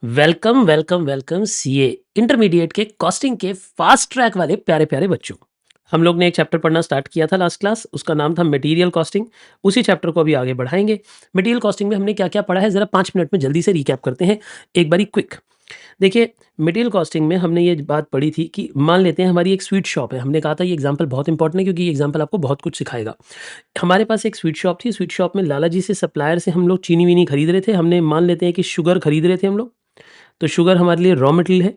Welcome welcome welcome CA intermediate के costing के fast track वाले प्यारे प्यारे बच्चों। हम लोग ने एक चैप्टर पढ़ना स्टार्ट किया था लास्ट क्लास, उसका नाम था मटेरियल कॉस्टिंग। उसी चैप्टर को अभी आगे बढ़ाएंगे। मटेरियल कॉस्टिंग में हमने क्या क्या पढ़ा है ज़रा 5 मिनट में जल्दी से रिकैप करते हैं, एक बारी क्विक। देखिए, मटेरियल कॉस्टिंग में हमने ये बात पढ़ी थी कि मान लेते हैं हमारी एक स्वीट शॉप है। हमने कहा था ये एग्जाम्पल बहुत इंपॉर्टेंट है क्योंकि ये एग्जाम्पल आपको बहुत कुछ सिखाएगा। हमारे पास एक स्वीट शॉप थी, स्वीट शॉप में लाला जी से सप्लायर से हम लोग चीनी वीनी खरीद रहे थे। हमने मान लेते हैं कि शुगर खरीद रहे थे हम लोग। तो शुगर हमारे लिए रॉ मटेरियल है।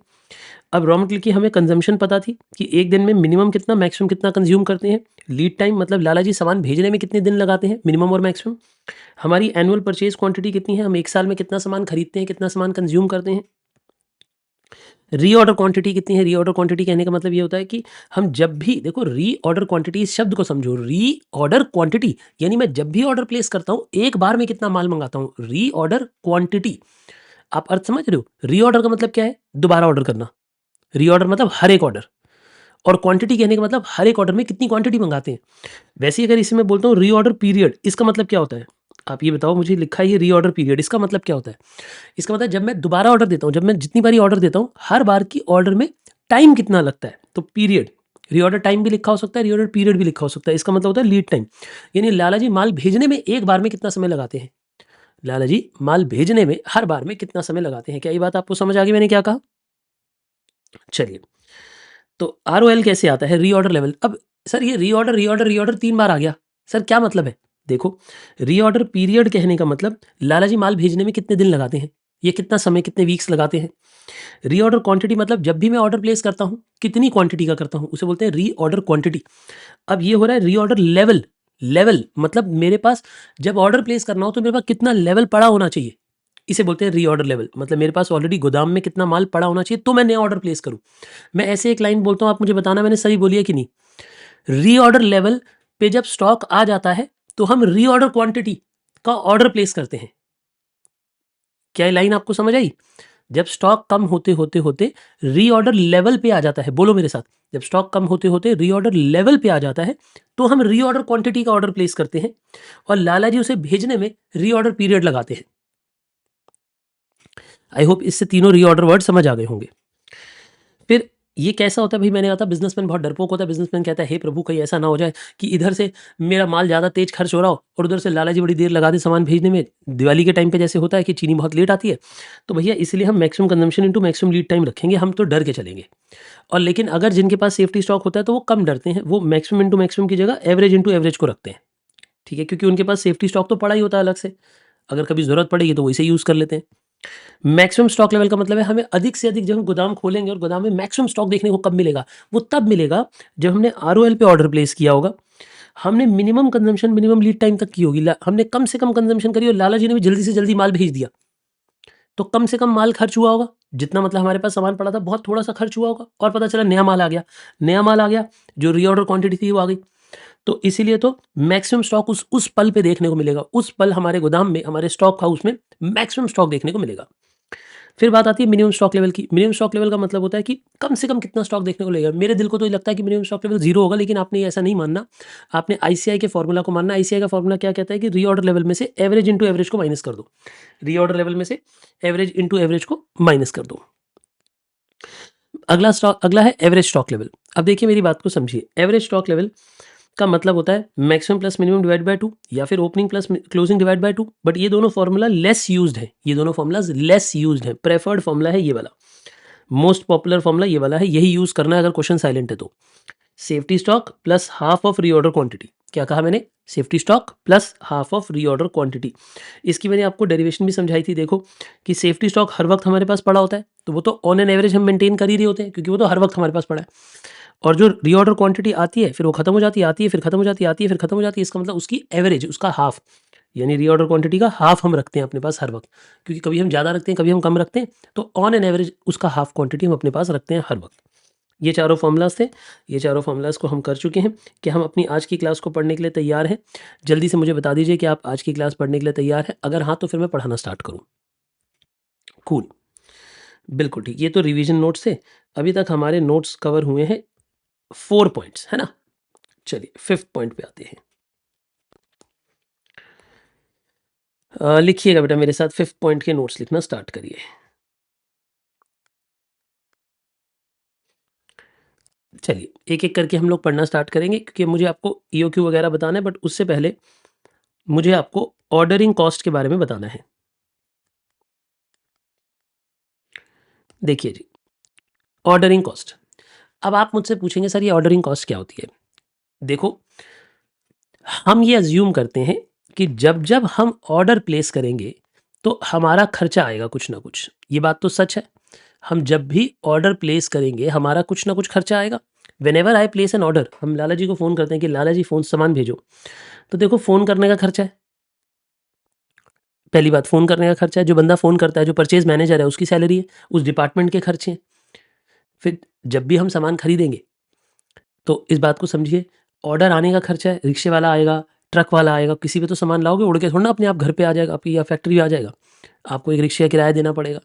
अब रॉ मटेरियल की हमें कंजम्पशन पता थी कि एक दिन में मिनिमम कितना, मैक्सिमम कितना कंज्यूम करते हैं। लीड टाइम मतलब लाला जी सामान भेजने में कितने दिन लगाते हैं, मिनिमम और मैक्सिमम। हमारी एनुअल परचेज क्वांटिटी कितनी है, हम एक साल में कितना सामान खरीदते हैं, कितना सामान कंज्यूम करते हैं। रीऑर्डर क्वांटिटी कितनी है। रीऑर्डर क्वांटिटी कहने का मतलब ये होता है कि हम जब भी, देखो रीऑर्डर क्वांटिटी, इस शब्द को समझो, रीऑर्डर क्वांटिटी यानी मैं जब भी ऑर्डर प्लेस करता हूँ एक बार में कितना माल मंगाता हूँ, रीऑर्डर क्वांटिटी। आप अर्थ समझ रहे हो। रीऑर्डर का मतलब क्या है, दोबारा ऑर्डर करना। रीऑर्डर मतलब हर एक ऑर्डर, और क्वांटिटी कहने का मतलब हर एक ऑर्डर में कितनी क्वांटिटी मंगाते हैं। वैसे ही अगर इसे मैं बोलता हूँ रीऑर्डर पीरियड, इसका मतलब क्या होता है। आप ये बताओ मुझे, लिखा है ये रीऑर्डर पीरियड, इसका मतलब क्या होता है। इसका मतलब जब मैं दोबारा ऑर्डर देता हूँ, जब मैं जितनी बारी ऑर्डर देता हूँ, हर बार की ऑर्डर में टाइम कितना लगता है, तो पीरियड। रीऑर्डर टाइम भी लिखा हो सकता है, रीऑर्डर पीरियड भी लिखा हो सकता है। इसका मतलब होता है लीड टाइम, यानी लाला जी माल भेजने में एक बार में कितना समय लगाते हैं। लाला जी माल भेजने में हर बार में कितना समय लगाते हैं। क्या ये बात आपको समझ आ गई मैंने क्या कहा। चलिए, तो आरओएल कैसे आता है, रीऑर्डर लेवल। अब सर ये रीऑर्डर रीऑर्डर रीऑर्डर 3 बार आ गया, सर क्या मतलब है। देखो, रीऑर्डर पीरियड कहने का मतलब लाला जी माल भेजने में कितने दिन लगाते हैं, ये कितना समय, कितने वीक्स लगाते हैं। रीऑर्डर क्वांटिटी मतलब जब भी मैं ऑर्डर प्लेस करता हूँ कितनी क्वांटिटी का करता हूँ, उसे बोलते हैं रीऑर्डर क्वांटिटी। अब ये हो रहा है रीऑर्डर लेवल। लेवल मतलब मेरे पास जब ऑर्डर प्लेस करना हो तो मेरे पास कितना लेवल पड़ा होना चाहिए, इसे बोलते हैं रीऑर्डर लेवल। मतलब मेरे पास ऑलरेडी गोदाम में कितना माल पड़ा होना चाहिए तो मैं नया ऑर्डर प्लेस करूं। मैं ऐसे एक लाइन बोलता हूं, आप मुझे बताना मैंने सही बोली है कि नहीं। रीऑर्डर लेवल पे जब स्टॉक आ जाता है तो हम रीऑर्डर क्वांटिटी का ऑर्डर प्लेस करते हैं। क्या ये लाइन आपको समझ आई। जब स्टॉक कम होते होते होते रीऑर्डर लेवल पे आ जाता है, बोलो मेरे साथ, जब स्टॉक कम होते होते रीऑर्डर लेवल पे आ जाता है तो हम रीऑर्डर क्वांटिटी का ऑर्डर प्लेस करते हैं, और लाला जी उसे भेजने में रीऑर्डर पीरियड लगाते हैं। आई होप इससे तीनों रीऑर्डर वर्ड समझ आ गए होंगे। फिर ये कैसा होता है भाई, मैंने कहा था बिजनेसमैन बहुत डरपोक होता है। बिजनेसमैन कहता है हे प्रभु कहीं ऐसा ना हो जाए कि इधर से मेरा माल ज़्यादा तेज खर्च हो रहा हो और उधर से लाला जी बड़ी देर लगा दे सामान भेजने में। दिवाली के टाइम पे जैसे होता है कि चीनी बहुत लेट आती है, तो भैया इसलिए हम maximum consumption into maximum lead time रखेंगे, हम तो डर के चलेंगे। और लेकिन अगर जिनके पास सेफ्टी स्टॉक होता है तो वो कम डरते हैं, वो मैक्सिमम इंटू मैक्सिमम की जगह एवरेज इंटू एवरेज को रखते हैं। ठीक है, क्योंकि उनके पास सेफ्टी स्टॉक तो पड़ा ही होता है अलग से, अगर कभी ज़रूरत पड़ेगी तो वो इसे यूज़ कर लेते हैं। मैक्सिमम स्टॉक लेवल का मतलब है हमें अधिक से अधिक, जब हम गोदाम खोलेंगे और गोदाम में मैक्सिमम स्टॉक देखने को कब मिलेगा, वो तब मिलेगा जब हमने आरओएल पे ऑर्डर प्लेस किया होगा। हमने minimum consumption minimum lead time तक की होगी, हमने कम से कम कंजम्पशन करी और लाला जी ने भी जल्दी से जल्दी माल भेज दिया, तो कम से कम माल खर्च हुआ होगा। जितना मतलब हमारे पास सामान पड़ा था बहुत थोड़ा सा खर्च हुआ होगा, और पता चला नया माल आ गया। नया माल आ गया, जो रीऑर्डर क्वांटिटी थी वो आ गई। तो इसीलिए तो मैक्सिमम स्टॉक उस पल पे देखने को मिलेगा, उस पल हमारे गोदाम में, हमारे स्टॉक हाउस में मैक्सिमम स्टॉक देखने को मिलेगा। फिर बात आती है मिनिमम स्टॉक लेवल की। मिनिमम स्टॉक लेवल का मतलब होता है कि कम से कम कितना स्टॉक देखने को मिलेगा। मेरे दिल को तो ये लगता है कि मिनिमम स्टॉक लेवल 0 होगा, लेकिन आपने ऐसा नहीं मानना। आपने आईसीआई के फॉर्मूला को मानना। आईसीआई का फॉर्मूला क्या कहता है कि रीऑर्डर लेवल में से एवरेज इंटू एवरेज को माइनस कर दो। रीऑर्डर लेवल में से एवरेज इंटू एवरेज को माइनस कर दो। अगला है एवरेज स्टॉक लेवल। अब देखिए मेरी बात को समझिए। एवरेज स्टॉक लेवल का मतलब होता है maximum plus minimum divide by 2, या फिर opening plus closing divide by 2। But ये दोनों फॉर्मूला लेस यूज्ड है, ये दोनों फॉर्मूलाज लेस यूज्ड है। प्रेफर्ड फॉर्मूला है ये वाला, मोस्ट पॉपुलर फॉर्मूला ये वाला है, यही यूज करना है अगर क्वेश्चन साइलेंट है तो। Safety stock plus half of reorder quantity. क्या कहा मैंने, safety stock plus half of reorder quantity. इसकी मैंने आपको डेरिवेशन भी समझाई थी। देखो कि सेफ्टी स्टॉक हर वक्त हमारे पास पड़ा होता है, तो वो तो ऑन एन एवरेज हम मेंटेन कर ही रहे होते हैं, क्योंकि वो तो हर वक्त हमारे पास पड़ा है। और जो रीऑर्डर क्वांटिटी आती है फिर वो खत्म हो जाती है, आती है फिर खत्म हो जाती है, आती है फिर खत्म हो जाती है। इसका मतलब उसकी एवरेज, उसका हाफ, यानी रीऑर्डर क्वांटिटी का हाफ हम रखते हैं अपने पास हर वक्त, क्योंकि कभी हम ज़्यादा रखते हैं कभी हम कम रखते हैं। तो ऑन एन एवरेज उसका हाफ क्वांटिटी हम अपने पास रखते हैं हर वक्त। ये चारों फॉर्मूलाज थे। ये चारों फॉर्मूलाज को हम कर चुके हैं। कि हम अपनी आज की क्लास को पढ़ने के लिए तैयार हैं। जल्दी से मुझे बता दीजिए कि आप आज की क्लास पढ़ने के लिए तैयार हैं। अगर हाँ तो फिर मैं पढ़ाना स्टार्ट करूँ। कूल, बिल्कुल ठीक। ये तो रिवीजन नोट्स थे। अभी तक हमारे नोट्स कवर हुए हैं 4 पॉइंट्स, है ना। चलिए 5th पॉइंट पे आते हैं। लिखिएगा बेटा मेरे साथ, 5th पॉइंट के नोट्स लिखना स्टार्ट करिए। चलिए एक एक करके हम लोग पढ़ना स्टार्ट करेंगे क्योंकि मुझे आपको ईओक्यू वगैरह बताना है, बट उससे पहले मुझे आपको ऑर्डरिंग कॉस्ट के बारे में बताना है। देखिए जी, ऑर्डरिंग कॉस्ट। अब आप मुझसे पूछेंगे सर ये ऑर्डरिंग कॉस्ट क्या होती है? देखो, हम ये अज़्यूम करते हैं कि जब हम ऑर्डर प्लेस करेंगे तो हमारा खर्चा आएगा कुछ ना कुछ। ये बात तो सच है। हम जब भी ऑर्डर प्लेस करेंगे हमारा कुछ ना कुछ खर्चा आएगा। Whenever I place an order, हम लाला जी को फ़ोन करते हैं कि लाला जी फ़ोन सामान भेजो। तो देखो फ़ोन करने का खर्चा है। पहली बात फ़ोन करने का खर्चा है, जो बंदा फ़ोन करता है, जो परचेज़ मैनेजर है उसकी सैलरी है, उस डिपार्टमेंट के खर्चे हैं। फिर जब भी हम सामान खरीदेंगे तो इस बात को समझिए, ऑर्डर आने का खर्चा है, रिक्शे वाला आएगा, ट्रक वाला आएगा, किसी पे तो सामान लाओगे, उड़ के थोड़ी ना अपने आप घर पे आ जाएगा आपकी या फैक्ट्री में आ जाएगा। आपको एक रिक्शे का किराया देना पड़ेगा।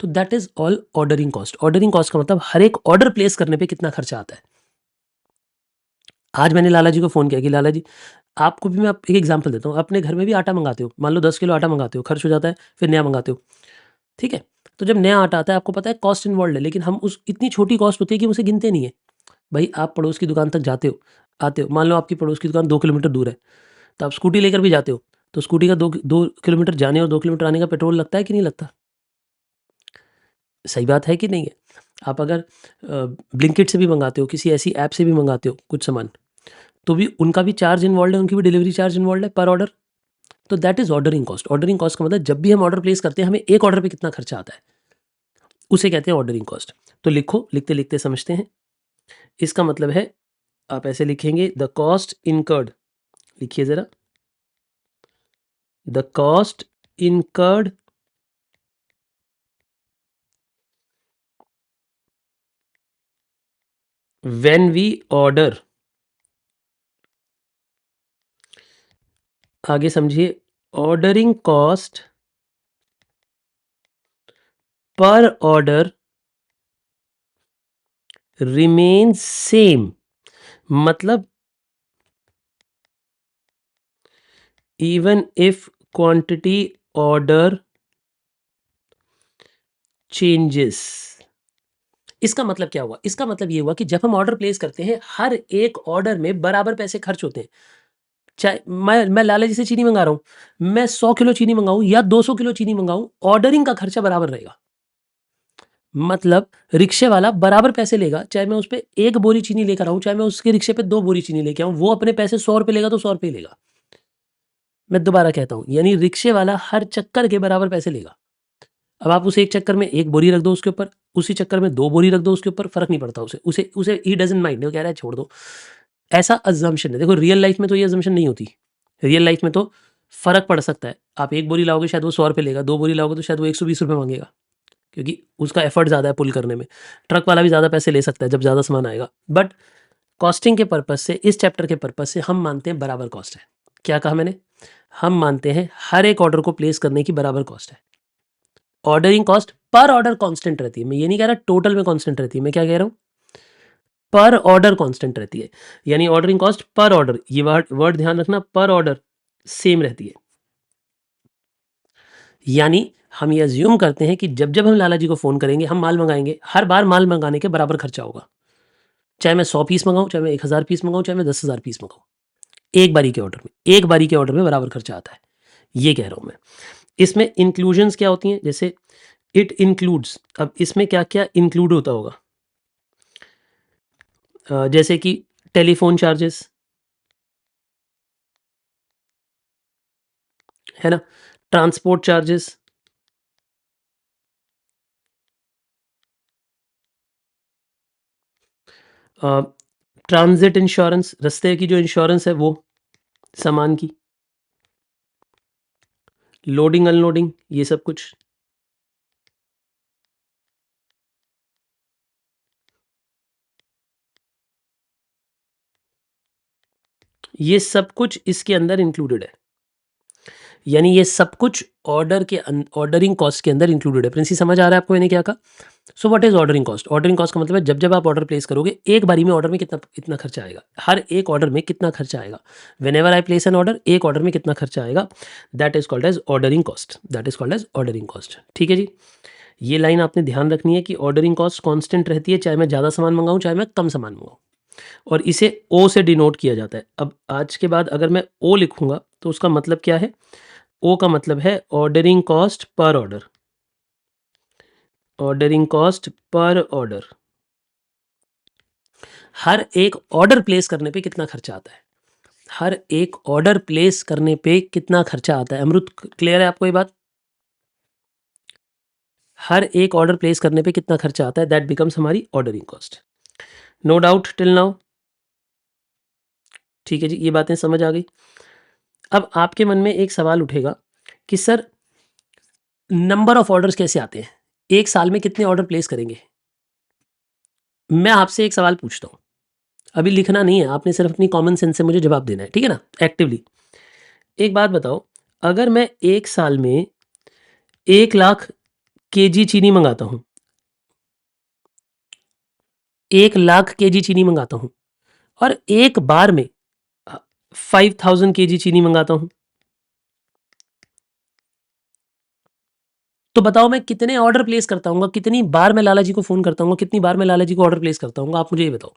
तो that is all ordering cost. Ordering cost का मतलब हर एक ऑर्डर प्लेस करने पे कितना खर्चा आता है। आज मैंने लाला जी को फ़ोन किया कि लाला जी, आपको भी मैं एक एग्ज़ाम्पल देता हूँ, अपने घर में भी आटा मँगाते हो, मान लो 10 किलो आटा मँगाते हो, खर्च हो जाता है, फिर नया मँगाते हो, ठीक है? तो जब नया आटा आता है आपको पता है कॉस्ट इन्वॉल्व्ड है, लेकिन हम उस इतनी छोटी कॉस्ट होती है कि हम उसे गिनते नहीं है। भई आप पड़ोस की दुकान तक जाते हो, आते हो, मान लो आपकी पड़ोस की दुकान 2 किलोमीटर दूर है, तो आप स्कूटी लेकर भी जाते हो, तो स्कूटी का 2 किलोमीटर जाने और 2 किलोमीटर आने का पेट्रोल लगता है कि नहीं लगता? सही बात है कि नहीं है? आप अगर ब्लिंकिट से भी मँगाते हो, किसी ऐसी ऐप से भी मँगाते हो कुछ सामान, तो भी उनका भी चार्ज इन्वॉल्व्ड है, उनकी भी डिलीवरी चार्ज इन्वॉल्व्ड है पर ऑर्डर। तो that is ordering cost. Ordering cost का मतलब जब भी हम ऑर्डर प्लेस करते हैं, हमें एक ऑर्डर पे कितना खर्चा आता है, उसे कहते हैं ऑर्डरिंग कॉस्ट। तो लिखो, लिखते-लिखते समझते हैं। इसका मतलब है, आप ऐसे लिखेंगे द कॉस्ट इनकर्ड, लिखिए ज़रा, the cost incurred when we order. आगे समझिए, ordering cost per order remains same. मतलब even if quantity order changes. इसका मतलब क्या हुआ? इसका मतलब ये हुआ कि जब हम ऑर्डर प्लेस करते हैं, हर एक ऑर्डर में बराबर पैसे खर्च होते हैं। चाहे मैं लाला जी से चीनी मँगा रहा हूँ, मैं 100 किलो चीनी मँगाऊँ या 200 किलो चीनी मँगाऊँ, ऑर्डरिंग का खर्चा बराबर रहेगा। मतलब रिक्शे वाला बराबर पैसे लेगा, चाहे मैं उस पे 1 बोरी चीनी लेकर आऊँ, चाहे मैं उसके रिक्शे पे 2 बोरी चीनी लेके आऊँ, वो अपने पैसे ₹100 लेगा तो ₹100 ही लेगा। मैं दोबारा कहता हूँ, यानी रिक्शे वाला हर चक्कर के बराबर पैसे लेगा। अब आप उसे एक चक्कर में 1 बोरी रख दो उसके ऊपर, उसी चक्कर में 2 बोरी रख दो उसके ऊपर, फ़र्क नहीं पड़ता उसे। उसे उसे ही डज़न्ट माइंड, वो कह रहा है छोड़ दो। ऐसा अज़म्पशन है। देखो रियल लाइफ़ में तो ये अज़म्पशन नहीं होती। रियल लाइफ़ में तो फ़र्क पड़ सकता है। आप 1 बोरी लाओगे शायद वो ₹100 लेगा, 2 बोरी लाओगे तो शायद वो ₹120 माँगेगा, क्योंकि उसका एफ़र्ट ज़्यादा है पुल करने में। ट्रक वाला भी ज़्यादा पैसे ले सकता है जब ज़्यादा सामान आएगा। बट कॉस्टिंग के पर्पज़ से, इस चैप्टर के पर्पज़ से हम मानते हैं बराबर कॉस्ट है। क्या कहा मैंने? हम मानते हैं हर एक ऑर्डर को प्लेस करने की बराबर कॉस्ट है। Ordering cost per order constant रहती है। मैं ये नहीं कह रहा टोटल में कांस्टेंट रहती है, मैं क्या कह रहा हूँ? पर ऑर्डर कांस्टेंट रहती है। यानी ऑर्डरिंग कॉस्ट पर ऑर्डर, ये वर्ड वर्ड ध्यान रखना, पर ऑर्डर सेम रहती है। यानी हम ये अज़्यूम करते हैं कि जब हम लाला जी को फ़ोन करेंगे, हम माल मँगाएँगे, हर बार माल मँगाने के बराबर खर्चा होगा। चाहे मैं 100 पीस मँगाऊँ, चाहे मैं 1000 पीस मँगाऊँ, चाहे मैं 10,000 पीस मँगाऊँ। एक बारी के ऑर्डर में, एक बारी के ऑर्डर में बराबर खर्चा आता है। ये कह रहा हूँ मैं। इसमें इंक्लूजन्स क्या होती हैं? जैसे इट इंक्लूड्स, अब इसमें क्या-क्या इंक्लूड होता होगा? जैसे कि टेलीफ़ोन चार्जेस, है ना? ट्रांसपोर्ट चार्जेस, अ, ट्रांज़िट इंश्योरेंस, रास्ते की जो इंश्योरेंस है वो, सामान की, लोडिंग अनलोडिंग, ये सब कुछ। ये सब कुछ इसके अंदर इंक्लूडेड है। यानी ये सब कुछ ऑर्डरिंग कॉस्ट के अंदर इंक्लूडेड है। प्रिंसी समझ आ रहा है आपको मैंने क्या कहा? So what is ordering cost? Ordering cost का मतलब है जब आप ऑर्डर प्लेस करोगे, एक बारी में ऑर्डर में कितना खर्चा आएगा। हर एक ऑर्डर में कितना खर्चा आएगा। Whenever I place an order, एक ऑर्डर में कितना खर्चा आएगा, that is called as ordering cost. That is called as ordering cost. ठीक है जी? ये लाइन आपने ध्यान रखनी है कि ऑर्डरिंग कॉस्ट कांस्टेंट रहती है, चाहे मैं ज़्यादा सामान मंगाऊँ, चाहे मैं कम सामान मंगाऊँ, और इसे ओ से डिनोट किया जाता है। अब आज के बाद अगर मैं ओ लिखूँगा तो उसका मतलब क्या है? ओ का मतलब है ordering cost per order. Ordering cost per order. हर एक ऑर्डर प्लेस करने पे कितना खर्चा आता है? हर एक ऑर्डर प्लेस करने पे कितना खर्चा आता है? अमृत, क्लियर है आपको ये बात? हर एक ऑर्डर प्लेस करने पे कितना खर्चा आता है, दैट बिकम्स हमारी ordering cost. No doubt till now? ठीक है जी, ये बातें समझ आ गई। अब आपके मन में एक सवाल उठेगा कि सर नंबर ऑफ ऑर्डर्स कैसे आते हैं? एक साल में कितने ऑर्डर प्लेस करेंगे? मैं आपसे एक सवाल पूछता हूँ, अभी लिखना नहीं है, आपने सिर्फ अपनी कॉमन सेंस से मुझे जवाब देना है, ठीक है ना, एक्टिवली। एक बात बताओ, अगर मैं एक साल में 1,00,000 केजी चीनी मंगाता हूँ, 1,00,000 केजी चीनी मंगाता हूँ और एक बार में 5,000 केजी चीनी मंगाता हूँ, तो बताओ मैं कितने ऑर्डर प्लेस करता हूँ, कितनी बार मैं लाला जी को फ़ोन करता हूँ, कितनी बार मैं लाला जी को ऑर्डर प्लेस करता हूँ, आप मुझे ये बताओ।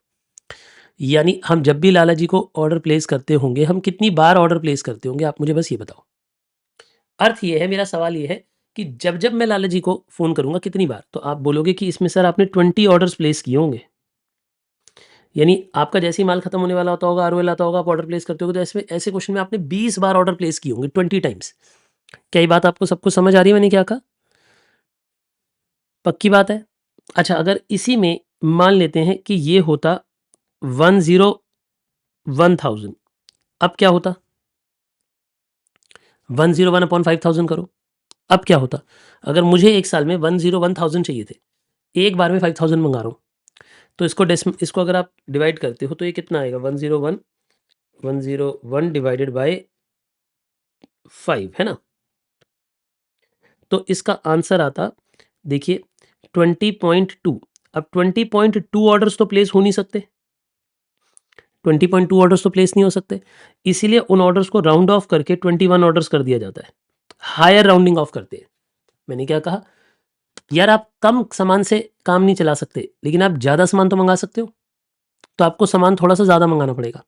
यानी हम जब भी लाला जी को ऑर्डर प्लेस करते होंगे, हम कितनी बार ऑर्डर प्लेस करते होंगे, आप मुझे बस ये बताओ। अर्थ ये है, मेरा सवाल ये है कि जब मैं लाला जी को फ़ोन करूँगा कितनी बार, तो आप बोलोगे कि इसमें सर आपने 20 ऑर्डर्स प्लेस किए होंगे। यानी आपका जैसे ही माल खत्म होने वाला होता होगा, आरओएल आता होगा, आप ऑर्डर प्लेस करते होगे, तो ऐसे क्वेश्चन में आपने 20 बार ऑर्डर प्लेस किए होंगे, 20 टाइम्स। क्या ये बात आपको सबको समझ आ रही है मैंने क्या कहा? पक्की बात है? अच्छा, अगर इसी में मान लेते हैं कि ये होता 101,000, अब क्या होता? 101 अपॉन 5,000 करो, अब क्या होता? अगर मुझे एक साल में 101,000 चाहिए थे, एक बार में 5,000 मंगा रहा हूँ, तो इसको अगर आप डिवाइड करते हो तो ये कितना आएगा? 101 डिवाइडेड बाय 5, है ना? तो इसका आंसर आता, देखिए, 20.2। अब 20.2 ऑर्डर्स तो प्लेस हो नहीं सकते, 20.2 ऑर्डर्स तो प्लेस नहीं हो सकते, इसीलिए उन ऑर्डर्स को राउंड ऑफ करके 21 ऑर्डर्स कर दिया जाता है। हायर राउंडिंग ऑफ करते हैं। मैंने क्या कहा? यार आप कम सामान से काम नहीं चला सकते, लेकिन आप ज़्यादा सामान तो मंगा सकते हो, तो आपको सामान थोड़ा सा ज़्यादा मंगाना पड़ेगा।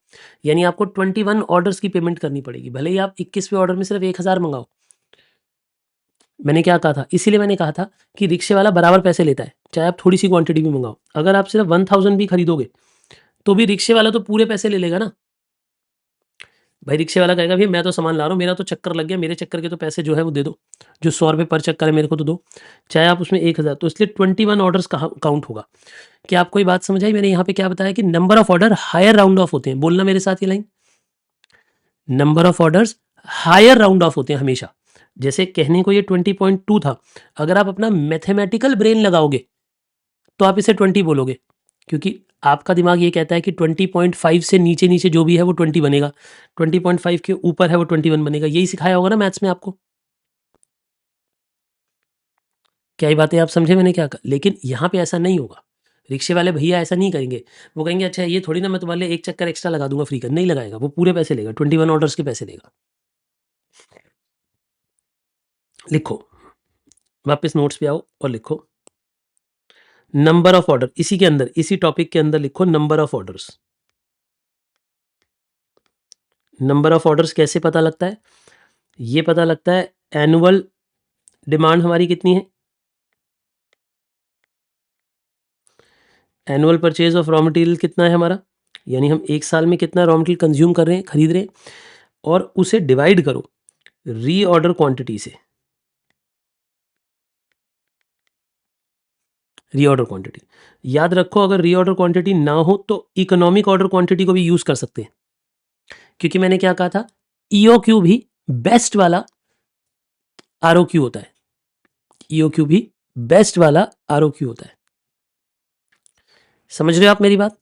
यानी आपको 21 ऑर्डर्स की पेमेंट करनी पड़ेगी, भले ही आप 21वें ऑर्डर में सिर्फ 1,000 मंगाओ। मैंने क्या कहा था? इसीलिए मैंने कहा था कि रिक्शे वाला बराबर पैसे लेता है, चाहे आप थोड़ी सी क्वांटिटी भी मंगाओ। अगर आप सिर्फ 1,000 भी खरीदोगे तो भी रिक्शे वाला तो पूरे पैसे ले लेगा ना। भाई रिक्शे वाला कहेगा भई मैं तो सामान ला रहा हूँ, मेरा तो चक्कर लग गया, मेरे चक्कर के तो पैसे जो है वो दे दो, जो 100 रुपये पर चक्कर है मेरे को तो दो, चाहे आप उसमें 1,000, तो इसलिए 21 ऑर्डर्स कहाँ काउंट होगा। क्या आपको ये बात समझ आई? मैंने यहाँ पे क्या बताया कि number of order higher round off होते हैं, बोलना मेरे साथ ये लाइन, number of orders higher round off होते हैं हमेशा। जैसे कहने को ये 20.2 था, अगर आप अपना मैथमेटिकल ब्रेन लगाओगे तो आप इसे 20 बोलोगे, क्योंकि आपका दिमाग ये कहता है कि 20.5 से नीचे नीचे जो भी है वो 20 बनेगा, 20.5 के ऊपर है वो 21 बनेगा। यही सिखाया होगा ना मैथ्स में आपको। क्या ये बातें आप समझे मैंने क्या कहा? लेकिन यहाँ पे ऐसा नहीं होगा, रिक्शे वाले भैया ऐसा नहीं करेंगे। वो कहेंगे अच्छा ये थोड़ी ना मैं तुम्हारे लिए एक चक्कर एक्स्ट्रा लगा दूंगा फ्री का, नहीं लगाएगा, वो पूरे पैसे लेगा, 21 ऑर्डर्स के पैसे लेगा। लिखो, वापस नोट्स पे आओ और लिखो नंबर ऑफ ऑर्डर, इसी के अंदर, इसी टॉपिक के अंदर लिखो number of orders. Number of orders कैसे पता लगता है? ये पता लगता है एनुअल डिमांड हमारी कितनी है, annual purchase of raw material कितना है हमारा, यानी हम एक साल में कितना रॉ मटेरियल कंज्यूम कर रहे हैं, खरीद रहे हैं, और उसे डिवाइड करो रीऑर्डर क्वांटिटी से। रीऑर्डर क्वांटिटी याद रखो, अगर रीऑर्डर क्वांटिटी ना हो तो इकोनॉमिक ऑर्डर क्वांटिटी को भी यूज कर सकते हैं, क्योंकि मैंने क्या कहा था, ईओक्यू भी बेस्ट वाला आरओक्यू होता है, ईओक्यू भी बेस्ट वाला आरओक्यू होता है। समझ रहे हो आप मेरी बात?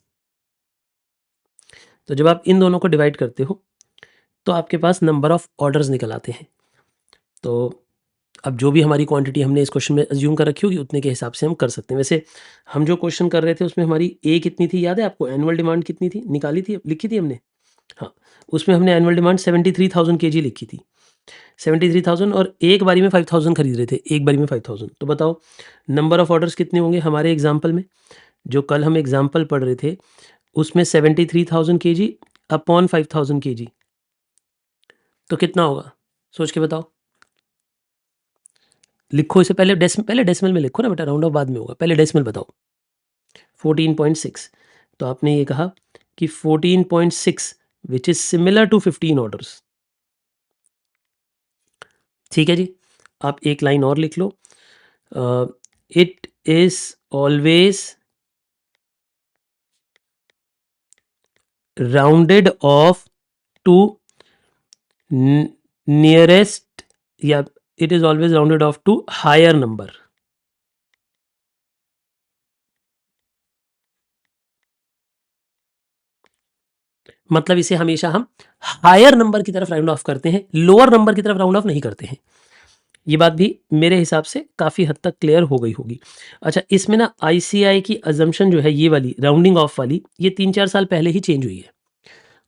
तो जब आप इन दोनों को डिवाइड करते हो तो आपके पास नंबर ऑफ ऑर्डर्स निकल आते हैं। तो अब जो भी हमारी क्वांटिटी हमने इस क्वेश्चन में अज्यूम कर रखी होगी उतने के हिसाब से हम कर सकते हैं। वैसे हम जो क्वेश्चन कर रहे थे उसमें हमारी ए कितनी थी, याद है आपको? एनुअल डिमांड कितनी थी, निकाली थी, लिखी थी हमने? हाँ, उसमें हमने एनुअल डिमांड 73,000 केजी लिखी थी। 73,000 और एक बारी में 5,000 खरीद रहे थे, एक बारी में 5,000। तो बताओ नंबर ऑफ ऑर्डर्स कितने होंगे हमारे एग्जाम्पल में? जो कल हम एग्जाम्पल पढ़ रहे थे उसमें 73,000 केजी अपॉन 5,000 केजी, तो कितना होगा? सोच के बताओ। लिखो इसे, पहले डेसिमल में लिखो ना बेटा, राउंड ऑफ बाद में होगा, पहले डेसिमल बताओ। 14.6। तो आपने ये कहा कि 14.6 which is similar to 15 orders. ठीक है जी, आप एक लाइन और लिख लो, it is always rounded off to nearest, या it is always rounded off to higher number. मतलब इसे हमेशा हम हायर नंबर की तरफ राउंड ऑफ करते हैं, लोअर नंबर की तरफ राउंड ऑफ नहीं करते हैं। ये बात भी मेरे हिसाब से काफ़ी हद तक क्लियर हो गई होगी। अच्छा, इसमें ना आईसीआई की अजम्पशन जो है ये वाली राउंडिंग ऑफ वाली, ये 3-4 साल पहले ही चेंज हुई है।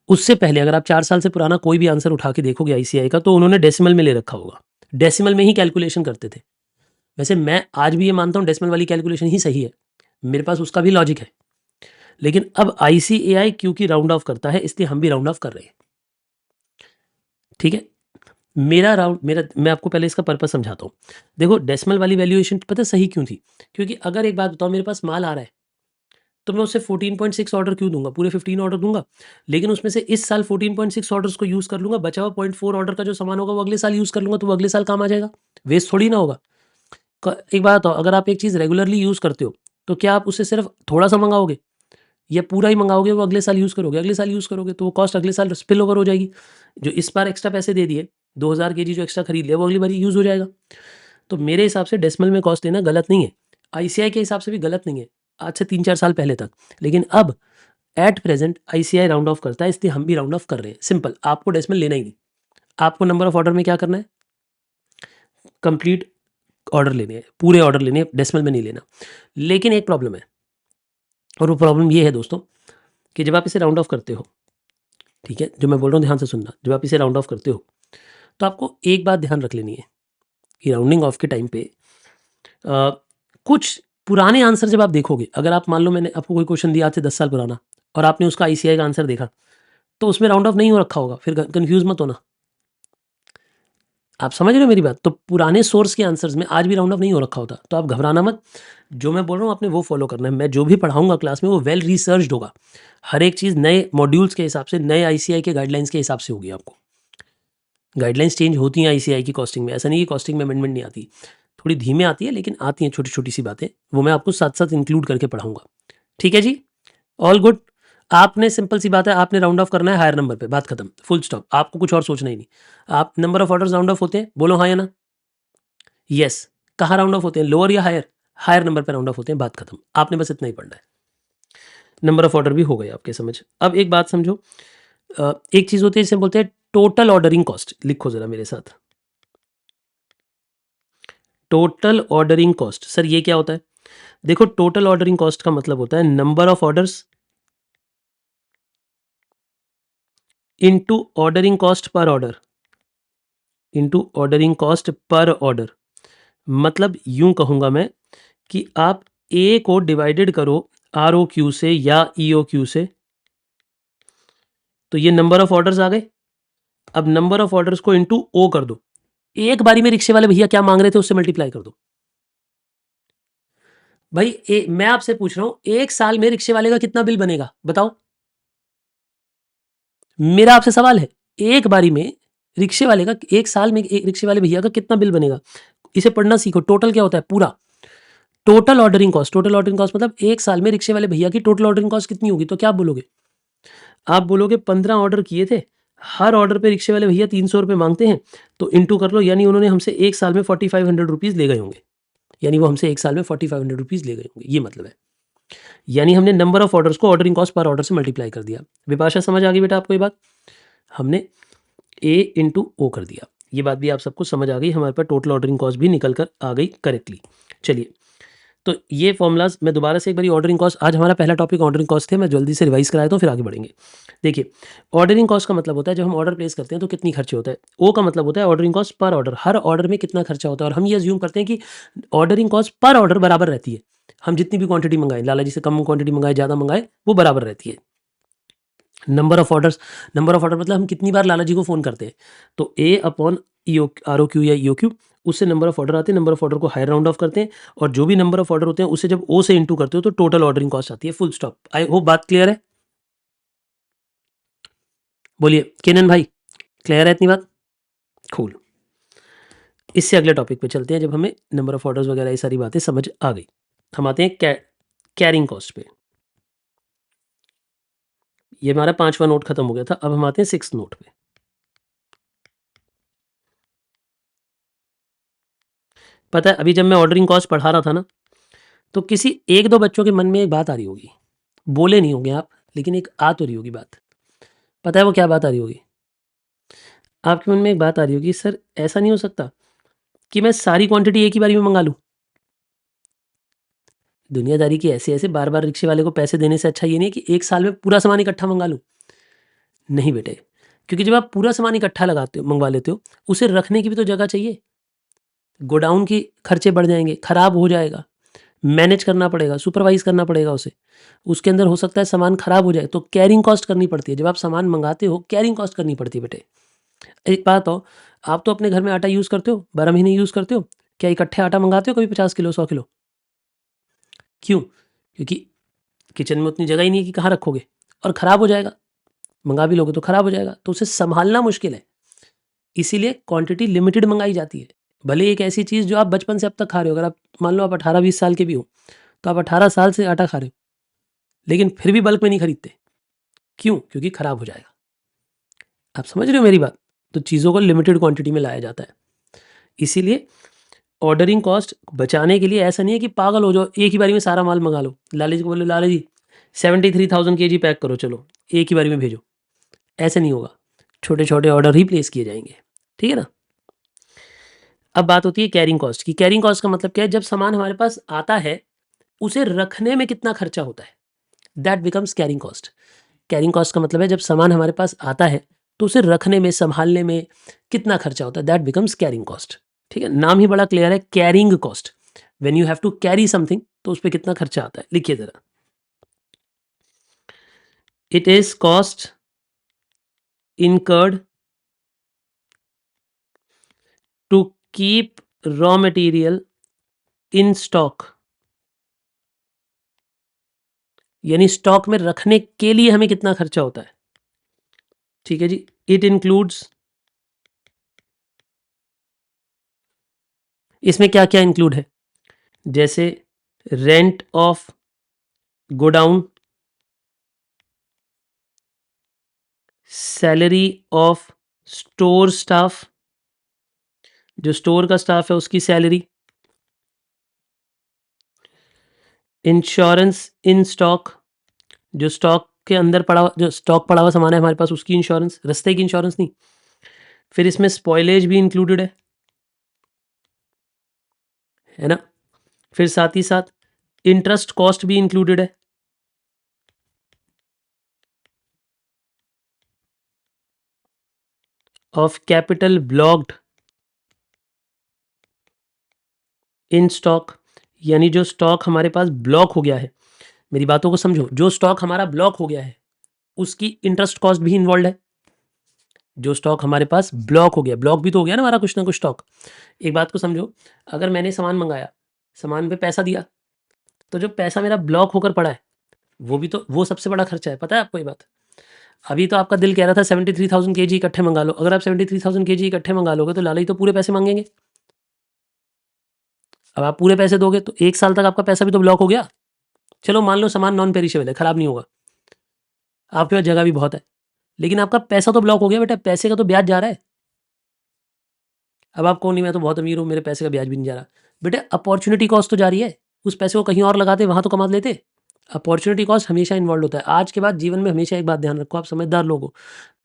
उससे पहले अगर आप 4 साल से पुराना कोई भी आंसर उठा के देखोगे आईसीआई का, तो उन्होंने डेसिमल में ले रखा होगा, डेसिमल में ही कैलकुलेशन करते थे। वैसे मैं आज भी ये मानता हूँ डेसिमल वाली कैलकुलेशन ही सही है, मेरे पास उसका भी लॉजिक है, लेकिन अब आईसीएआई क्योंकि राउंड ऑफ करता है इसलिए हम भी राउंड ऑफ कर रहे हैं। ठीक है, मैं आपको पहले इसका पर्पस समझाता हूँ। देखो डेसिमल वाली वैल्यूएशन पता है सही क्यों थी? क्योंकि अगर एक बात बताओ, मेरे पास माल आ रहा है तो मैं उसे 14.6 ऑर्डर क्यों दूंगा, पूरे 15 ऑर्डर दूंगा, लेकिन उसमें से इस साल 14.6 ऑर्डर्स को यूज कर लूंगा, बचा हुआ 0.4 ऑर्डर का जो सामान होगा वो अगले साल यूज कर लूंगा, तो वो अगले साल काम आ जाएगा, वेस्ट थोड़ी ना होगा। एक बात बताओ, अगर आप एक चीज़ रेगुलरली यूज करते हो तो क्या आप उसे सिर्फ थोड़ा सा मंगाओगे या पूरा ही मंगाओगे? वो अगले साल यूज करोगे, अगले साल यूज करोगे, तो वो कॉस्ट अगले साल स्पिल ओवर हो जाएगी। जो इस बार एक्स्ट्रा पैसे दे दिए, 2000 केजी जो एक्स्ट्रा खरीद लिया वो अगली बार यूज हो जाएगा। तो मेरे हिसाब से डेसिमल में कॉस्ट लेना गलत नहीं है, आईसीआई के हिसाब से भी गलत नहीं है आज से 3-4 साल पहले तक, लेकिन अब at present ICI round of करता है इसलिए हम भी राउंड ऑफ कर रहे हैं। सिंपल, आपको डेसिमल लेना ही नहीं, आपको नंबर ऑफ ऑर्डर में क्या करना है, कंप्लीट ऑर्डर लेने हैं, पूरे ऑर्डर लेने हैं, डेसिमल में नहीं लेना। लेकिन एक प्रॉब्लम है, और वो प्रॉब्लम ये है दोस्तों कि जब आप इसे राउंड ऑफ करते हो, ठीक है, जो मैं बोल रहा हूँ ध्यान से सुनना, जब आप इसे राउंड ऑफ करते हो तो आपको एक बात ध्यान रख लेनी है कि राउंडिंग ऑफ के टाइम पे कुछ पुराने आंसर जब आप देखोगे, अगर आप मान लो मैंने आपको कोई क्वेश्चन दिया आज से 10 साल पुराना और आपने उसका आईसीआई का आंसर देखा, तो उसमें राउंड ऑफ नहीं हो रखा होगा, फिर कंफ्यूज मत होना। आप समझ रहे हो मेरी बात? तो पुराने सोर्स के आंसर्स में आज भी राउंड ऑफ नहीं हो रखा होता, तो आप घबराना मत। जो मैं बोल रहा हूँ आपने वो फॉलो करना है, मैं जो भी पढ़ाऊंगा क्लास में वो वेल रिसर्च्ड होगा, हर एक चीज़ नए मॉड्यूल्स के हिसाब से, नए आईसीआई के गाइडलाइंस के हिसाब से होगी। आपको गाइडलाइंस चेंज होती हैं आईसीआई की कॉस्टिंग में, ऐसा नहीं कि कॉस्टिंग में अमेंडमेंट नहीं आती, थोड़ी धीमे आती है लेकिन आती हैं, छोटी छोटी सी बातें, वो मैं आपको साथ साथ इंक्लूड करके पढ़ाऊंगा। ठीक है जी, ऑल गुड। आपने सिंपल सी बात है, आपने राउंड ऑफ करना है हायर नंबर पे, बात खत्म, फुल स्टॉप, आपको कुछ और सोचना ही नहीं। आप number of orders round off होते हैं, बोलो हाँ या ना? यस। कहाँ राउंड ऑफ होते हैं, लोअर या हायर? हायर नंबर पे राउंड ऑफ होते हैं, बात खत्म, आपने बस इतना ही पढ़ना है। नंबर ऑफ ऑर्डर भी हो गए आपके समझ। अब एक बात समझो, एक चीज होती है जिसे बोलते हैं टोटल ऑर्डरिंग कॉस्ट, लिखो जरा मेरे साथ, टोटल ऑर्डरिंग कॉस्ट। सर ये क्या होता है? देखो टोटल ऑर्डरिंग कॉस्ट का मतलब होता है number of orders into ordering cost per order, into ordering cost per order. मतलब यूं कहूंगा मैं कि आप ए को डिवाइडेड करो आर ओ क्यू से या ई ओ क्यू से, तो ये नंबर ऑफ ऑर्डर्स आ गए। अब नंबर ऑफ ऑर्डर्स को इनटू ओ कर दो, एक बारी में रिक्शे वाले भैया क्या मांग रहे थे उससे मल्टीप्लाई कर दो। भाई मैं आपसे पूछ रहा हूं एक साल में रिक्शे वाले का कितना बिल बनेगा बताओ? मेरा आपसे सवाल है, एक बारी में रिक्शे वाले का, एक साल में एक रिक्शे वाले भैया का कितना बिल बनेगा? इसे पढ़ना सीखो, टोटल क्या होता है पूरा, total ordering cost. Total ordering cost मतलब एक साल में रिक्शे वाले भैया की टोटल ऑर्डरिंग कॉस्ट कितनी होगी? तो क्या आप बोलोगे? आप बोलोगे 15 ऑर्डर किए थे, हर ऑर्डर पे रिक्शे वाले भैया 300 रुपये मांगते हैं, तो इंटू कर लो, यानी उन्होंने हमसे एक साल में 4500 रुपीज़ ले गए होंगे, यानी वो हमसे एक साल में 4500 रुपीज़ ले गए होंगे, ये मतलब है। यानी हमने नंबर ऑफ ऑर्डर्स को ऑर्डरिंग कॉस्ट पर ऑर्डर से मल्टीप्लाई कर दिया। विपाशा समझ आ गई बेटा आपको ये बात? हमने ए इंटू ओ कर दिया, ये बात भी आप सबको समझ आ गई, हमारे पास टोटल ऑर्डरिंग कॉस्ट भी निकल कर आ गई करेक्टली। चलिए तो ये फॉर्मूलाज मैं दोबारा से एक बारी ऑर्डरिंग कॉस्ट, आज हमारा पहला टॉपिक ऑर्डरिंग कॉस्ट थे, मैं जल्दी से रिवाइज कराया तो फिर आगे बढ़ेंगे। देखिए, ऑर्डरिंग कॉस्ट का मतलब होता है जब हम ऑर्डर प्लेस करते हैं तो कितनी खर्चे होता है। ओ का मतलब होता है ऑर्डरिंग कॉस्ट पर ऑर्डर, हर ऑर्डर में कितना खर्चा होता है। और हम ये अज्यूम करते हैं कि ऑर्डरिंग कॉस्ट पर ऑर्डर बराबर रहती है। हम जितनी भी क्वांटिटी मंगाएं, लाला जी से कम क्वांटिटी मंगाए, ज़्यादा मंगाए, वो बराबर रहती है। नंबर ऑफ ऑर्डर मतलब हम कितनी बार लाला जी को फ़ोन करते हैं, तो ए अपॉन आर ओ क्यू या ई ओ क्यू, उससे नंबर ऑफ ऑर्डर आते हैं। नंबर ऑफ ऑर्डर को हायर राउंड ऑफ करते हैं और जो भी नंबर ऑफ ऑर्डर होते हैं उसे जब ओ से इंटू करते हो तो टोटल ऑर्डरिंग कॉस्ट आती है। Full stop. आई होप बात क्लियर है। बोलिए केनन भाई, क्लियर है इतनी बात? कूल। इससे अगले टॉपिक पे चलते हैं जब हमें नंबर ऑफ ऑर्डर्स वगैरह ये सारी बातें समझ आ गई। हम आते हैं कैरिंग कॉस्ट पे। ये हमारा 5वां नोट खत्म हो गया था, अब हम आते हैं 6th नोट पे। पता है अभी जब मैं ऑर्डरिंग कॉस्ट पढ़ा रहा था ना, तो किसी एक दो बच्चों के मन में एक बात आ रही होगी, बोले नहीं होंगे आप, लेकिन एक आ तो रही होगी बात। पता है वो क्या बात आ रही होगी? आपके मन में एक बात आ रही होगी, सर ऐसा नहीं हो सकता कि मैं सारी क्वांटिटी एक ही बारी में मंगा लूँ। दुनियादारी की ऐसे बार बार रिक्शे वाले को पैसे देने से अच्छा ये नहीं है कि एक साल में पूरा सामान इकट्ठा मंगा लूँ। नहीं बेटे, क्योंकि जब आप पूरा सामान इकट्ठा लगाते हो, मंगवा लेते हो, उसे रखने की भी तो जगह चाहिए। गोडाउन की खर्चे बढ़ जाएंगे, खराब हो जाएगा, मैनेज करना पड़ेगा, सुपरवाइज करना पड़ेगा उसे। उसके अंदर हो सकता है सामान खराब हो जाए, तो कैरिंग कॉस्ट करनी पड़ती है। जब आप सामान मंगाते हो कैरिंग कॉस्ट करनी पड़ती है बेटे। एक बात हो, आप तो अपने घर में आटा यूज़ करते हो, 12 महीने यूज़ करते हो, क्या इकट्ठे आटा मंगाते हो कभी 50 किलो 100 किलो? क्यों? क्योंकि किचन में उतनी जगह ही नहीं है कि कहाँ रखोगे, और ख़राब हो जाएगा। मंगा भी लोगे तो ख़राब हो जाएगा, तो उसे संभालना मुश्किल है। इसीलिए क्वांटिटी लिमिटेड मंगाई जाती है। भले एक ऐसी चीज़ जो आप बचपन से अब तक खा रहे हो, अगर आप मान लो आप 18-20 साल के भी हो, तो आप 18 साल से आटा खा रहे हो, लेकिन फिर भी बल्क में नहीं खरीदते। क्यों? क्योंकि ख़राब हो जाएगा। आप समझ रहे हो मेरी बात? तो चीज़ों को लिमिटेड क्वांटिटी में लाया जाता है। इसीलिए ऑर्डरिंग कॉस्ट बचाने के लिए ऐसा नहीं है कि पागल हो जाओ, एक ही बारी में सारा माल मंगा लो। लाला जी को बोलो, लाला जी 73,000 केजी पैक करो, चलो एक ही बारी में भेजो। ऐसे नहीं होगा, छोटे छोटे ऑर्डर ही प्लेस किए जाएंगे। ठीक है ना? अब बात होती है कैरिंग कॉस्ट की। कैरिंग कॉस्ट का मतलब क्या है? जब सामान हमारे पास आता है, उसे रखने में कितना खर्चा होता है, that becomes carrying cost. Carrying cost का मतलब है जब सामान हमारे पास आता है तो उसे रखने में, संभालने में कितना खर्चा होता है, दैट बिकम्स कैरिंग कॉस्ट। ठीक है, नाम ही बड़ा क्लियर है, carrying cost. When you have to carry something, तो उस पर कितना खर्चा आता है, लिखिए जरा। It is cost incurred to keep raw material in stock, यानी स्टॉक में रखने के लिए हमें कितना खर्चा होता है। ठीक है जी। इट इंक्लूड्स, इसमें क्या क्या इंक्लूड है, जैसे rent of godown, salary of store staff, जो स्टोर का स्टाफ है उसकी सैलरी, इंश्योरेंस इन स्टॉक, जो स्टॉक के अंदर पड़ा, जो स्टॉक पड़ा हुआ सामान है हमारे पास, उसकी इंश्योरेंस, रास्ते की इंश्योरेंस नहीं। फिर इसमें स्पॉइलेज भी इंक्लूडेड है ना? फिर साथ ही साथ इंटरेस्ट कॉस्ट भी इंक्लूडेड है। Of capital blocked in stock, यानी जो स्टॉक हमारे पास ब्लॉक हो गया है, मेरी बातों को समझो, जो स्टॉक हमारा ब्लॉक हो गया है उसकी इंटरेस्ट कॉस्ट भी इन्वॉल्व है। जो स्टॉक हमारे पास ब्लॉक हो गया, ब्लॉक भी तो हो गया ना हमारा कुछ ना कुछ स्टॉक। एक बात को समझो, अगर मैंने सामान मंगाया, सामान पे पैसा दिया, तो जो पैसा मेरा ब्लॉक होकर पड़ा है, वो भी तो, वो सबसे बड़ा खर्चा है। पता है आपको ये बात? अभी तो आपका दिल कह रहा था 73,000 केजी इकट्ठे मंगा लो। अगर आप 73,000 केजी इकट्ठे मंगा लोगे तो लाला ही तो पूरे पैसे मांगेंगे। अब आप पूरे पैसे दोगे तो एक साल तक आपका पैसा भी तो ब्लॉक हो गया। चलो मान लो सामान नॉन पेरिशेबल है, खराब नहीं होगा, आपके पास जगह भी बहुत है, लेकिन आपका पैसा तो ब्लॉक हो गया बेटा, पैसे का तो ब्याज जा रहा है। अब आप कहो नहीं मैं तो बहुत अमीर हूँ, मेरे पैसे का ब्याज भी नहीं जा रहा। बेटे अपॉर्चुनिटी कॉस्ट तो जा रही है, उस पैसे को कहीं और लगाते, वहां तो कमा लेते। अपॉर्चुनिटी कॉस्ट हमेशा इन्वॉल्व होता है। आज के बाद जीवन में हमेशा एक बात ध्यान रखो, आप समझदार लोग हो,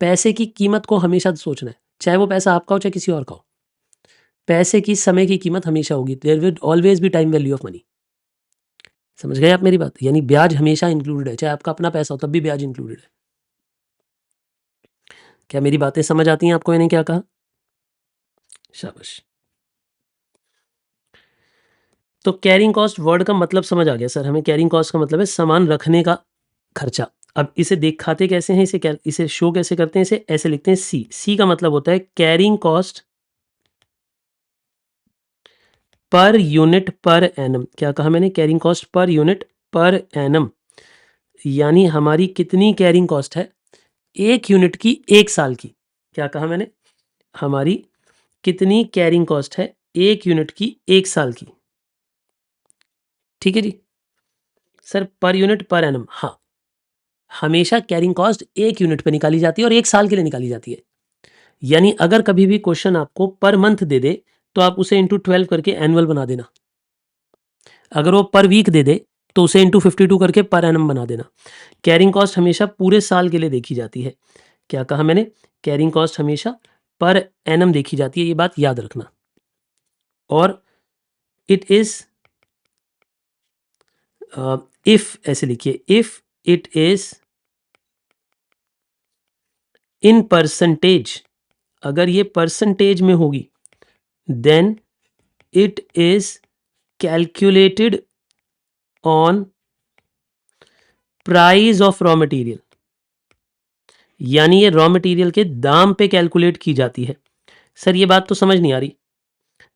पैसे की कीमत को हमेशा सोचना है, चाहे वो पैसा आपका हो चाहे किसी और का हो। पैसे की, समय की कीमत हमेशा होगी। There will always be time value of money. समझ गए आप मेरी बात? यानी ब्याज हमेशा इंक्लूडेड है, चाहे आपका अपना पैसा हो तब भी ब्याज इंक्लूडेड है। क्या मेरी बातें समझ आती हैं आपको? मैंने क्या कहा? शाबाश। तो कैरिंग कॉस्ट वर्ड का मतलब समझ आ गया सर हमें। कैरिंग कॉस्ट का मतलब है सामान रखने का खर्चा। अब इसे दिखाते कैसे हैं, इसे शो कैसे करते हैं? इसे ऐसे लिखते हैं सी। सी का मतलब होता है carrying cost per unit per annum. क्या कहा मैंने? Carrying cost per unit per annum. यानी हमारी कितनी कैरिंग कॉस्ट है एक यूनिट की एक साल की। क्या कहा मैंने? हमारी कितनी कैरिंग कॉस्ट है एक यूनिट की एक साल की। ठीक है जी sir, per unit per annum. हाँ, हमेशा कैरिंग कॉस्ट एक यूनिट पे निकाली जाती है और एक साल के लिए निकाली जाती है। यानी अगर कभी भी क्वेश्चन आपको पर मंथ दे दे तो आप उसे इंटू 12 करके एनुअल बना देना। अगर वो पर वीक दे दे तो उसे इंटू 52 करके पर एनम बना देना। कैरिंग कॉस्ट हमेशा पूरे साल के लिए देखी जाती है। क्या कहा मैंने? कैरिंग कॉस्ट हमेशा पर एनम देखी जाती है, ये बात याद रखना। और इट इज इफ, ऐसे लिखिए, if it is in percentage, अगर ये परसेंटेज में होगी, then it is calculated on price of raw material. यानी ये रॉ मटेरियल के दाम पे कैलकुलेट की जाती है। सर ये बात तो समझ नहीं आ रही।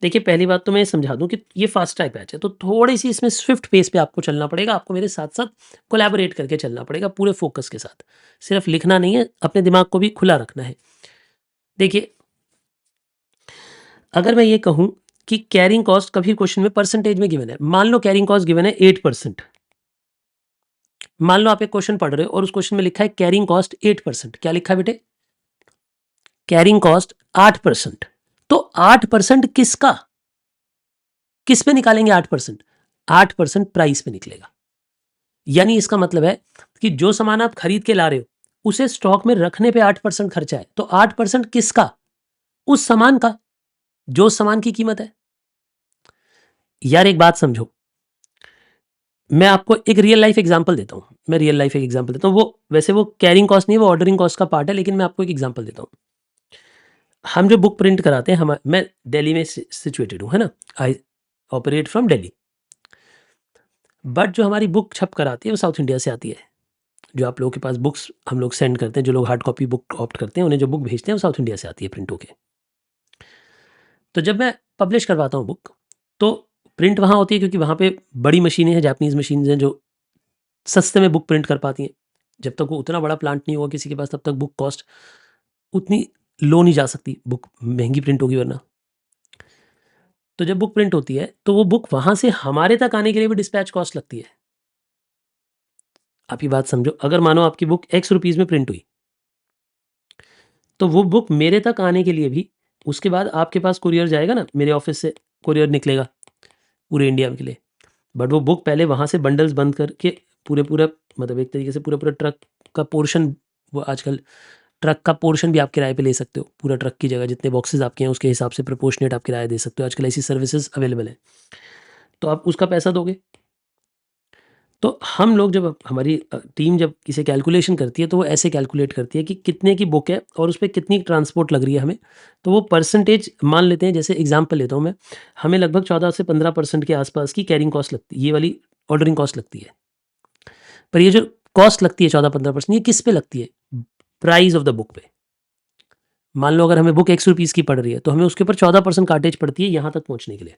देखिए पहली बात तो मैं समझा दूं कि ये फास्ट ट्रैक बैच है, तो थोड़ी सी इसमें स्विफ्ट पेस पे आपको चलना पड़ेगा। आपको मेरे साथ साथ कोलैबोरेट करके चलना पड़ेगा पूरे फोकस के साथ। सिर्फ लिखना नहीं है, अपने दिमाग को भी खुला रखना है। देखिए अगर मैं ये कहूं कि कैरिंग कॉस्ट कभी क्वेश्चन में परसेंटेज में गिवन है, मान लो कैरिंग कॉस्ट गिवन है 8%। मान लो आप एक क्वेश्चन पढ़ रहे हो और उस क्वेश्चन में लिखा है कैरिंग कॉस्ट 8%। क्या लिखा है बेटे? Carrying cost 8%। तो 8% किसका? किस पे निकालेंगे 8%? 8% प्राइस पे निकलेगा। यानी इसका मतलब है कि जो सामान आप खरीद के ला रहे हो उसे स्टॉक में रखने पे 8% खर्चा है। तो 8% किसका? उस सामान का, जो सामान की कीमत है। यार एक बात समझो, मैं आपको एक रियल लाइफ एग्जांपल देता हूं। मैं रियल लाइफ एक एग्जांपल देता हूं। वो वैसे वो कैरिंग कॉस्ट नहीं है, वो ऑर्डरिंग कॉस्ट का पार्ट है, लेकिन मैं आपको एक एग्जांपल देता हूं। हम जो बुक प्रिंट कराते हैं, हम, मैं दिल्ली में सिचुएटेड हूं, है ना, I operate from Delhi. But जो हमारी बुक छप कर आती है वो साउथ इंडिया से आती है। जो आप लोगों के पास बुक्स हम लोग सेंड करते हैं, जो लोग हार्ड कॉपी बुक ऑप्ट करते हैं, उन्हें जो बुक भेजते हैं वो साउथ इंडिया से आती है प्रिंट होके। तो जब मैं पब्लिश करवाता हूँ बुक, तो प्रिंट वहाँ होती है क्योंकि वहाँ पे बड़ी मशीनें हैं, जापानीज़ मशीन्स हैं जो सस्ते में बुक प्रिंट कर पाती हैं। जब तक वो उतना बड़ा प्लांट नहीं होगा किसी के पास, तब तक बुक कॉस्ट उतनी लो नहीं जा सकती, बुक महंगी प्रिंट होगी वरना। तो जब बुक प्रिंट होती है तो वो बुक वहाँ से हमारे तक आने के लिए भी डिस्पैच कॉस्ट लगती है। आप ये बात समझो, अगर मानो आपकी बुक X रुपीज़ में प्रिंट हुई, तो वो बुक मेरे तक आने के लिए भी, उसके बाद आपके पास कुरियर जाएगा ना, मेरे ऑफिस से कुरियर निकलेगा पूरे इंडिया के लिए। बट वो बुक पहले वहाँ से बंडल्स बंद करके पूरा मतलब एक तरीके से पूरा ट्रक का पोर्शन, वो आजकल ट्रक का पोर्शन भी आप किराए पे ले सकते हो। पूरा ट्रक की जगह जितने बॉक्सेस आपके हैं उसके हिसाब से प्रोपोर्शनेट आप किराया दे सकते हो। आजकल ऐसी सर्विसेज अवेलेबल है, तो आप उसका पैसा दोगे। तो हम लोग जब, हमारी टीम जब इसे कैलकुलेशन करती है तो वो ऐसे कैलकुलेट करती है कि कितने की बुक है और उस पर कितनी ट्रांसपोर्ट लग रही है हमें। तो वो परसेंटेज मान लेते हैं, जैसे एग्जांपल लेता हूँ मैं, हमें लगभग 14 से 15% के आसपास की कैरिंग कॉस्ट लगती है, ये वाली ऑर्डरिंग कॉस्ट लगती है। पर ये जो कॉस्ट लगती है 14-15%, ये किस पे लगती है? प्राइस ऑफ द बुक पे। मान लो अगर हमें बुक 100 रुपीज़ की पड़ रही है तो हमें उसके ऊपर 14% कार्टेज पड़ती है यहाँ तक पहुँचने के लिए।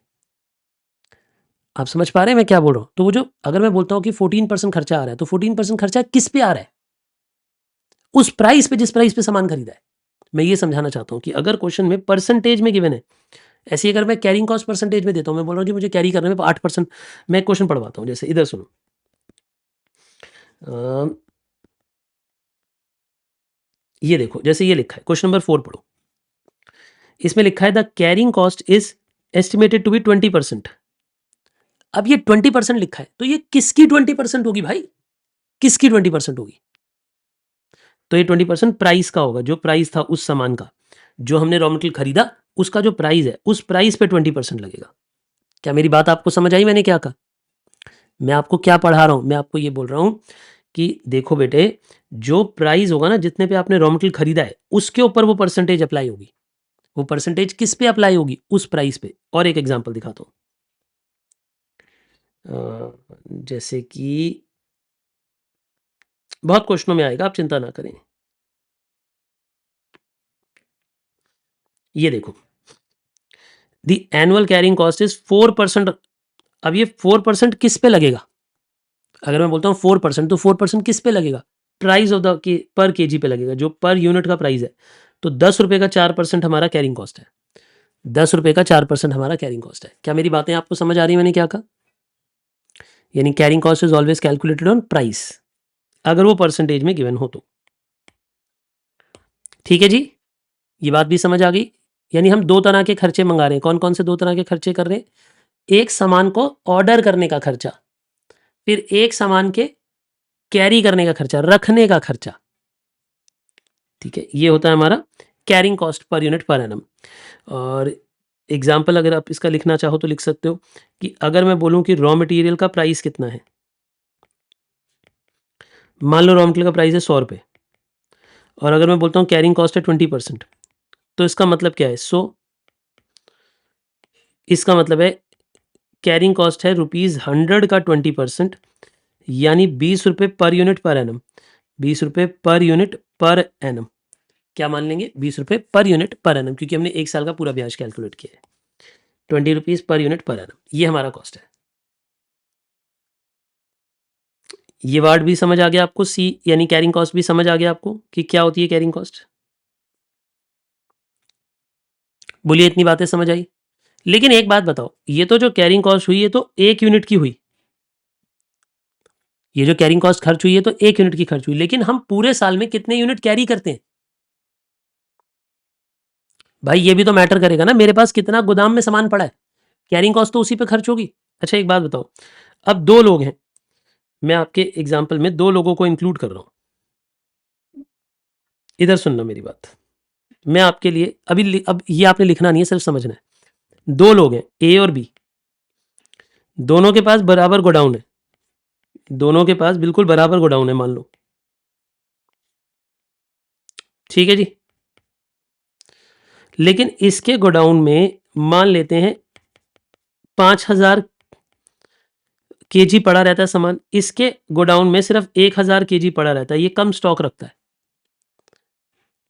आप समझ पा रहे हैं मैं क्या बोल रहा हूँ? तो वो जो, अगर मैं बोलता हूँ कि 14% खर्चा आ रहा है, तो 14% खर्चा किस पे आ रहा है? उस प्राइस पे, जिस प्राइस पे सामान खरीदा है। मैं ये समझाना चाहता हूँ कि अगर क्वेश्चन में परसेंटेज में गिवन है, ऐसे अगर मैं कैरिंग कॉस्ट परसेंटेज में देता हूँ, मैं बोल रहा हूँ जी मुझे कैरी करने में 8%, मैं क्वेश्चन पढ़वाता हूँ, जैसे इधर सुनो। ये देखो, जैसे ये लिखा है, क्वेश्चन नंबर 4 पढ़ो। इसमें लिखा है the carrying cost is estimated to be 20%। अब ये 20% लिखा है, तो ये किसकी 20% होगी भाई? किसकी 20% होगी? तो ये 20% प्राइस का होगा, जो प्राइस था उस सामान का, जो हमने रॉ मटेरियल खरीदा, उसका जो प्राइस है, उस प्राइस पे 20% लगेगा। क्या मेरी बात आपको समझ आई मैंने क्या कहा? मैं आपको क्या पढ़ा रहा हूँ, मैं आपको ये बोल रहा हूँ कि देखो बेटे, जो प्राइस होगा ना, जितने पे आपने रॉ मटेरियल खरीदा है, उसके ऊपर वो परसेंटेज अप्लाई होगी। वो परसेंटेज किस पे अप्लाई होगी? उस प्राइस पे। और एक एग्जांपल दिखाता हूँ। जैसे कि बहुत क्वेश्चनों में आएगा, आप चिंता ना करें। ये देखो, the annual carrying cost is 4%। अब ये 4% किस पे लगेगा? अगर मैं बोलता हूँ 4%, तो 4% किस पे लगेगा? प्राइस ऑफ द पर केजी पे लगेगा, जो पर यूनिट का प्राइस है। तो 10 रुपए का 4% हमारा कैरिंग कॉस्ट है। 10 रुपए का 4% हमारा कैरिंग कॉस्ट है। क्या मेरी बातें आपको समझ आ रही है मैंने क्या कहा? यानी carrying cost is always calculated on price, अगर वो परसेंटेज में गिवन हो तो। ठीक है जी, ये बात भी समझ आ गई। यानी हम दो तरह के खर्चे मंगा रहे हैं। कौन कौन से दो तरह के खर्चे कर रहे हैं? एक सामान को ऑर्डर करने का खर्चा, फिर एक सामान के कैरी करने का खर्चा, रखने का खर्चा। ठीक है, ये होता है हमारा carrying cost per unit per annum. और एग्जाम्पल अगर आप इसका लिखना चाहो तो लिख सकते हो कि अगर मैं बोलूं कि रॉ मटेरियल का प्राइस कितना है, मान लो रॉ मटेरियल का प्राइस है 100 रुपये, और अगर मैं बोलता हूँ कैरिंग कॉस्ट है 20%, तो इसका मतलब क्या है? इसका मतलब है कैरिंग कॉस्ट है ₹100 का 20%, यानी 20 रुपये पर यूनिट पर एनम। 20 रुपये पर यूनिट पर एनम। क्या मान लेंगे? 20 रुपये पर यूनिट पर एनम, क्योंकि हमने एक साल का पूरा ब्याज कैलकुलेट किया है। 20 rupees per unit per annum, ये हमारा कॉस्ट है। ये वर्ड भी समझ आ गया आपको? सी यानी कैरिंग कॉस्ट भी समझ आ गया आपको कि क्या होती है कैरिंग कॉस्ट? बोलिए, इतनी बातें समझ आई? लेकिन एक बात बताओ, ये तो जो कैरिंग कॉस्ट हुई, ये तो 1 यूनिट की हुई। ये जो कैरिंग कॉस्ट खर्च हुई है तो 1 यूनिट की खर्च हुई, लेकिन हम पूरे साल में कितने यूनिट कैरी करते हैं? भाई ये भी तो मैटर करेगा ना, मेरे पास कितना गोदाम में सामान पड़ा है, कैरिंग कॉस्ट तो उसी पे खर्च होगी। अच्छा एक बात बताओ, अब दो लोग हैं, मैं आपके एग्जाम्पल में दो लोगों को इंक्लूड कर रहा हूं। इधर सुनना मेरी बात, मैं आपके लिए अब ये आपने लिखना नहीं है, सिर्फ समझना है। दो लोग हैं, ए और बी, दोनों के पास बराबर गोडाउन है। दोनों के पास बिल्कुल बराबर गोडाउन है, मान लो। ठीक है जी, लेकिन इसके गोडाउन में मान लेते हैं 5,000 केजी पड़ा रहता है सामान, इसके गोडाउन में सिर्फ 1,000 केजी पड़ा रहता है, ये कम स्टॉक रखता है।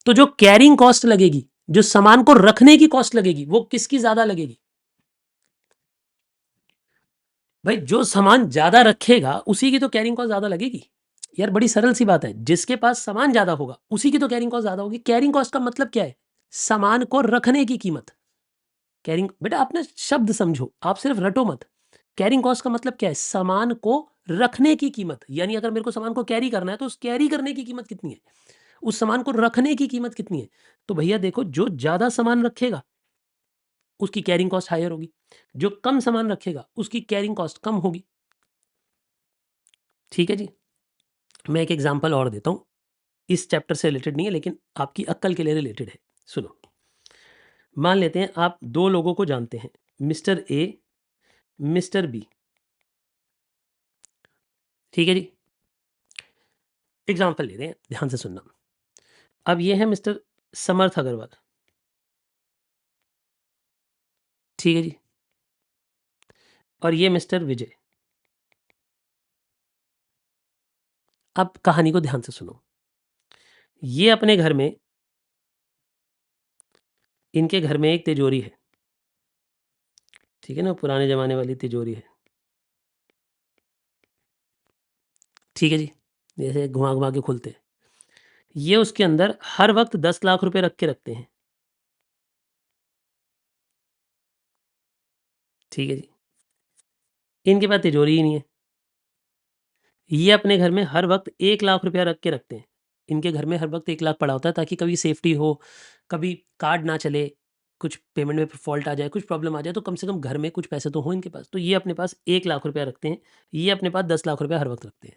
तो जो कैरिंग कॉस्ट लगेगी, जो सामान को रखने की कॉस्ट लगेगी, वो किसकी ज्यादा लगेगी? भाई जो सामान ज्यादा रखेगा उसी की तो कैरिंग कॉस्ट ज्यादा लगेगी। यार बड़ी सरल सी बात है, जिसके पास सामान ज्यादा होगा उसी की तो कैरिंग कॉस्ट ज्यादा होगी। कैरिंग कॉस्ट का मतलब क्या है? सामान को रखने की कीमत। कैरिंग, बेटा आपने शब्द समझो, आप सिर्फ रटो मत। कैरिंग कॉस्ट का मतलब क्या है? सामान को रखने की कीमत। यानी अगर मेरे को सामान को कैरी करना है तो उस कैरी करने की कीमत कितनी है, उस सामान को रखने की कीमत कितनी है। तो भैया देखो, जो ज्यादा सामान रखेगा उसकी कैरिंग कॉस्ट हायर होगी, जो कम सामान रखेगा उसकी कैरिंग कॉस्ट कम होगी। ठीक है जी, मैं एक एग्जांपल और देता हूं, इस चैप्टर से रिलेटेड नहीं है लेकिन आपकी अक्ल के लिए रिलेटेड है। सुनो, मान लेते हैं आप दो लोगों को जानते हैं, मिस्टर ए, मिस्टर बी। ठीक है जी, एग्जाम्पल ले रहे हैं, ध्यान से सुनना। अब ये है मिस्टर समर्थ अग्रवाल। ठीक है जी, और ये मिस्टर विजय। अब कहानी को ध्यान से सुनो। ये अपने घर में, इनके घर में एक तिजोरी है। ठीक है ना, पुराने जमाने वाली तिजोरी है। ठीक है जी, जैसे घुमा घुमा के खुलते हैं। ये उसके अंदर हर वक्त 10 लाख रुपए रख के रखते हैं। ठीक है जी, इनके पास तिजोरी ही नहीं है। ये अपने घर में हर वक्त 1 लाख रुपया रख के रखते हैं। इनके घर में हर वक्त 1 लाख पड़ा होता है, ताकि कभी सेफ्टी हो, कभी कार्ड ना चले, कुछ पेमेंट में फॉल्ट आ जाए, कुछ प्रॉब्लम आ जाए, तो कम से कम घर में कुछ पैसे तो हो इनके पास। तो ये अपने पास 1 लाख रुपया रखते हैं, ये अपने पास 10 लाख रुपया हर वक्त रखते हैं।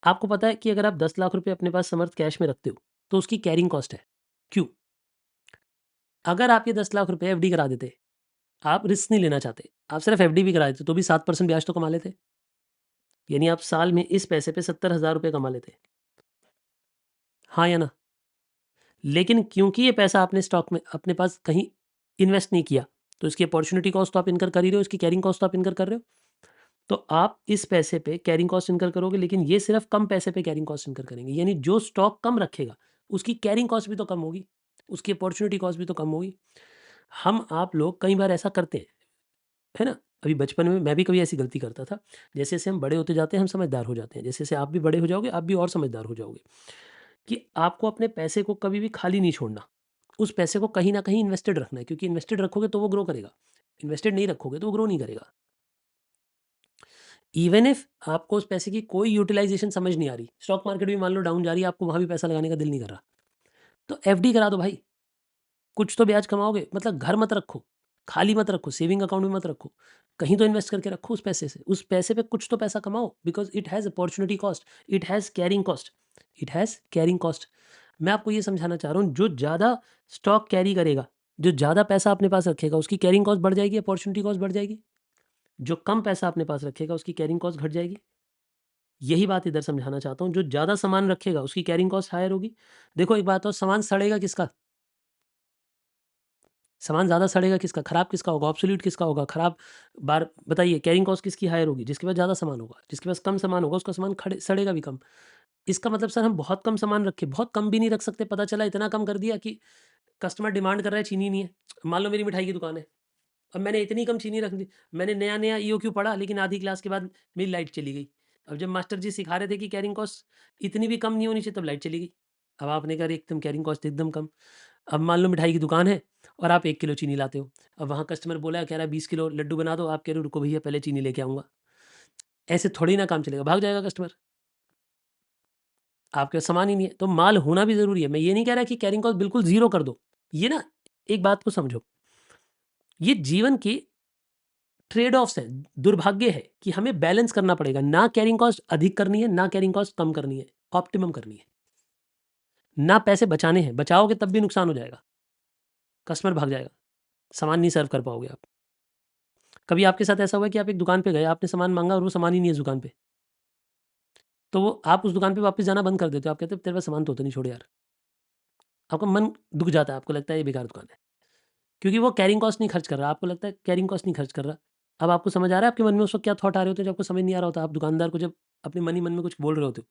आपको पता है कि अगर आप 10 लाख रुपये अपने पास समर्थ कैश में रखते हो तो उसकी कैरिंग कॉस्ट है। क्यों? अगर आप ये 10 लाख रुपये एफडी करा देते आप रिस्क नहीं लेना चाहते, आप सिर्फ एफडी भी करा देते तो भी 7% ब्याज तो कमा लेते। यानी आप साल में इस पैसे पे 70,000 रुपए कमा लेते। हाँ या ना? लेकिन क्योंकि ये पैसा आपने स्टॉक में अपने पास कहीं इन्वेस्ट नहीं किया, तो इसकी अपॉर्चुनिटी कॉस्ट तो आप इनकर कर ही रहे हो, इसकी कैरिंग कॉस्ट तो आप इनकर कर रहे हो। तो आप इस पैसे पे कैरिंग कॉस्ट इनकर करोगे, लेकिन ये सिर्फ कम पैसे पे कैरिंग कॉस्ट इनकर करेंगे। यानी जो स्टॉक कम रखेगा, उसकी कैरिंग कॉस्ट भी तो कम होगी, उसकी अपॉर्चुनिटी कॉस्ट भी तो कम होगी। हम आप लोग कई बार ऐसा करते हैं, है ना? अभी बचपन में मैं भी कभी ऐसी गलती करता था। जैसे-जैसे हम बड़े होते जाते हैं, हम समझदार हो जाते हैं। जैसे-जैसे आप भी बड़े हो जाओगे, आप भी और समझदार हो जाओगे कि आपको अपने पैसे को कभी भी खाली नहीं छोड़ना। उस पैसे को कहीं न कहीं इन्वेस्टेड रखना है, क्योंकि इन्वेस्टेड रखोगे तो वो ग्रो करेगा। इन्वेस्टेड नहीं रखोगे तो वो ग्रो नहीं करेगा। इवन इफ आपको उस पैसे की कोई यूटिलाइज़ेशन समझ नहीं आ रही, स्टॉक मार्केट भी मान लो डाउन जा रही है, आपको वहाँ भी पैसा लगाने का दिल नहीं कर रहा, तो एफडी करा दो भाई। कुछ तो ब्याज कमाओगे, मतलब घर मत रखो, खाली मत रखो, सेविंग अकाउंट में मत रखो, कहीं तो इन्वेस्ट करके रखो उस पैसे से। उस पैसे पे कुछ तो पैसा कमाओ, because it has opportunity cost, it has carrying cost, it has carrying cost. मैं आपको ये समझाना चाह रहा हूँ, जो ज़्यादा स्टॉक कैरी करेगा, जो ज़्यादा पैसा अपने पास रखेगा, उसकी कैरिंग कॉस्ट बढ़ जाएगी, अपॉर्च्युनिटी कॉस्ट बढ़ जाएगी। जो कम पैसा अपने पास रखेगा, उसकी कैरिंग कॉस्ट घट जाएगी। यही बात इधर समझाना चाहता हूँ, जो ज़्यादा सामान रखेगा, उसकी कैरिंग कॉस्ट हायर होगी। देखो एक बात और, सामान सड़ेगा किसका? सामान ज़्यादा सड़ेगा किसका? खराब किसका होगा? ऑब्सोल्यूट किसका होगा? खराब बार बताइए, कैरिंग कॉस्ट किसकी हायर होगी? जिसके पास ज़्यादा सामान होगा। जिसके पास कम सामान होगा, उसका सामान खड़े सड़ेगा भी कम। इसका मतलब सर हम बहुत कम सामान रखें, बहुत कम भी नहीं रख सकते, पता चला इतना कम कर दिया कि कस्टमर डिमांड कर रहा है, चीनी नहीं है। मान लो मेरी मिठाई की दुकान है, अब मैंने इतनी कम चीनी रख दी, मैंने नया-नया ईओक्यू पढ़ा, लेकिन आधी क्लास के बाद मेरी लाइट चली गई। अब जब मास्टर जी सिखा रहे थे कि कैरिंग कॉस्ट इतनी भी कम नहीं होनी चाहिए, तब लाइट चली गई। अब आपने कहा, अरे एकदम कैरिंग कॉस्ट एकदम कम। अब मान लो मिठाई की दुकान है और आप 1 किलो चीनी लाते हो। अब वहाँ कस्टमर बोला है, कह रहा है 20 किलो लड्डू बना दो, आप कह रहे हो रुको भैया पहले चीनी लेके आऊँगा। ऐसे थोड़ी ना काम चलेगा, भाग जाएगा कस्टमर। आपके पास सामान ही नहीं है, तो माल होना भी ज़रूरी है। मैं ये नहीं कह रहा कि कैरिंग कॉस्ट बिल्कुल ज़ीरो कर दो। ये ना, एक बात को समझो, ये जीवन की ट्रेड ऑफ्स हैं, दुर्भाग्य है कि हमें बैलेंस करना पड़ेगा। ना कैरिंग कॉस्ट अधिक करनी है, ना कैरिंग कॉस्ट कम करनी है, ऑप्टिमम करनी है। ना पैसे बचाने हैं, बचाओगे तब भी नुकसान हो जाएगा, कस्टमर भाग जाएगा, सामान नहीं सर्व कर पाओगे आप। कभी आपके साथ ऐसा हुआ है कि आप एक दुकान पे गए, आपने सामान माँगा और वो सामान ही नहीं है उस दुकान पे, तो वो आप उस दुकान पे वापस जाना बंद कर देते हो, आप कहते हो तेरे पास सामान तो होता नहीं, छोड़ यार। आपका मन दुःख जाता है, आपको लगता है ये बेकार दुकान है, क्योंकि वो कैरिंग कॉस्ट नहीं खर्च कर रहा, आपको लगता है कैरिंग कॉस्ट नहीं खर्च कर रहा। अब आपको समझ आ रहा है आपके मन में उस वक़्त क्या थॉट आ रहे होते हैं, जब आपको समझ नहीं आ रहा होता, आप दुकानदार को जब अपने मन ही मन में कुछ बोल रहे होते हो,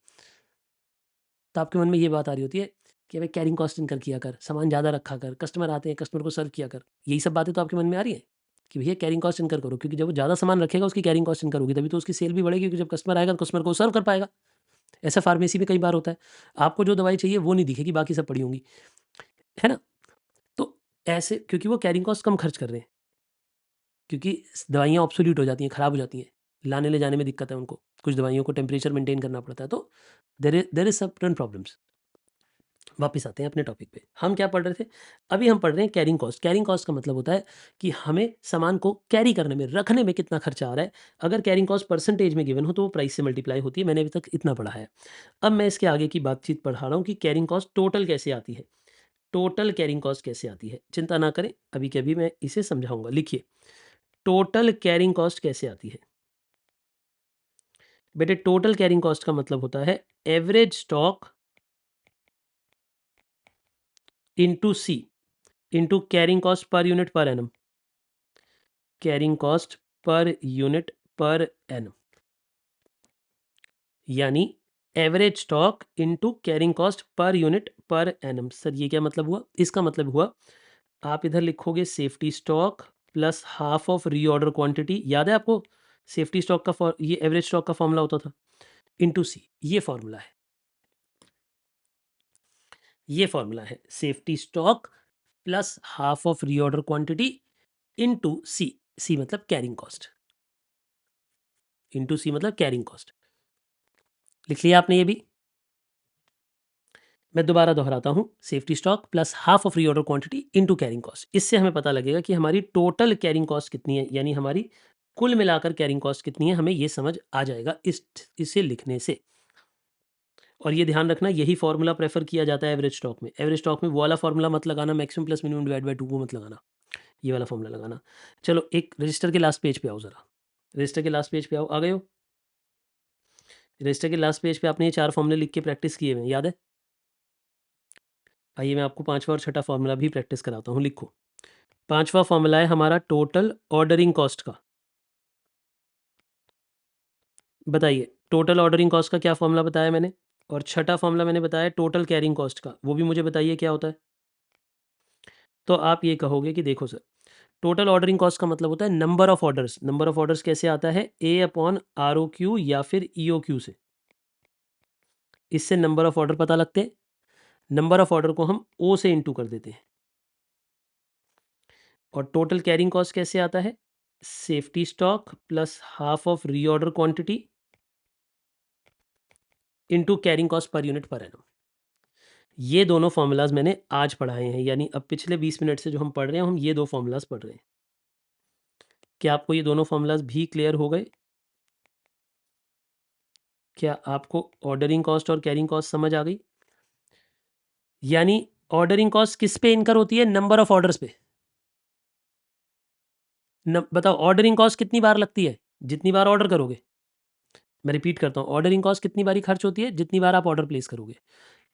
तो आपके मन में ये बात आ रही होती है कि भाई कैरिंग कॉस्ट इनकर किया कर, सामान ज़्यादा रखा कर, कस्टमर आते हैं, कस्टमर को सर्व किया कर। यही सब बातें तो आपके मन में आ रही हैं कि भैया कैरिंग कॉस्ट इनकर करो, क्योंकि जब वो ज़्यादा सामान रखेगा, उसकी कैरिंग कॉस्ट इनकर होगी, तभी तो उसकी सेल भी बढ़ेगी, क्योंकि जब कस्टमर आएगा, तो कस्टमर को सर्व कर पाएगा। ऐसा फार्मेसी में कई बार होता है, आपको जो दवाई चाहिए वो नहीं दिखेगी, बाकी सब पड़ी होंगी, है ना? तो ऐसे, क्योंकि वो कैरिंग कॉस्ट कम खर्च कर रहे हैं, क्योंकि दवाइयाँ ऑब्सोल्यूट हो जाती हैं, खराब हो जाती हैं, लाने ले जाने में दिक्कत है उनको, कुछ दवाइयों को टेम्परेचर मेंटेन करना पड़ता है, तो देयर इज़ सर्टेन प्रॉब्लम्स। वापस आते हैं अपने टॉपिक पे। हम क्या पढ़ रहे थे? अभी हम पढ़ रहे हैं कैरिंग कॉस्ट। कैरिंग कॉस्ट का मतलब होता है कि हमें सामान को कैरी करने में, रखने में कितना खर्चा आ रहा है। अगर कैरिंग कॉस्ट परसेंटेज में गिवन हो, तो वो प्राइस से मल्टीप्लाई होती है। मैंने अभी तक इतना पढ़ा है। अब मैं इसके आगे की बातचीत पढ़ा रहा हूँ कि कैरिंग कॉस्ट टोटल कैसे आती है। टोटल कैरिंग कॉस्ट कैसे आती है? चिंता ना करें, अभी के अभी मैं इसे समझाऊँगा। लिखिए, टोटल कैरिंग कॉस्ट कैसे आती है? बेटे, टोटल कैरिंग कॉस्ट का मतलब होता है average stock into C, into carrying cost per unit per annum. Carrying cost per unit per annum, यानी average stock into carrying cost per unit per annum. Sir ये क्या मतलब हुआ? इसका मतलब हुआ, आप इधर लिखोगे safety stock plus half of reorder quantity. याद है आपको सेफ्टी स्टॉक का ये एवरेज स्टॉक का फॉर्मूला होता था, इनटू सी। ये फॉर्मूला है, ये फॉर्मूला है safety stock plus half of reorder quantity into C. C मतलब कैरिंग कॉस्ट, इनटू सी मतलब कैरिंग कॉस्ट। लिख लिया आपने ये भी? मैं दोबारा दोहराता हूँ, safety stock plus half of reorder quantity into carrying cost. इससे हमें पता लगेगा कि हमारी टोटल कैरिंग कॉस्ट कितनी है, यानी हमारी कुल मिलाकर कैरिंग कॉस्ट कितनी है, हमें ये समझ आ जाएगा इसे लिखने से। और ये ध्यान रखना, यही फॉर्मूला प्रेफर किया जाता है एवरेज स्टॉक में। एवरेज स्टॉक में वो वाला फॉर्मूला मत लगाना, maximum plus minimum divide by 2 वो मत लगाना। ये वाला फॉर्मूला लगाना। चलो एक रजिस्टर के लास्ट पेज पे आओ ज़रा, रजिस्टर के लास्ट पेज पे आओ, आ गए हो? रजिस्टर के लास्ट पेज पे आपने ये 4 फॉर्मूले लिख के प्रैक्टिस किए हुए हैं, याद है? आइए मैं आपको 5वां और छठा फॉर्मूला भी प्रैक्टिस कराता हूँ, लिखो। 5वां फॉर्मूला है हमारा टोटल ऑर्डरिंग कॉस्ट का। बताइए, टोटल ऑर्डरिंग कॉस्ट का क्या फॉर्मूला बताया मैंने? और छठा फॉर्मूला मैंने बताया टोटल कैरिंग कॉस्ट का, वो भी मुझे बताइए क्या होता है? तो आप ये कहोगे कि देखो सर, टोटल ऑर्डरिंग कॉस्ट का मतलब होता है number of orders. Number of orders कैसे आता है? A/ROQ या फिर EOQ से। इससे नंबर ऑफ ऑर्डर पता लगते हैं। नंबर ऑफ ऑर्डर को हम O से इंटू कर देते हैं। और टोटल कैरिंग कॉस्ट कैसे आता है? Safety stock plus half of reorder quantity into carrying cost per unit per annum. ये दोनों फॉर्मूलाज मैंने आज पढ़ाए हैं, यानी अब पिछले 20 मिनट से जो हम पढ़ रहे हैं, हम ये दो फॉर्मूलाज पढ़ रहे हैं। क्या आपको ये दोनों फॉर्मूलाज भी क्लियर हो गए? क्या आपको ऑर्डरिंग कॉस्ट और कैरिंग कॉस्ट समझ आ गई? यानी ऑर्डरिंग कॉस्ट किस पे इनकर होती है? नंबर ऑफ ऑर्डर्स पे। बताओ ऑर्डरिंग कॉस्ट कितनी बार लगती है? जितनी बार ऑर्डर करोगे। मैं रिपीट करता हूँ, ऑर्डरिंग कॉस्ट कितनी बारी खर्च होती है? जितनी बार आप ऑर्डर प्लेस करोगे।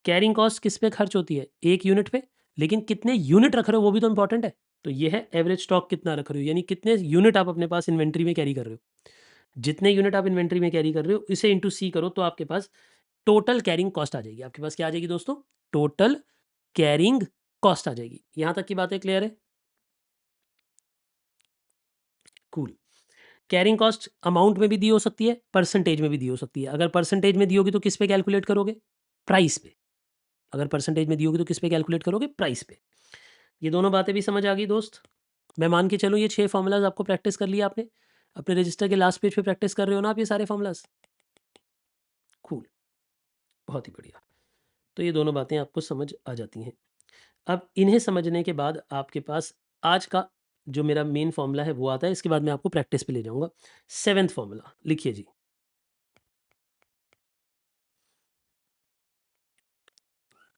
कैरिंग कॉस्ट किस पे खर्च होती है? एक यूनिट पे। लेकिन कितने यूनिट रख रहे हो वो भी तो इंपॉर्टेंट है। तो ये है एवरेज स्टॉक कितना रख रहे हो, यानी कितने यूनिट आप अपने पास इन्वेंट्री में कैरी कर रहे हो। जितने यूनिट आप इन्वेंट्री में कैरी कर रहे हो इसे इंटू सी करो तो आपके पास टोटल कैरिंग कॉस्ट आ जाएगी। आपके पास क्या आ जाएगी दोस्तों? टोटल कैरिंग कॉस्ट आ जाएगी। यहां तक की बातें क्लियर है? कूल। कैरिंग कॉस्ट अमाउंट में भी दी हो सकती है, परसेंटेज में भी दी हो सकती है। अगर परसेंटेज में दी होगी तो किस पे कैलकुलेट करोगे? प्राइस पे। अगर परसेंटेज में दी होगी तो किस पे कैलकुलेट करोगे? प्राइस पे। ये दोनों बातें भी समझ आ गई दोस्त? मैं मान के चलूँ ये 6 फ़ॉर्मूलाज़ आपको प्रैक्टिस कर लिया आपने? अपने रजिस्टर के लास्ट पेज पे प्रैक्टिस कर रहे हो ना आप ये सारे फ़ॉर्मूलाज़? कूल, बहुत ही बढ़िया। तो ये दोनों बातें आपको समझ आ जाती हैं। अब इन्हें समझने के बाद आपके पास आज का जो मेरा मेन फ़ॉर्मूला है वो आता है, इसके बाद मैं आपको प्रैक्टिस पे ले जाऊँगा। 7th फ़ॉर्मूला लिखिए जी।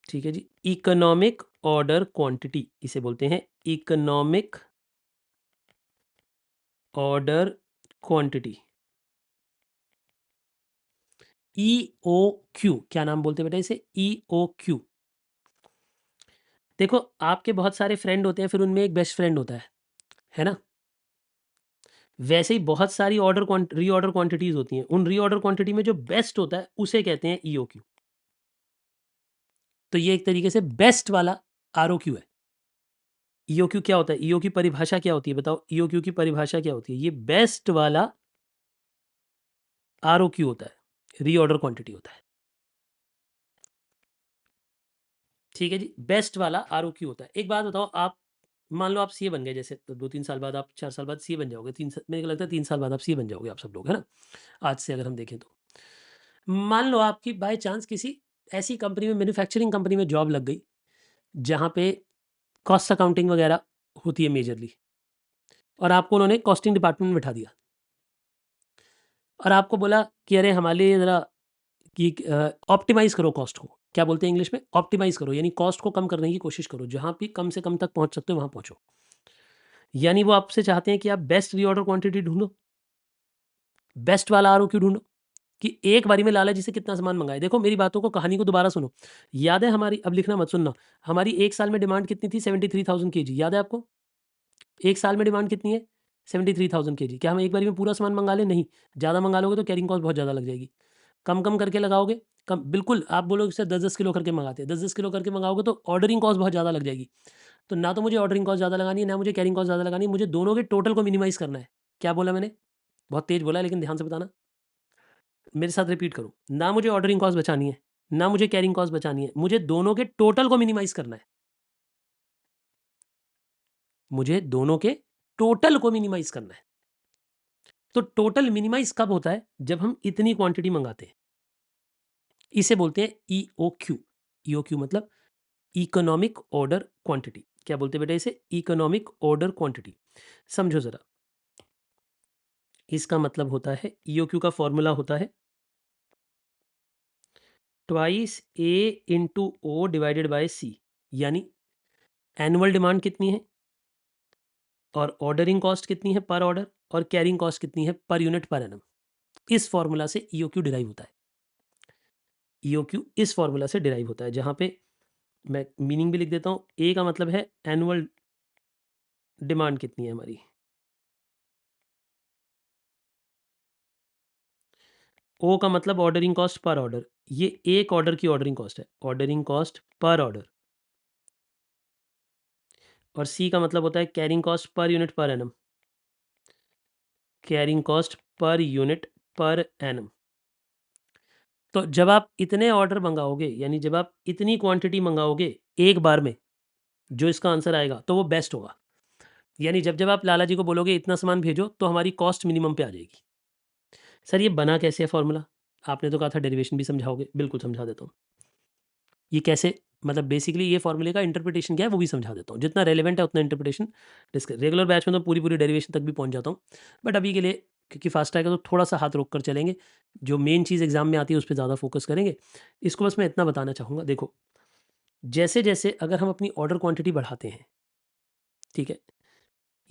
ठीक है जी। इकोनॉमिक ऑर्डर क्वांटिटी इसे बोलते हैं, इकोनॉमिक ऑर्डर क्वांटिटी। EOQ, क्या नाम बोलते हैं बेटा इसे? EOQ। देखो आपके बहुत सारे फ्रेंड होते हैं, फिर उनमें एक बेस्ट फ्रेंड होता है ना? वैसे ही बहुत सारी रीऑर्डर क्वांटिटीज़ होती हैं। उन रीऑर्डर क्वांटिटी में जो बेस्ट होता है उसे कहते हैं EOQ। तो ये एक तरीके से बेस्ट वाला ROQ है। EOQ क्या होता है? EOQ की परिभाषा क्या होती है? बताओ EOQ की परिभाषा क्या होती है? ये बेस्ट वाला ROQ होता है, रीऑर्डर क्वांटिटी होता है। ठीक है जी, बेस्ट वाला ROQ होता है। एक बात बताओ, आप मान लो आप सीए बन गए, जैसे तो 2-3 साल बाद, आप 4 साल बाद सीए बन जाओगे। 3 स मेरे को लगता है 3 साल बाद आप सीए बन जाओगे आप सब लोग, है ना? आज से अगर हम देखें तो। मान लो आपकी बाय चांस किसी ऐसी कंपनी में, मैन्युफैक्चरिंग कंपनी में जॉब लग गई, जहाँ पे कॉस्ट अकाउंटिंग वगैरह होती है मेजरली, और आपको उन्होंने कॉस्टिंग डिपार्टमेंट में बिठा दिया और आपको बोला कि अरे हमारे लिए ज़रा कि ऑप्टिमाइज़ करो कॉस्ट को। क्या बोलते हैं इंग्लिश में? ऑप्टिमाइज़ करो, यानी कॉस्ट को कम करने की कोशिश करो। जहाँ भी कम से कम तक पहुँच सकते हो वहाँ पहुँचो। यानी वो आपसे चाहते हैं कि आप बेस्ट रीऑर्डर क्वांटिटी ढूँढो, बेस्ट वाला आरओक्यू ढूँढो कि एक बारी में लाला जी से कितना सामान मँगाएँ। देखो मेरी बातों को, कहानी को दोबारा सुनो। याद है हमारी, अब लिखना मत, सुनना। हमारी 1 साल में डिमांड कितनी थी? 73,000 केजी, याद है आपको? 1 साल में डिमांड कितनी है? 73,000 केजी। क्या हम एक बारी में पूरा सामान मँगा लें? नहीं। ज़्यादा मँगा लोगे तो कैरिंग कॉस्ट बहुत ज़्यादा लग जाएगी। कम-कम करके लगाओगे, कम बिल्कुल, आप बोलोगे सर 10-10 किलो करके मँगाते हैं। 10-10 किलो करके मँगाओगे तो ऑर्डरिंग कॉस्ट बहुत ज़्यादा लग जाएगी। तो ना तो मुझे ऑर्डरिंग कॉस्ट ज़्यादा लगानी है, ना मुझे कैरिंग कॉस्ट ज़्यादा लगानी है, मुझे दोनों के टोटल को मिनिमाइज़ करना है। क्या बोला मैंने? बहुत तेज़ बोला है लेकिन ध्यान से बताना। मेरे साथ रिपीट करो। ना मुझे ऑर्डरिंग कॉस्ट बचानी है, ना मुझे कैरिंग कॉस्ट बचानी है, मुझे दोनों के टोटल को मिनिमाइज़ करना है। मुझे दोनों के टोटल को मिनिमाइज़ करना है। तो टोटल मिनिमाइज़ कब होता है? जब हम इतनी क्वांटिटी मँगाते हैं। इसे बोलते हैं ईओक्यू। ईओक्यू मतलब इकोनॉमिक ऑर्डर क्वांटिटी। क्या बोलते हैं बेटा इसे? Economic order quantity. समझो ज़रा। इसका मतलब होता है, ईओक्यू का फॉर्मूला होता है twice A into O divided by C. यानी एनुअल डिमांड कितनी है? और ऑर्डरिंग कॉस्ट कितनी है पर ऑर्डर, और कैरिंग कॉस्ट कितनी है पर यूनिट पर एनम। इस फॉर्मूला से ईओक्यू डिराइव होता है। ईओक्यू इस फॉर्मूला से डिराइव होता है, जहां पे मैं मीनिंग भी लिख देता हूं। ए का मतलब है एनुअल डिमांड कितनी है हमारी, ओ का मतलब ऑर्डरिंग कॉस्ट पर ऑर्डर, ये एक ऑर्डर की ऑर्डरिंग कॉस्ट है, ऑर्डरिंग कॉस्ट पर ऑर्डर। और सी का मतलब होता है carrying cost per unit per annum, carrying cost per unit per annum. तो जब आप इतने ऑर्डर मंगाओगे, यानी जब आप इतनी क्वांटिटी मंगाओगे एक बार में, जो इसका आंसर आएगा तो वो बेस्ट होगा। यानी जब जब आप लाला जी को बोलोगे इतना सामान भेजो, तो हमारी कॉस्ट मिनिमम पे आ जाएगी। सर ये बना कैसे है फॉर्मूला? आपने तो कहा था डेरिवेशन भी समझाओगे, बिल्कुल समझा देता हूँ। ये कैसे, मतलब बेसिकली ये फॉर्मूले का इंटरप्रिटेशन क्या है वो भी समझा देता हूँ, जितना रेलेवेंट है उतना इंटरप्रिटेशन डिस्कस। रेगुलर बैच में तो पूरी पूरी डेरिवेशन तक भी पहुँच जाता हूँ, बट अभी के लिए क्योंकि फास्ट ट्रैक है तो थोड़ा सा हाथ रोक कर चलेंगे, जो मेन चीज़ एग्जाम में आती है उस पर ज़्यादा फोकस करेंगे। इसको बस मैं इतना बताना चाहूँगा, देखो जैसे जैसे अगर हम अपनी ऑर्डर क्वांटिटी बढ़ाते हैं, ठीक है,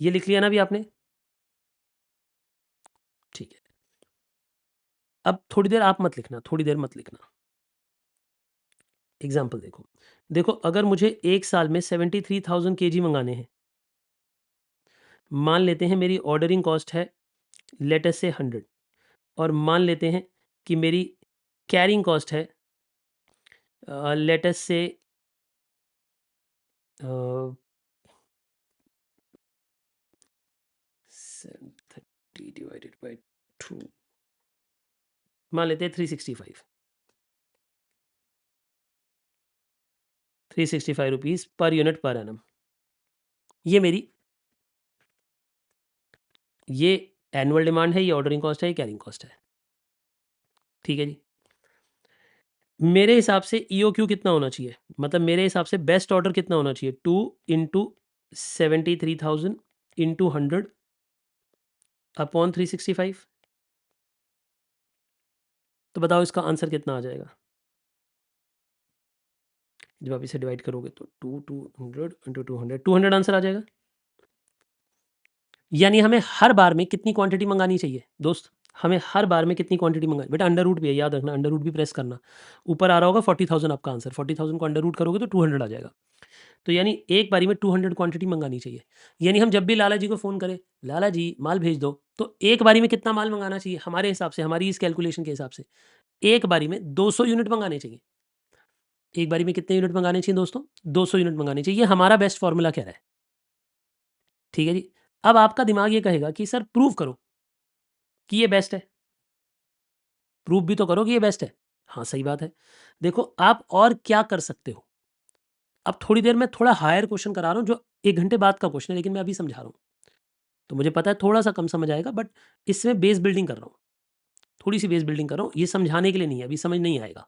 ये लिख लिया ना अभी आपने, ठीक है। अब थोड़ी देर आप मत लिखना, थोड़ी देर मत लिखना, एग्जाम्पल देखो। देखो अगर मुझे एक साल में 73,000 केजी मंगाने हैं, मान लेते हैं मेरी ऑर्डरिंग कॉस्ट है लेट अस से 100, और मान लेते हैं कि मेरी कैरिंग कॉस्ट है लेट अस से 730 डिवाइडेड बाय 2, मान लेते हैं 365 रुपीज़ पर यूनिट पर एनम। ये मेरी, ये एनुअल डिमांड है, ये ऑर्डरिंग कॉस्ट है, ये कैरिंग कॉस्ट है, ठीक है जी। मेरे हिसाब से ईओक्यू कितना होना चाहिए, मतलब मेरे हिसाब से बेस्ट ऑर्डर कितना होना चाहिए, 2 इंटू 73,000 इंटू 100 अपॉन 365। तो बताओ इसका आंसर कितना आ जाएगा जब आप इसे डिवाइड करोगे तो 200 इंटू 200 आंसर आ जाएगा। यानी हमें हर बार में कितनी क्वांटिटी मंगानी चाहिए दोस्त, हमें हर बार में कितनी क्वांटिटी मंगानी, बेटा अंडर रूट भी है, याद रखना अंडर रूट भी प्रेस करना। ऊपर आ रहा होगा 40,000 आपका आंसर, 40,000 को अंडर रूट करोगे तो 200 आ जाएगा। तो यानी एक बारी में 200 क्वांटिटी मंगानी चाहिए। यानी हम जब भी लाला जी को फ़ोन करें, लाला जी माल भेज दो, तो एक बारी में कितना माल मंगाना चाहिए हमारे हिसाब से, हमारी इस कैलकुलेशन के हिसाब से एक बारी में 200 यूनिट मंगाने चाहिए। एक बारी में कितने यूनिट मंगाने चाहिए दोस्तों? 200 यूनिट मंगाने चाहिए। ये हमारा बेस्ट फॉर्मूला कह रहा है, ठीक है जी। अब आपका दिमाग ये कहेगा कि सर प्रूव करो कि ये बेस्ट है, प्रूव भी तो करो कि ये बेस्ट है। हाँ सही बात है। देखो आप और क्या कर सकते हो, अब थोड़ी देर में थोड़ा हायर क्वेश्चन करा रहा हूँ जो 1 घंटे बाद का क्वेश्चन है, लेकिन मैं अभी समझा रहा हूँ। तो मुझे पता है थोड़ा-सा कम समझ आएगा, बट इसमें बेस बिल्डिंग कर रहा हूँ। थोड़ी-सी बेस बिल्डिंग कर रहा हूँ, ये समझाने के लिए नहीं है, अभी समझ नहीं आएगा।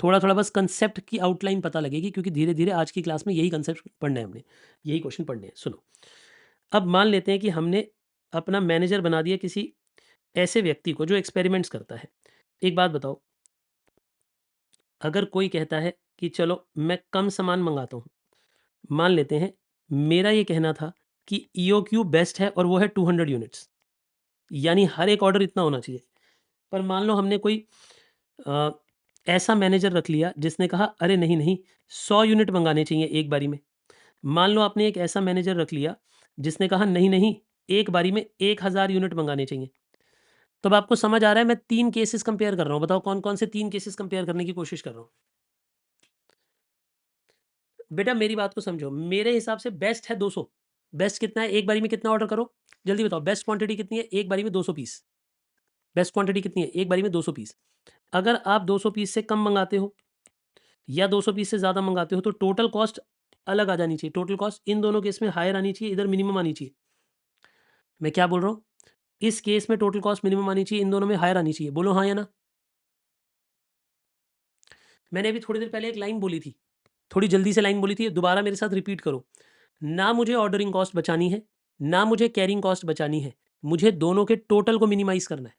थोड़ा-थोड़ा बस कांसेप्ट की आउटलाइन पता लगेगी, क्योंकि धीरे-धीरे आज की क्लास में यही कांसेप्ट पढ़ने हैं हमने, यही क्वेश्चन पढ़ने हैं। सुनो, अब मान लेते हैं कि हमने अपना मैनेजर बना दिया किसी ऐसे व्यक्ति को जो एक्सपेरिमेंट्स करता है। एक बात बताओ, अगर कोई कहता है कि चलो मैं कम सामान मँगाता हूँ, मान लेते हैं मेरा ये कहना था कि ईओक्यू बेस्ट है और वो है 200 यूनिट्स, यानी हर एक ऑर्डर इतना होना चाहिए। पर मान लो हमने कोई अ, ऐसा मैनेजर रख लिया जिसने कहा अरे नहीं नहीं, 100 यूनिट मंगाने चाहिए एक बारी में। मान लो आपने एक ऐसा मैनेजर रख लिया जिसने कहा नहीं नहीं, एक बारी में 1000 यूनिट मंगाने चाहिए। तो अब आपको समझ आ रहा है मैं तीन केसेस कंपेयर कर रहा हूँ, बताओ कौन कौन से तीन केसेस कंपेयर करने की कोशिश कर रहा हूँ। बेटा मेरी बात को समझो, मेरे हिसाब से बेस्ट है 200। बेस्ट कितना है, एक बारी में कितना ऑर्डर करो, जल्दी बताओ। बेस्ट क्वांटिटी कितनी है, एक बारी में 200 पीस। बेस्ट क्वांटिटी कितनी है, एक बारी में 200 पीस। अगर आप 200 पीस से कम मंगाते हो या 200 पीस से ज़्यादा मंगाते हो, तो टोटल कॉस्ट अलग आ जानी चाहिए। टोटल कॉस्ट इन दोनों केस में हायर आनी चाहिए, इधर मिनिमम आनी चाहिए। मैं क्या बोल रहा हूँ, इस केस में टोटल कॉस्ट मिनिमम आनी चाहिए, इन दोनों में हायर आनी चाहिए। बोलो हाँ या ना। मैंने अभी थोड़ी देर पहले एक लाइन बोली थी, थोड़ी जल्दी से लाइन बोली थी, दोबारा मेरे साथ रिपीट करो। ना मुझे ऑर्डरिंग कॉस्ट बचानी है, ना मुझे कैरिंग कॉस्ट बचानी है, मुझे दोनों के टोटल को मिनिमाइज करना है।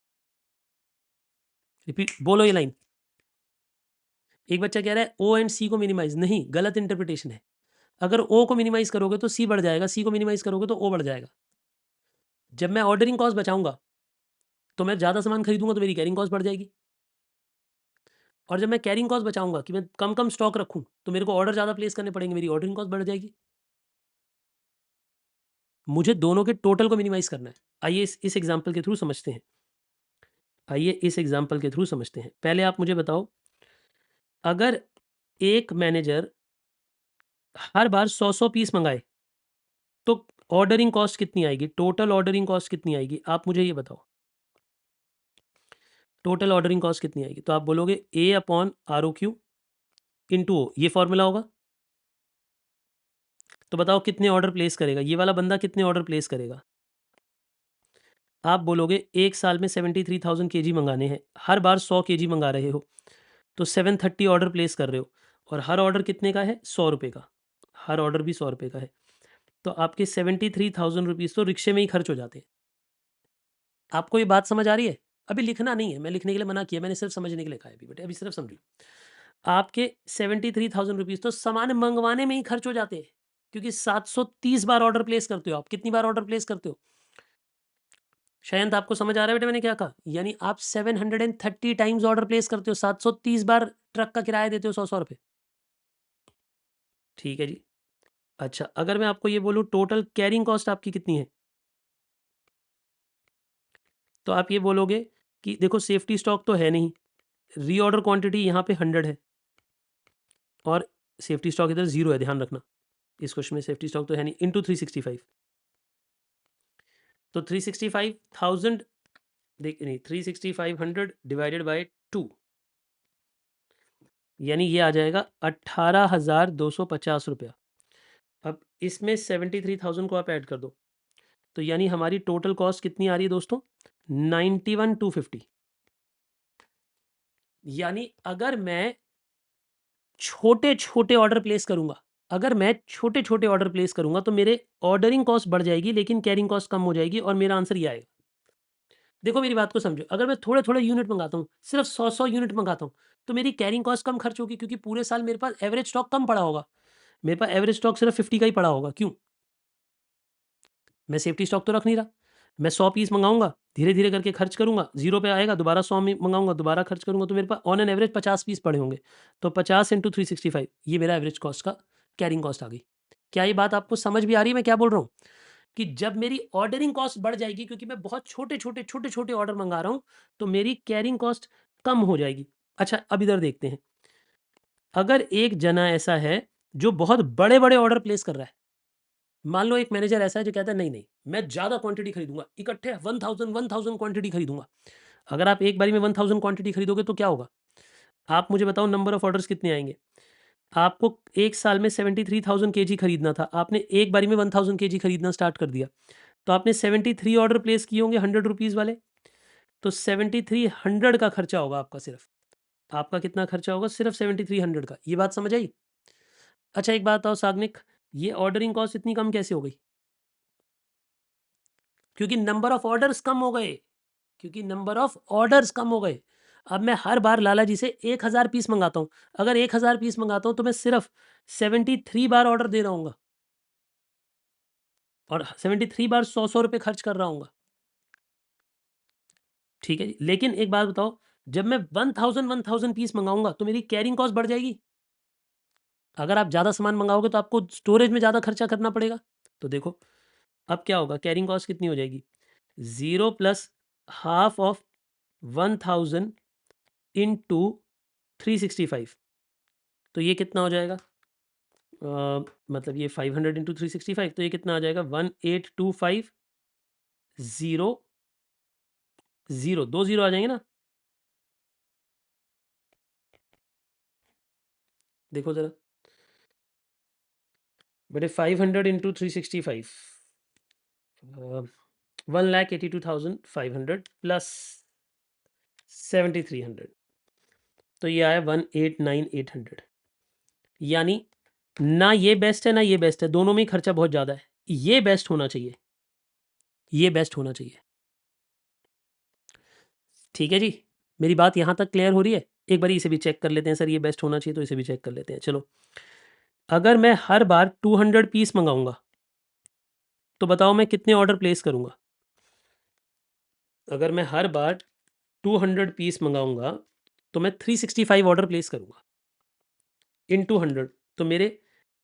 रिपीट बोलो ये लाइन। एक बच्चा कह रहा है ओ एंड सी को मिनिमाइज, नहीं, गलत इंटरप्रिटेशन है। अगर ओ को मिनिमाइज़ करोगे तो सी बढ़ जाएगा, सी को मिनिमाइज़ करोगे तो ओ बढ़ जाएगा। जब मैं ऑर्डरिंग कॉस्ट बचाऊँगा, तो मैं ज़्यादा सामान खरीदूँगा तो मेरी कैरिंग कॉस्ट बढ़ जाएगी। और जब मैं कैरिंग कॉस्ट बचाऊँगा कि मैं कम-कम स्टॉक रखूँ, तो मेरे को ऑर्डर ज़्यादा प्लेस करने पड़ेंगे, मेरी ऑर्डरिंग कॉस्ट बढ़ जाएगी। मुझे दोनों के टोटल को मिनिमाइज़ करना है। आइए इस एग्ज़ाम्पल के थ्रू समझते हैं। पहले आप मुझे बताओ, अगर एक मैनेजर हर बार 100-100 पीस मँगाए, तो ऑर्डरिंग कॉस्ट कितनी आएगी? टोटल ऑर्डरिंग कॉस्ट कितनी आएगी? आप मुझे ये बताओ। टोटल ऑर्डरिंग कॉस्ट कितनी आएगी? तो आप बोलोगे A upon ROQ into O, ये फ़ॉर्मूला होगा। तो बताओ कितने ऑर्डर प्लेस करेगा? ये वाला बंदा कितने ऑर्डर प्लेस करेगा? आप बोलोगे 1 साल में 73,000 केजी मँगाने हैं, हर बार 100 केजी मँगा रहे हो, तो 730 ऑर्डर प्लेस कर रहे हो और हर ऑर्डर कितने का है? ₹100 का। हर ऑर्डर भी ₹100 का है। तो आपके 73,000 रुपीज़ तो रिक्शे में ही खर्च हो जाते हैं। आपको ये बात समझ आ रही है? अभी लिखना नहीं है, मैं लिखने के लिए मना किया, मैंने सिर्फ़ समझने के लिए कहा है अभी बेटे, अभी सिर्फ़ समझो। आपके 73,000 रुपीज़ तो सामान मँगवाने में ही खर्च हो जाते हैं, क्योंकि 730 बार ऑर्डर प्लेस करते हो आप। कितनी बार ऑर्डर प्लेस करते हो? शयंत आपको समझ आ रहा है बेटा मैंने क्या कहा? यानी आप 730 टाइम्स ऑर्डर प्लेस करते हो, 730 बार ट्रक का किराया देते हो 100-100 रुपए। ठीक है जी। अच्छा, अगर मैं आपको ये बोलूँ टोटल कैरिंग कॉस्ट आपकी कितनी है? तो आप ये बोलोगे कि देखो सेफ्टी स्टॉक तो है नहीं, रीऑर्डर क्वांटिटी यहाँ पे 100 है और सेफ्टी स्टॉक इधर 0 है, ध्यान रखना। इस क्वेश्चन में सेफ्टी स्टॉक तो है नहीं, इंटू 365। तो 365,000 देख नहीं 36500 डिवाइडेड बाय 2, यानी ये आ जाएगा 18,250 रुपया। अब इसमें 73,000 को आप ऐड कर दो, तो यानी हमारी टोटल कॉस्ट कितनी आ रही है दोस्तों? 91,250। यानी अगर मैं छोटे-छोटे ऑर्डर प्लेस करूँगा, तो मेरे ऑर्डरिंग कॉस्ट बढ़ जाएगी, लेकिन कैरिंग कॉस्ट कम हो जाएगी और मेरा आंसर ये आएगा। देखो मेरी बात को समझो, अगर मैं थोड़े-थोड़े यूनिट मँगाता हूँ, सिर्फ़ 100-100 यूनिट मँगाता हूँ, तो मेरी कैरिंग कॉस्ट कम खर्च होगी क्योंकि पूरे साल मेरे पास एवरेज स्टॉक कम पड़ा होगा। मेरे पास एवरेज स्टॉक सिर्फ़ 50 का ही पड़ा होगा। क्यों? मैं सेफ्टी स्टॉक तो रख नहीं रहा। मैं 100 पीस मँगाऊँगा, धीरे-धीरे करके खर्च करूँगा, 0 पे आएगा, दोबारा 100 में मँगाऊँगा, दोबारा खर्च करूँगा, तो मेरे पास ऑन एन एवरेज 50 पीस पड़े होंगे। तो 50 इंटू 365, ये मेरा एवरेज कॉस्ट का कैरिंग कॉस्ट आ गई। क्या ये बात आपको समझ भी आ रही है मैं क्या बोल रहा हूँ? कि जब मेरी ऑर्डरिंग कॉस्ट बढ़ जाएगी क्योंकि मैं बहुत छोटे-छोटे ऑर्डर मँगा रहा हूँ, तो मेरी कैरिंग कॉस्ट कम हो जाएगी। अच्छा, अब इधर देखते हैं। अगर एक जना ऐसा है जो बहुत बड़े-बड़े ऑर्डर प्लेस कर रहा है। मान लो एक मैनेजर ऐसा है जो कहता है नहीं, मैं ज़्यादा क्वांटिटी खरीदूँगा, इकट्ठे 1000 क्वांटिटी खरीदूँगा। अगर आप एक बारी में 1000 क्वांटिटी खरीदोगे तो क्या होगा? आप मुझे बताओ नंबर ऑफ ऑर्डर्स कितने आएँगे? आपको 1 साल में 73,000 केजी खरीदना था, आपने एक बारी में 1000 केजी खरीदना स्टार्ट कर दिया। तो आपने 73 ऑर्डर प्लेस किए होंगे ₹100 वाले, तो 7300 का खर्चा होगा आपका सिर्फ़। आपका कितना खर्चा होगा? सिर्फ़ 7300 का। ये बात समझ आई? अच्छा एक बात बताओ साग्निक, ये ऑर्डरिंग कॉस्ट इतनी कम कैसे हो गई? क्योंकि नंबर ऑफ ऑर्डर्स कम हो गए। अब मैं हर बार लाला जी से 1000 पीस मँगाता हूँ। अगर 1000 पीस मँगाता हूँ तो मैं सिर्फ़ 73 बार ऑर्डर दे रहा हूँगा और 73 बार 100-100 रुपए खर्च कर रहा हूँगा। ठीक है जी। लेकिन एक बात बताओ, जब मैं 1000 पीस मँगाऊँगा तो मेरी कैरिंग कॉस्ट बढ़ जाएगी। अगर आप ज़्यादा सामान मँगाओगे तो आपको स्टोरेज में ज़्यादा खर्चा करना पड़ेगा। तो देखो, अब क्या होगा कैरिंग कॉस्ट कितनी हो जाएगी? 0 प्लस हाफ ऑफ 1000 इंटू 365, तो ये कितना हो जाएगा? मतलब ये 500 इंटू 365, तो ये कितना आ जाएगा? 1825 0 0 2 ज़ीरो आ जाएंगे ना? देखो ज़रा बेटे, 500 इंटू 365, 1,82,500 प्लस 7,300, तो ये आया 1,89,800। यानी ना ये बेस्ट है ना ये बेस्ट है, दोनों में ही खर्चा बहुत ज़्यादा है। ये बेस्ट होना चाहिए, ये बेस्ट होना चाहिए। ठीक है जी, मेरी बात यहाँ तक क्लियर हो रही है? एक बारी इसे भी चेक कर लेते हैं सर, ये बेस्ट होना चाहिए तो इसे भी चेक कर लेते हैं। चलो, अगर मैं हर बार 200 पीस मंगाऊंगा तो बताओ मैं कितने ऑर्डर प्लेस करूंगा? अगर मैं हर बार 200 पीस मंगाऊंगा तो मैं 365 ऑर्डर प्लेस करूंगा इन 200, तो मेरे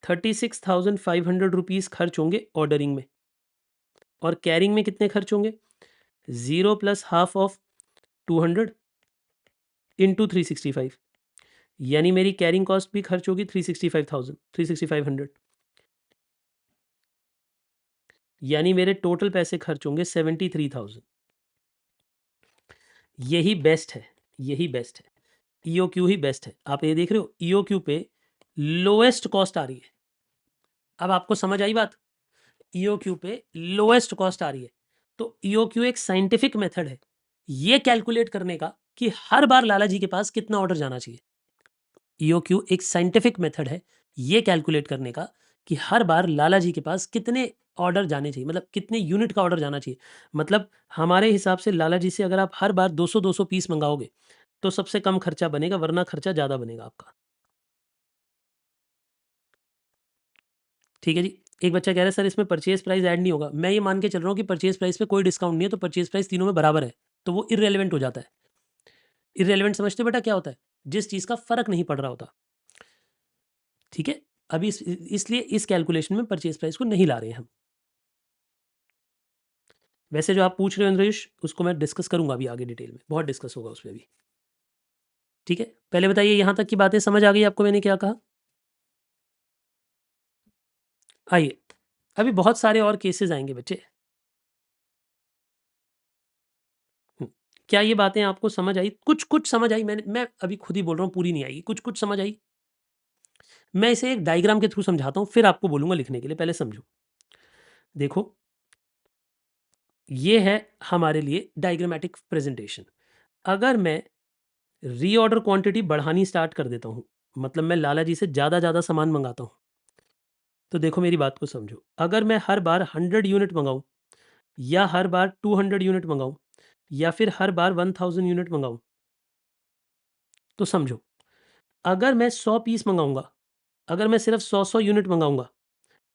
36,500 रुपीज़ खर्च होंगे ऑर्डरिंग में। और कैरिंग में कितने खर्च होंगे? 0 प्लस हाफ ऑफ 200 इंटू 365, यानी मेरी कैरिंग कॉस्ट भी खर्च होगी 365,000, यानी मेरे टोटल पैसे खर्च होंगे 73,000। यही बेस्ट है, यही बेस्ट है, ईओक्यू ही बेस्ट है। आप ये देख रहे हो ईओक्यू पे लोएस्ट कॉस्ट आ रही है। अब आपको समझ आई बात? ईओक्यू पे लोएस्ट कॉस्ट आ रही है। तो ईओक्यू एक साइंटिफिक मेथड है ये कैलकुलेट करने का कि हर बार लाला जी के पास कितना ऑर्डर जाना चाहिए। ईओक्यू एक साइंटिफिक मेथड है ये कैलकुलेट करने का कि हर बार लाला जी के पास कितने ऑर्डर जाने चाहिए, मतलब कितने यूनिट का ऑर्डर जाना चाहिए। मतलब हमारे हिसाब से लाला जी से अगर आप हर बार 200-200 पीस मंगाओगे तो सबसे कम खर्चा बनेगा, वरना खर्चा ज़्यादा बनेगा आपका। ठीक है जी। एक बच्चा कह रहा है सर इसमें परचेज प्राइस ऐड नहीं होगा। मैं ये मान के चल रहा हूँ कि परचेज प्राइस पे कोई डिस्काउंट नहीं है, तो परचेज प्राइस तीनों में बराबर है, तो वो इररेलेवेंट हो जाता है। इररेलेवेंट समझते हो बेटा क्या होता है? जिस चीज़ का फ़र्क नहीं पड़ रहा होता। ठीक है? अभी इसलिए इस कैलकुलेशन में परचेज प्राइस को नहीं ला रहे हैं हम। वैसे जो आप पूछ रहे हो इंद्रेश, उसको मैं डिस्कस करूँगा अभी आगे डिटेल में, बहुत डिस्कस होगा उस पे भी। ठीक है? पहले बताइए यहाँ तक की बातें समझ आ गई आपको मैंने क्या कहा? आइए, अभी बहुत सारे और केसेज़ आएँगे बच्चे। क्या ये बातें आपको समझ आई? कुछ-कुछ समझ आई, मैं अभी खुद ही बोल रहा हूँ पूरी नहीं आई, कुछ-कुछ समझ आई? मैं इसे एक डायग्राम के थ्रू समझाता हूँ, फिर आपको बोलूँगा लिखने के लिए, पहले समझो। देखो, ये है हमारे लिए डायग्रामेटिक प्रेज़ेंटेशन। अगर मैं रीऑर्डर क्वांटिटी बढ़ानी स्टार्ट कर देता हूँ, मतलब मैं लाला जी से ज़्यादा सामान मँगाता हूँ, तो देखो मेरी बात को समझो। अगर मैं हर बार 100 यूनिट मँगाऊँ या हर बार 200 यूनिट मँगाऊँ या फिर हर बार 1000 यूनिट मँगाऊँ, तो समझो, अगर मैं 100 पीस मँगाऊँगा, अगर मैं सिर्फ़ 100-100 यूनिट मँगाऊँगा,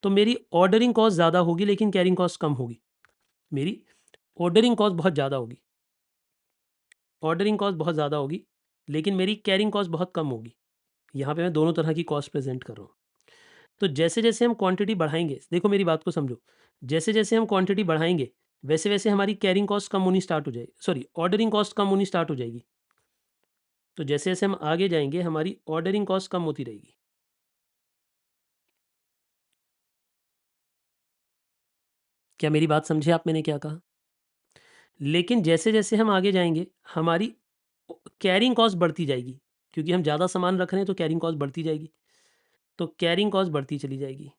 तो मेरी ऑर्डरिंग कॉस्ट ज़्यादा होगी लेकिन कैरिंग कॉस्ट कम होगी। मेरी ऑर्डरिंग कॉस्ट बहुत ज़्यादा होगी। ऑर्डरिंग कॉस्ट बहुत ज़्यादा होगी, लेकिन मेरी कैरिंग कॉस्ट बहुत कम होगी। यहाँ पे मैं दोनों तरह की कॉस्ट प्रेज़ेंट कर रहा हूँ। तो जैसे-जैसे हम क्वांटिटी बढ़ाएँगे, देखो मेरी बात को समझो, जैसे-जैसे हम क्वांटिटी बढ़ाएँगे, वैसे-वैसे हमारी कैरिंग कॉस्ट कम होनी स्टार्ट हो जाएगी, सॉरी ऑर्डरिंग कॉस्ट कम होनी स्टार्ट हो जाएगी। तो जैसे-जैसे हम आगे जाएँगे, हमारी ऑर्डरिंग कॉस्ट कम होती रहेगी। क्या मेरी बात समझे आप मैंने क्या कहा? लेकिन जैसे-जैसे हम आगे जाएँगे, हमारी कैरिंग कॉस्ट बढ़ती जाएगी, क्योंकि हम ज़्यादा सामान रख रहे हैं तो कैरिंग कॉस्ट बढ़ती जाएगी। तो कैरिंग कॉस्ट बढ़ती चली जाएगी।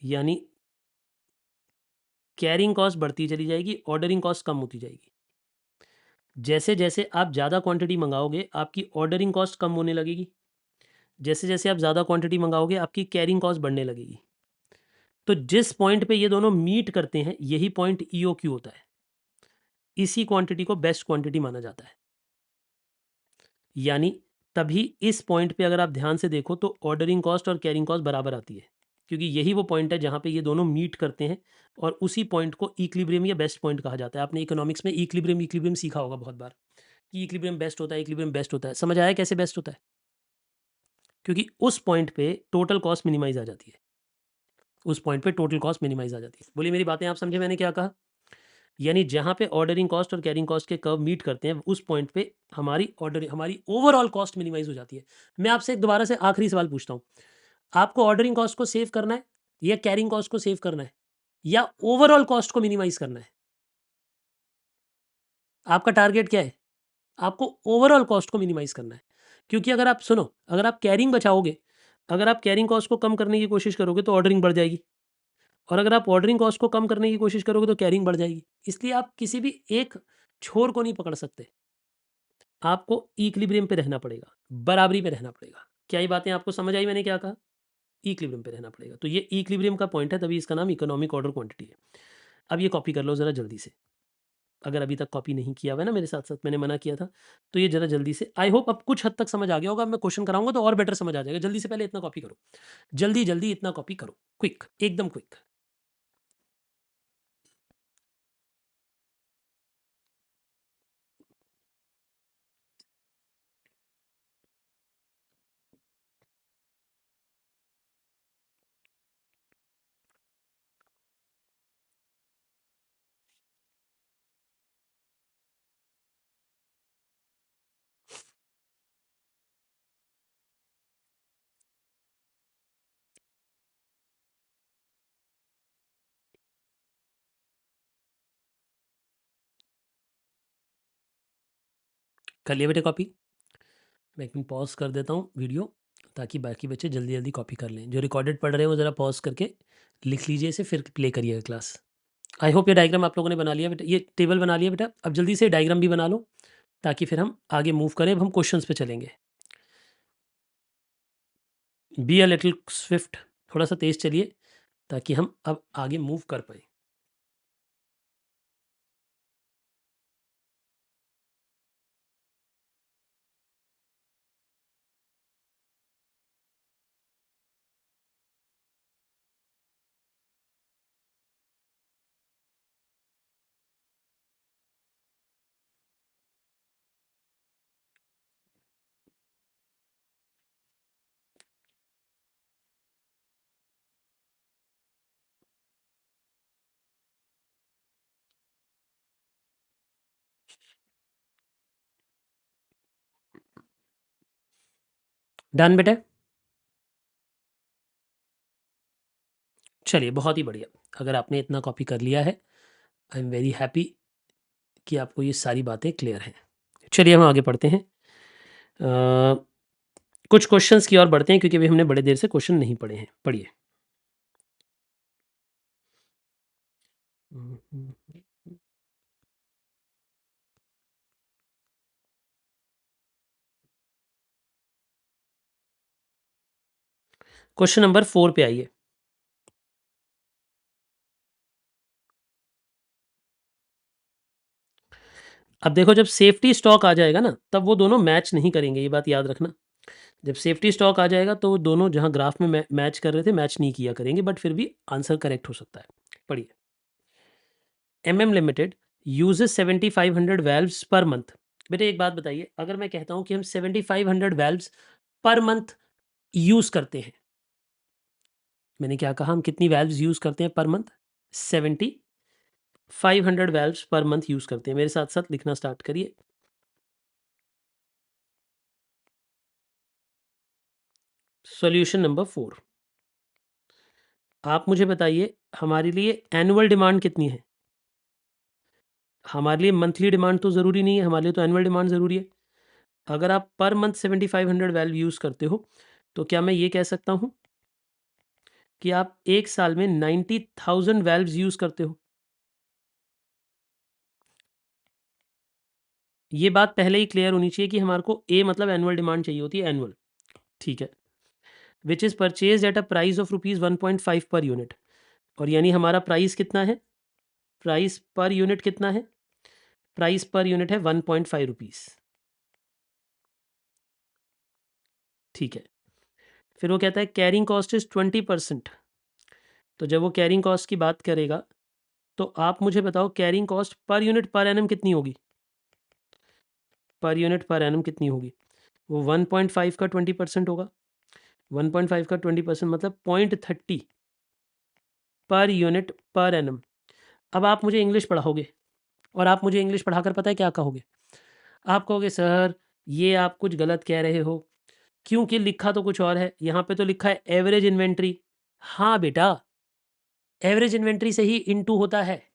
यानी कैरिंग कॉस्ट बढ़ती चली जाएगी, ऑर्डरिंग कॉस्ट कम होती जाएगी। जैसे-जैसे आप ज़्यादा क्वांटिटी मँगाओगे, आपकी ऑर्डरिंग कॉस्ट कम होने लगेगी। जैसे-जैसे आप ज़्यादा क्वांटिटी मँगाओगे, आपकी कैरिंग कॉस्ट बढ़ने लगेगी। तो जिस पॉइंट पे ये दोनों मीट करते हैं, यही पॉइंट ईओक्यू होता है। इसी क्वांटिटी को बेस्ट क्वांटिटी माना जाता है। यानी तभी इस पॉइंट पे अगर आप ध्यान से देखो तो ऑर्डरिंग कॉस्ट और कैरिंग कॉस्ट बराबर आती है। क्योंकि यही वो पॉइंट है जहाँ पे ये दोनों मीट करते हैं और उसी पॉइंट को इक्विलिब्रियम या बेस्ट पॉइंट कहा जाता है। आपने इकोनॉमिक्स में इक्विलिब्रियम सीखा होगा बहुत बार कि इक्विलिब्रियम बेस्ट होता है, इक्विलिब्रियम बेस्ट होता है। समझ आया कैसे बेस्ट होता है? क्योंकि उस पॉइंट पे टोटल कॉस्ट मिनिमाइज़ आ जाती है। उस पॉइंट पे टोटल कॉस्ट मिनिमाइज़ आ जाती है। बोलिए मेरी बातें आप समझे मैंने क्या कहा? यानी जहाँ पे ऑर्डरिंग कॉस्ट और कैरिंग कॉस्ट के कर्व मीट करते हैं, उस पॉइंट पे हमारी ओवरऑल कॉस्ट मिनिमाइज़ हो जाती है। मैं आपसे एक दोबारा से आखिरी सवाल पूछता हूँ। आपको ऑर्डरिंग कॉस्ट को सेव करना है या कैरिंग कॉस्ट को सेव करना है या ओवरऑल कॉस्ट को मिनिमाइज़ करना है? आपका टारगेट क्या है? आपको ओवरऑल कॉस्ट को मिनिमाइज़ करना है। क्योंकि अगर आप सुनो, अगर आप कैरिंग बचाओगे, अगर आप कैरिंग कॉस्ट को कम करने की कोशिश करोगे तो ऑर्डरिंग बढ़ जाएगी और अगर आप ऑर्डरिंग कॉस्ट को कम करने की कोशिश करोगे तो कैरिंग बढ़ जाएगी। इसलिए आप किसी भी एक छोर को नहीं पकड़ सकते। आपको इक्विलिब्रियम पे रहना पड़ेगा, बराबरी पे रहना पड़ेगा। क्या ये बातें आपको समझ आई मैंने क्या कहा? इक्विलिब्रियम पे रहना पड़ेगा। तो ये इक्विलिब्रियम का पॉइंट है, तभी इसका नाम इकोनॉमिक ऑर्डर क्वांटिटी है। अब ये कॉपी कर लो ज़रा जल्दी से। अगर अभी तक कॉपी नहीं किया हुआ है ना मेरे साथ-साथ, मैंने मना किया था, तो ये ज़रा जल्दी से, आई होप अब कुछ हद तक समझ आ गया होगा, अब मैं क्वेश्चन कराऊँगा तो और बेटर समझ आ जाएगा। जल्दी से पहले इतना कॉपी करो। जल्दी-जल्दी इतना कॉपी करो। क्विक, एकदम क्विक। कर लिया बेटे कॉपी? मैं एक मिनट पॉज़ कर देता हूँ वीडियो, ताकि बाकी बच्चे जल्दी-जल्दी कॉपी कर लें। जो रिकॉर्डेड पढ़ रहे हैं वो ज़रा पॉज़ करके लिख लीजिए इसे, फिर प्ले करिएगा क्लास। आई होप ये डायग्राम आप लोगों ने बना लिया बेटा, ये टेबल बना लिया बेटा। अब जल्दी से डायग्राम भी बना लो, ताकि फिर हम आगे मूव करें। अब हम क्वेश्चंस पे चलेंगे। बी अ लिटिल स्विफ्ट, थोड़ा सा तेज़ चलिए, ताकि हम अब आगे मूव कर पाएँ। डन बेटा? चलिए, बहुत ही बढ़िया। अगर आपने इतना कॉपी कर लिया है, आई एम वेरी हैप्पी कि आपको ये सारी बातें क्लियर हैं। चलिए हम आगे पढ़ते हैं। कुछ क्वेश्चंस की ओर बढ़ते हैं, क्योंकि अभी हमने बड़े देर से क्वेश्चन नहीं पढ़े हैं। पढ़िए। क्वेश्चन नंबर 4 पे आइए। अब देखो, जब सेफ्टी स्टॉक आ जाएगा ना, तब वो दोनों मैच नहीं करेंगे, ये बात याद रखना। जब सेफ्टी स्टॉक आ जाएगा तो वो दोनों जहाँ ग्राफ में मैच कर रहे थे, मैच नहीं किया करेंगे, बट फिर भी आंसर करेक्ट हो सकता है। पढ़िए। MM limited uses 7500 valves per month. बेटे एक बात बताइए, अगर मैं कहता हूं कि हम 7500 वैल्व्स पर मंथ यूज करते हैं, मैंने क्या कहा, हम कितनी वैल्व्स यूज करते हैं per month? 7500 valves per month use करते हैं। मेरे साथ साथ लिखना स्टार्ट करिए। Solution number 4। आप मुझे बताइए, हमारे लिए एनुअल डिमांड कितनी है? हमारे लिए मंथली डिमांड तो ज़रूरी नहीं है, हमारे लिए तो एनुअल डिमांड ज़रूरी है। अगर आप पर मंथ 7500 वैल्व यूज़ करते हो, तो क्या मैं ये कह सकता हूँ कि आप एक साल में 90,000 वैल्व्स यूज़ करते हो? ये बात पहले ही क्लियर होनी चाहिए कि हमारे को ए मतलब एनुअल डिमांड चाहिए होती है, एनुअल। ठीक है। Which is purchase at a price of rupees 1.5 per unit. और यानी हमारा प्राइस कितना है? प्राइस पर यूनिट कितना है? प्राइस पर यूनिट है 1.5 रुपीज़। ठीक है। फिर वो कहता है कैरिंग कॉस्ट इज़ 20%। तो जब वो कैरिंग कॉस्ट की बात करेगा, तो आप मुझे बताओ carrying cost per unit per annum कितनी होगी? पर यूनिट पर एनम कितनी होगी? वो 1.5 का 20% होगा। 1.5 का 20% मतलब 0.30 पर यूनिट पर एनम। अब आप मुझे इंग्लिश पढ़ाओगे, और आप मुझे इंग्लिश पढ़ाकर पता है क्या कहोगे? आप कहोगे सर, ये आप कुछ गलत कह रहे हो, क्योंकि लिखा तो कुछ और है, यहाँ पे तो लिखा है एवरेज इन्वेंट्री। हाँ बेटा, एवरेज इन्वेंट्री से ही इनटू होता है।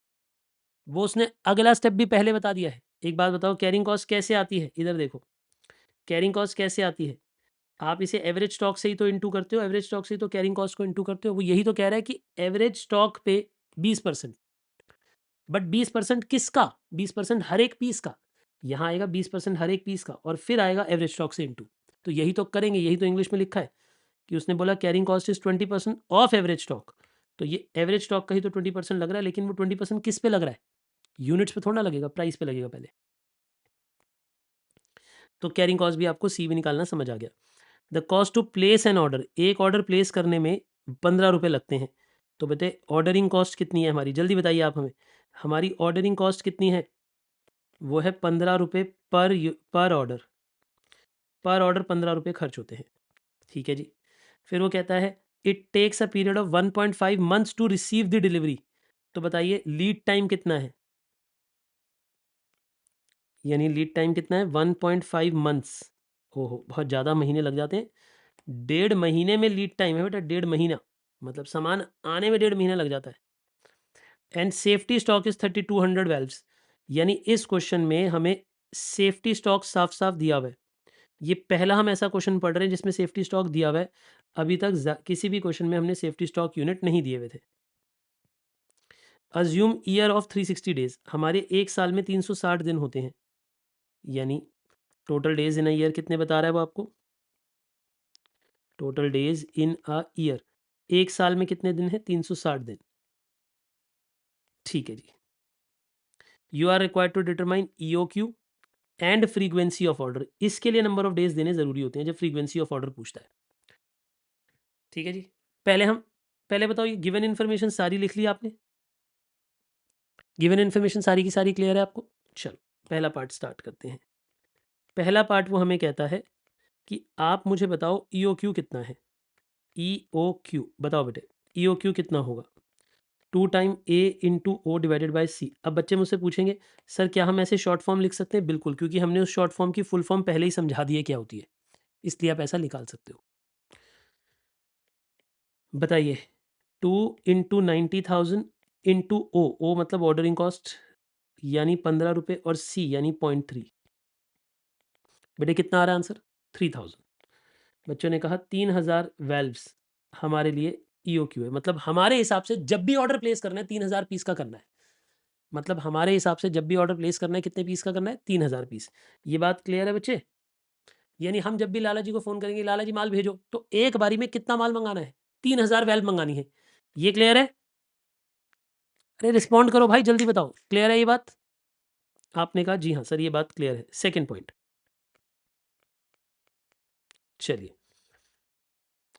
वो उसने अगला स्टेप भी पहले बता दिया है। एक बात बताओ, कैरिंग कॉस्ट कैसे आती है? इधर देखो, कैरिंग कॉस्ट कैसे आती है? आप इसे एवरेज स्टॉक से ही तो इनटू करते हो, एवरेज स्टॉक से ही तो कैरिंग कॉस्ट को इनटू करते हो। वो यही तो कह रहा है कि एवरेज स्टॉक पे 20%, बट 20% किसका? 20% हर एक पीस का। यहाँ आएगा 20% हर एक पीस का, और फिर आएगा एवरेज स्टॉक से इनटू। तो यही तो करेंगे, यही तो इंग्लिश में लिखा है कि उसने बोला carrying cost is 20% of average stock. तो ये एवरेज स्टॉक का ही तो 20% लग रहा है, लेकिन वो 20% किस पे लग रहा है? यूनिट्स पे थोड़ा ना लगेगा, प्राइस पे लगेगा पहले। तो कैरिंग कॉस्ट भी आपको सी भी निकालना समझ आ गया। The cost to place an order, एक ऑर्डर प्लेस करने में 15 रुपये लगते हैं। तो बताइए ऑर्डरिंग कॉस्ट कितनी है हमारी, जल्दी बताइए आप हमें। हमारी ऑर्डरिंग कॉस्ट कितनी है? वो है 15 रुपये पर ऑर्डर। पर ऑर्डर 15 रुपये खर्च होते हैं। ठीक है जी। फिर वो कहता है it takes a period of 1.5 months to receive the delivery. तो बताइए लीड टाइम कितना है? यानी लीड टाइम कितना है? 1.5 मंथ्स। ओहो, बहुत ज़्यादा महीने लग जाते हैं। 1.5 महीने में लीड टाइम है बेटा, 1.5 महीना, मतलब सामान आने में 1.5 महीना लग जाता है। And safety stock is 3200 valves. यानी इस क्वेश्चन में हमें सेफ्टी स्टॉक साफ साफ दिया हुआ है। ये पहला हम ऐसा क्वेश्चन पढ़ रहे हैं जिसमें सेफ्टी स्टॉक दिया हुआ है। अभी तक किसी भी क्वेश्चन में हमने सेफ्टी स्टॉक यूनिट नहीं दिए हुए थे। अज्यूम ईयर ऑफ 360 डेज, हमारे एक साल में 360 दिन होते हैं। यानी total days in a year कितने बता रहा है वो आपको? Total days in a year, एक साल में कितने दिन है? 360 दिन। ठीक है जी। You are required to determine EOQ and frequency of order. इसके लिए नंबर ऑफ डेज देने जरूरी होते हैं जब फ्रीक्वेंसी ऑफ ऑर्डर पूछता है। ठीक है जी। पहले बताओ, ये गिवन इन्फॉर्मेशन सारी लिख ली आपने? गिवन इन्फॉर्मेशन सारी की सारी क्लियर है आपको? चलो पहला पार्ट स्टार्ट करते हैं। पहला पार्ट वो हमें कहता है कि आप मुझे बताओ ईओक्यू कितना है। ईओक्यू बताओ बेटे, ईओक्यू कितना होगा? 2 time A into O divided by C. अब बच्चे मुझसे पूछेंगे सर क्या हम ऐसे शॉर्ट फॉर्म लिख सकते हैं? बिल्कुल, क्योंकि हमने उस शॉर्ट फॉर्म की फुल फॉर्म पहले ही समझा दी है क्या होती है, इसलिए आप ऐसा निकाल सकते हो। बताइए 2 इंटू 90,000 इंटू ओ, ओ मतलब ऑर्डरिंग कॉस्ट यानी 15 रुपये, और सी यानी 0.3। बेटे कितना आ रहा है आंसर? 3000। बच्चों ने कहा 3000 वेल्व्स हमारे लिए ईओक्यू है। मतलब हमारे हिसाब से जब भी ऑर्डर प्लेस करना है 3000 पीस का करना है। मतलब हमारे हिसाब से जब भी ऑर्डर प्लेस करना है कितने पीस का करना है? 3000 पीस। ये बात क्लियर है बच्चे? यानी हम जब भी लाला जी को फ़ोन करेंगे लाला जी माल भेजो, तो एक बारी में कितना माल मंगाना है? 3000 वेल्व मंगानी है। ये क्लियर है? अरे रिस्पॉन्ड करो भाई, जल्दी बताओ क्लियर है ये बात? आपने कहा जी हाँ सर ये बात क्लियर है। सेकेंड पॉइंट, चलिए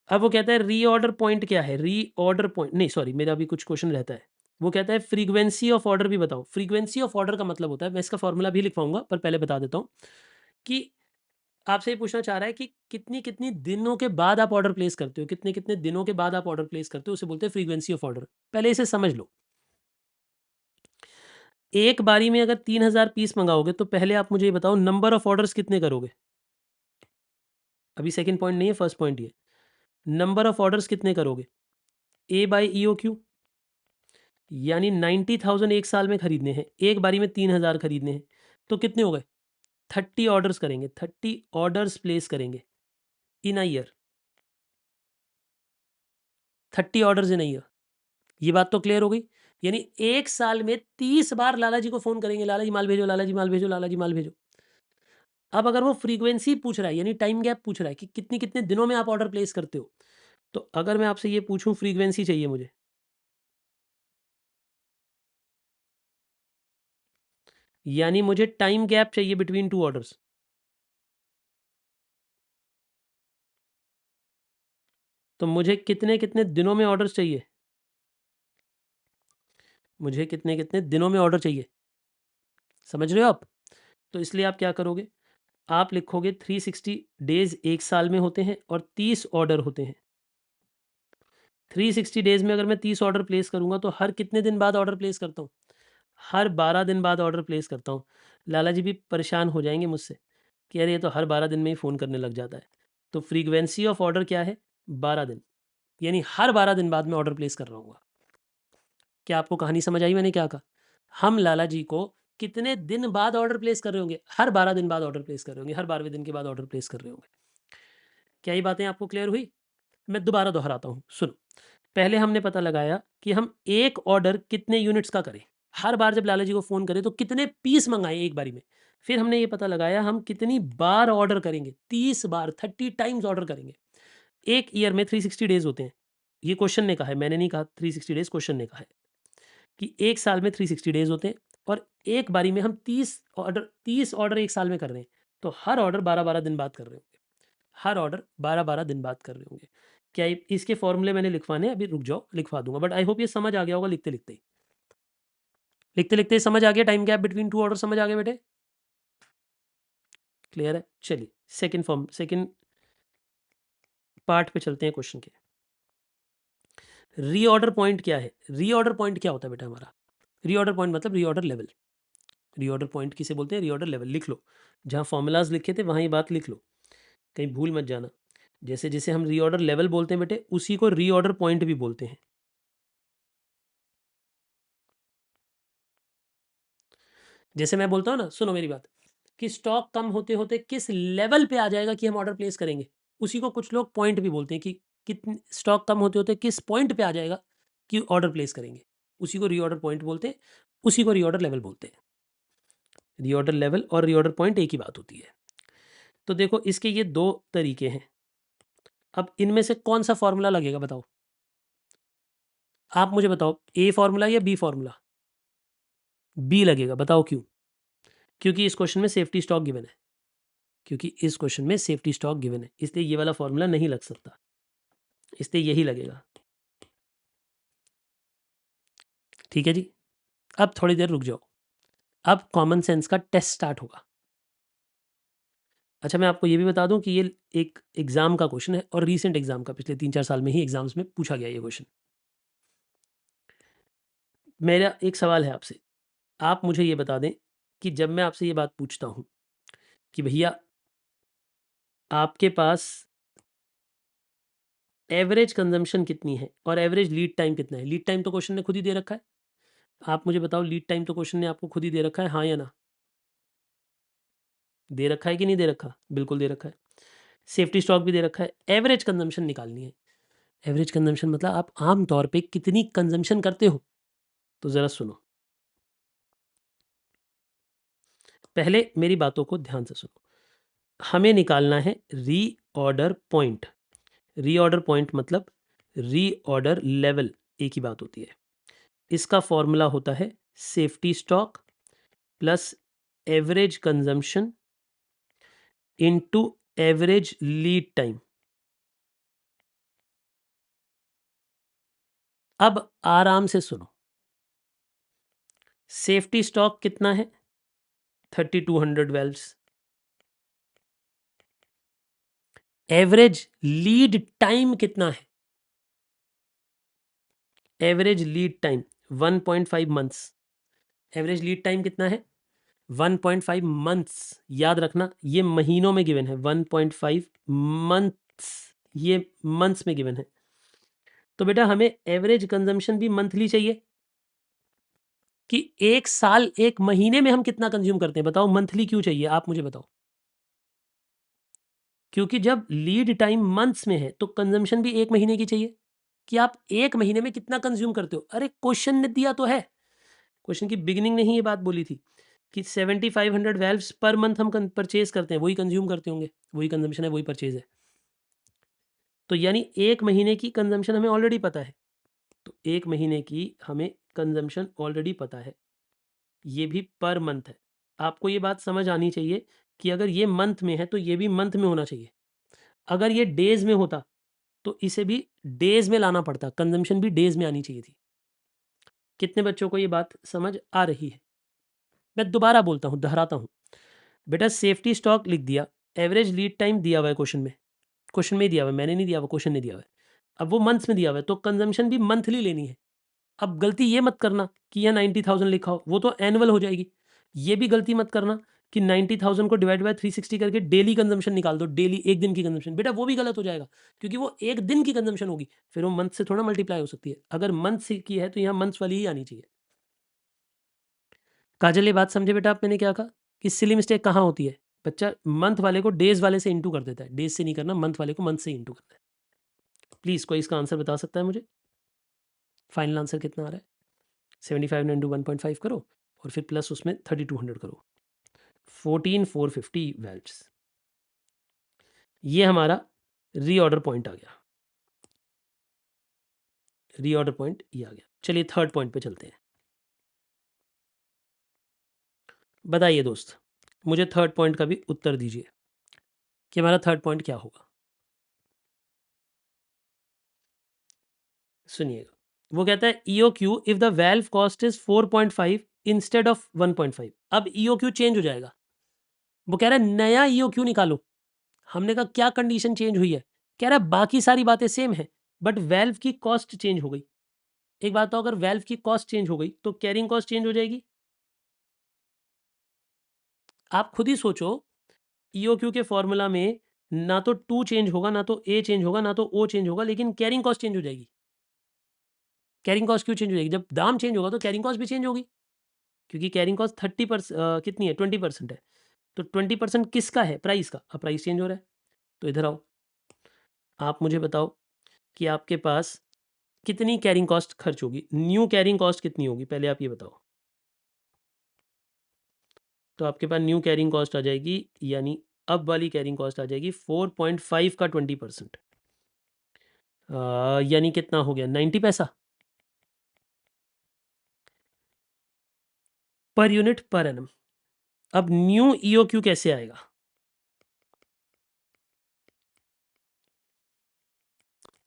अब वो कहता है रीऑर्डर पॉइंट क्या है? रीऑर्डर पॉइंट नहीं, सॉरी मेरा भी कुछ क्वेश्चन रहता है। वो कहता है फ्रीक्वेंसी ऑफ ऑर्डर भी बताओ। फ्रीक्वेंसी ऑफ ऑर्डर का मतलब होता है, मैं इसका फॉर्मूला भी लिखवाऊंगा पर पहले बता देता हूँ कि आपसे ये पूछना चाह रहा है कि कितनी कितनी दिनों के बाद आप ऑर्डर प्लेस करते हो, कितने कितने दिनों के बाद आप ऑर्डर प्लेस करते हो, उसे बोलते हैं फ्रीक्वेंसी ऑफ ऑर्डर। पहले इसे समझ लो। एक बारी में अगर 3000 पीस मंगाओगे तो पहले आप मुझे ये बताओ नंबर ऑफ ऑर्डर्स कितने करोगे? अभी सेकंड पॉइंट नहीं है, फर्स्ट पॉइंट ये। नंबर ऑफ ऑर्डर्स कितने करोगे? ए बाई ईओक्यू, यानी 90,000 एक साल में खरीदने हैं, एक बारी में 3000 खरीदने हैं, तो कितने हो गए? 30 ऑर्डर्स करेंगे, 30 ऑर्डर्स प्लेस करेंगे in a year. 30 orders in a year, ये बात तो क्लियर हो गई। यानी एक साल में 30 बार लाला जी को फोन करेंगे, लाला जी माल भेजो, लाला जी माल भेजो, लाला जी माल भेजो। अब अगर वो फ्रीक्वेंसी पूछ रहा है यानी टाइम गैप पूछ रहा है कि कितनी कितने दिनों में आप ऑर्डर प्लेस करते हो, तो अगर मैं आपसे ये पूछूं फ्रीक्वेंसी चाहिए मुझे, यानी मुझे टाइम गैप चाहिए बिटवीन टू ऑर्डर्स, तो मुझे कितने कितने दिनों में ऑर्डर्स चाहिए? मुझे कितने कितने दिनों में ऑर्डर चाहिए? समझ रहे हो आप? तो इसलिए आप क्या करोगे, आप लिखोगे 360 डेज एक साल में होते हैं और 30 ऑर्डर होते हैं। 360 डेज में अगर मैं 30 ऑर्डर प्लेस करूंगा तो हर कितने दिन बाद ऑर्डर प्लेस करता हूँ? हर 12 दिन बाद ऑर्डर प्लेस करता हूँ। लाला जी भी परेशान हो जाएंगे मुझसे कि अरे ये तो हर 12 दिन में ही फ़ोन करने लग जाता है। तो फ्रीक्वेंसी ऑफ ऑर्डर क्या है? 12 दिन। यानी हर 12 दिन बाद में ऑर्डर प्लेस कर रहा हूँ। क्या आपको कहानी समझ आई मैंने क्या कहा? हम लाला जी को कितने दिन बाद ऑर्डर प्लेस कर रहे होंगे? हर 12 दिन बाद ऑर्डर प्लेस कर रहे होंगे, हर 12वें दिन के बाद ऑर्डर प्लेस कर रहे होंगे। क्या ये बातें आपको क्लियर हुई? मैं दोबारा दोहराता हूँ, सुनो। पहले हमने पता लगाया कि हम एक ऑर्डर कितने यूनिट्स का करें, हर बार जब लाला जी को फ़ोन करें तो कितने पीस मंगाएं एक बारी में। फिर हमने ये पता लगाया हम कितनी बार ऑर्डर करेंगे, 30 बार, 30 टाइम्स ऑर्डर करेंगे। एक ईयर में 360 डेज होते हैं। ये क्वेश्चन ने कहा है, मैंने नहीं कहा 360 डेज, क्वेश्चन ने कहा है कि एक साल में 360 डेज होते हैं और एक बारी में हम 30 ऑर्डर एक साल में कर रहे हैं, तो हर ऑर्डर 12-12 दिन बाद कर रहे होंगे, हर ऑर्डर 12-12 दिन बाद कर रहे होंगे। क्या इसके फॉर्मूले मैंने लिखवाने हैं? अभी रुक जाओ, लिखवा दूंगा, बट आई होप ये समझ आ गया होगा लिखते लिखते समझ आ गया। टाइम गैप बिटवीन 2 ऑर्डर समझ आ गया बेटे? क्लियर है? चलिए सेकंड पार्ट पे चलते हैं क्वेश्चन के। रीऑर्डर पॉइंट क्या है? रीऑर्डर पॉइंट क्या होता है बेटा हमारा? रीऑर्डर पॉइंट मतलब रीऑर्डर लेवल। रीऑर्डर पॉइंट किसे बोलते हैं? Reorder level. लिख लो, जहाँ फॉर्मूलाज लिखे थे वहाँ ये बात लिख लो, कहीं भूल मत जाना। जैसे जैसे हम रीऑर्डर लेवल बोलते हैं बेटे, उसी को रीऑर्डर पॉइंट भी बोलते हैं। जैसे मैं बोलता हूँ ना, सुनो मेरी बात, कि स्टॉक कम होते होते किस लेवल पे आ जाएगा कि हम ऑर्डर प्लेस करेंगे, उसी को कुछ लोग पॉइंट भी बोलते हैं, कि कितने स्टॉक कम होते होते किस पॉइंट पे आ जाएगा कि ऑर्डर प्लेस करेंगे, उसी को रीऑर्डर पॉइंट बोलते हैं, उसी को रीऑर्डर लेवल बोलते हैं। रीऑर्डर लेवल और रीऑर्डर पॉइंट एक ही बात होती है। तो देखो, इसके ये दो तरीके हैं। अब इनमें से कौन सा फॉर्मूला लगेगा बताओ? आप मुझे बताओ, ए फॉर्मूला या बी फॉर्मूला? बी लगेगा। बताओ क्यों? क्योंकि इस क्वेश्चन में सेफ्टी स्टॉक गिवन है, क्योंकि इस क्वेश्चन में सेफ्टी स्टॉक गिवन है, इसलिए ये वाला फॉर्मूला नहीं लग सकता, इसलिए यही लगेगा। ठीक है जी। अब थोड़ी देर रुक जाओ, अब कॉमन सेंस का टेस्ट स्टार्ट होगा। अच्छा, मैं आपको ये भी बता दूं कि ये एक एग्जाम का क्वेश्चन है, और रीसेंट एग्जाम का, पिछले 3-4 साल में ही एग्जाम्स में पूछा गया ये क्वेश्चन। मेरा एक सवाल है आपसे, आप मुझे ये बता दें कि जब मैं आपसे ये बात पूछता हूं कि भैया आपके पास एवरेज कंजम्पशन कितनी है और एवरेज लीड टाइम कितना है, लीड टाइम तो क्वेश्चन ने खुद ही दे रखा है, आप मुझे बताओ लीड टाइम तो क्वेश्चन ने आपको खुद ही दे रखा है, हाँ या ना? दे रखा है कि नहीं दे रखा? बिल्कुल दे रखा है। सेफ्टी स्टॉक भी दे रखा है। एवरेज कंजम्पशन निकालनी है। एवरेज कंजम्पशन मतलब आप आम तौर पे कितनी कंजम्पशन करते हो। तो ज़रा सुनो, पहले मेरी बातों को ध्यान से सुनो। हमें निकालना है रीऑर्डर पॉइंट। रीऑर्डर पॉइंट मतलब रीऑर्डर लेवल, एक ही बात होती है। इसका फॉर्मूला होता है safety stock plus average consumption into average lead time. अब आराम से सुनो, सेफ्टी स्टॉक कितना है? 3200 वेल्व्स। एवरेज लीड टाइम कितना है? Average lead time 1.5 months. Average lead time कितना है? 1.5 मंथ्स। याद रखना, ये महीनों में गिवन है, 1.5 मंथ्स, ये मंथ्स में गिवन है। तो बेटा हमें एवरेज कंजम्पशन भी मंथली चाहिए, कि एक साल एक महीने में हम कितना कंज्यूम करते हैं। बताओ मंथली क्यों चाहिए, आप मुझे बताओ। क्योंकि जब लीड टाइम मंथ्स में है तो कंजम्पशन भी एक महीने की चाहिए, कि आप एक महीने में कितना कंज्यूम करते हो। अरे क्वेश्चन ने दिया तो है, क्वेश्चन की बिगिनिंग में ही ये बात बोली थी कि 7500 वेल्व्स पर मंथ हम परचेज करते हैं, वही कंज्यूम करते होंगे, वही कंजम्पशन है, वही परचेज है। तो यानी एक महीने की कंजम्पशन हमें ऑलरेडी पता है, तो एक महीने की हमें कंजम्पशन ऑलरेडी पता है, ये भी पर मंथ है। आपको ये बात समझ आनी चाहिए कि अगर ये मंथ में है तो ये भी मंथ में होना चाहिए। अगर ये डेज में होता तो इसे भी डेज में लाना पड़ता, कंजम्पशन भी डेज में आनी चाहिए थी। कितने बच्चों को ये बात समझ आ रही है? मैं दोबारा बोलता हूँ, दोहराता हूँ। बेटा सेफ्टी स्टॉक लिख दिया, एवरेज लीड टाइम दिया हुआ है क्वेश्चन में, क्वेश्चन में ही दिया हुआ है, मैंने नहीं दिया हुआ, क्वेश्चन ने दिया हुआ है। अब वो मंथ्स में दिया हुआ है तो कंजम्पशन भी मंथली लेनी है। अब गलती ये मत करना कि यह 90,000 लिखा हो, वो तो एनुअल हो जाएगी। ये भी गलती मत करना कि 90,000 को डिवाइड बाय 360 करके डेली कंजम्पशन निकाल दो, डेली एक दिन की कंजम्पशन। बेटा वो भी गलत हो जाएगा, क्योंकि वो एक दिन की कंजम्पशन होगी, फिर वो मंथ से थोड़ा मल्टीप्लाई हो सकती है। अगर मंथ से की है तो यहाँ मंथ्स वाली ही आनी चाहिए। काजल ये बात समझे बेटा, आप मैंने क्या कहा कि सिली मिस्टेक कहाँ होती है? बच्चा मंथ वाले को डेज वाले से इंटू कर देता है, डेज से नहीं करना, मंथ वाले को मंथ से इंटू करना है। प्लीज़ कोई इसका आंसर बता सकता है मुझे? फाइनल आंसर कितना आ रहा है? 75 इंटू 1.5 करो और फिर प्लस उसमें 3200 करो, 14450 वेल्व्स। ये हमारा रीऑर्डर पॉइंट आ गया, रीऑर्डर पॉइंट ये आ गया। चलिए थर्ड पॉइंट पे चलते हैं। बताइए दोस्त, मुझे थर्ड पॉइंट का भी उत्तर दीजिए कि हमारा थर्ड पॉइंट क्या होगा। सुनिएगा, वो कहता है EOQ if the valve cost is 4.5 instead of 1.5। अब EOQ चेंज हो जाएगा। वो कह रहा है नया EOQ निकालो। हमने कहा क्या कंडीशन चेंज हुई है? कह रहा है बाकी सारी बातें सेम है बट वैल्व की कॉस्ट चेंज हो गई। एक बात तो, अगर वैल्व की कॉस्ट चेंज हो गई तो कैरिंग कॉस्ट चेंज हो जाएगी। आप खुद ही सोचो, EOQ के फॉर्मूला में ना तो 2 चेंज होगा, ना तो A चेंज होगा, ना तो O चेंज होगा, लेकिन कैरिंग कॉस्ट चेंज हो जाएगी। कैरिंग कॉस्ट क्यों चेंज हो जाएगी? जब दाम चेंज होगा तो कैरिंग कॉस्ट भी चेंज होगी, क्योंकि कैरिंग कॉस्ट 30% कितनी है, 20% है। तो 20% किसका है? प्राइस का। अब प्राइस चेंज हो रहा है। तो इधर आओ, आप मुझे बताओ कि आपके पास कितनी कैरिंग कॉस्ट खर्च होगी, न्यू कैरिंग कॉस्ट कितनी होगी, पहले आप ये बताओ। तो आपके पास न्यू कैरिंग कॉस्ट आ जाएगी, यानी अब वाली कैरिंग कॉस्ट आ जाएगी 4.5 का 20%, यानी कितना हो गया, 90 पैसा पर यूनिट पर एनम। अब न्यू EOQ कैसे आएगा?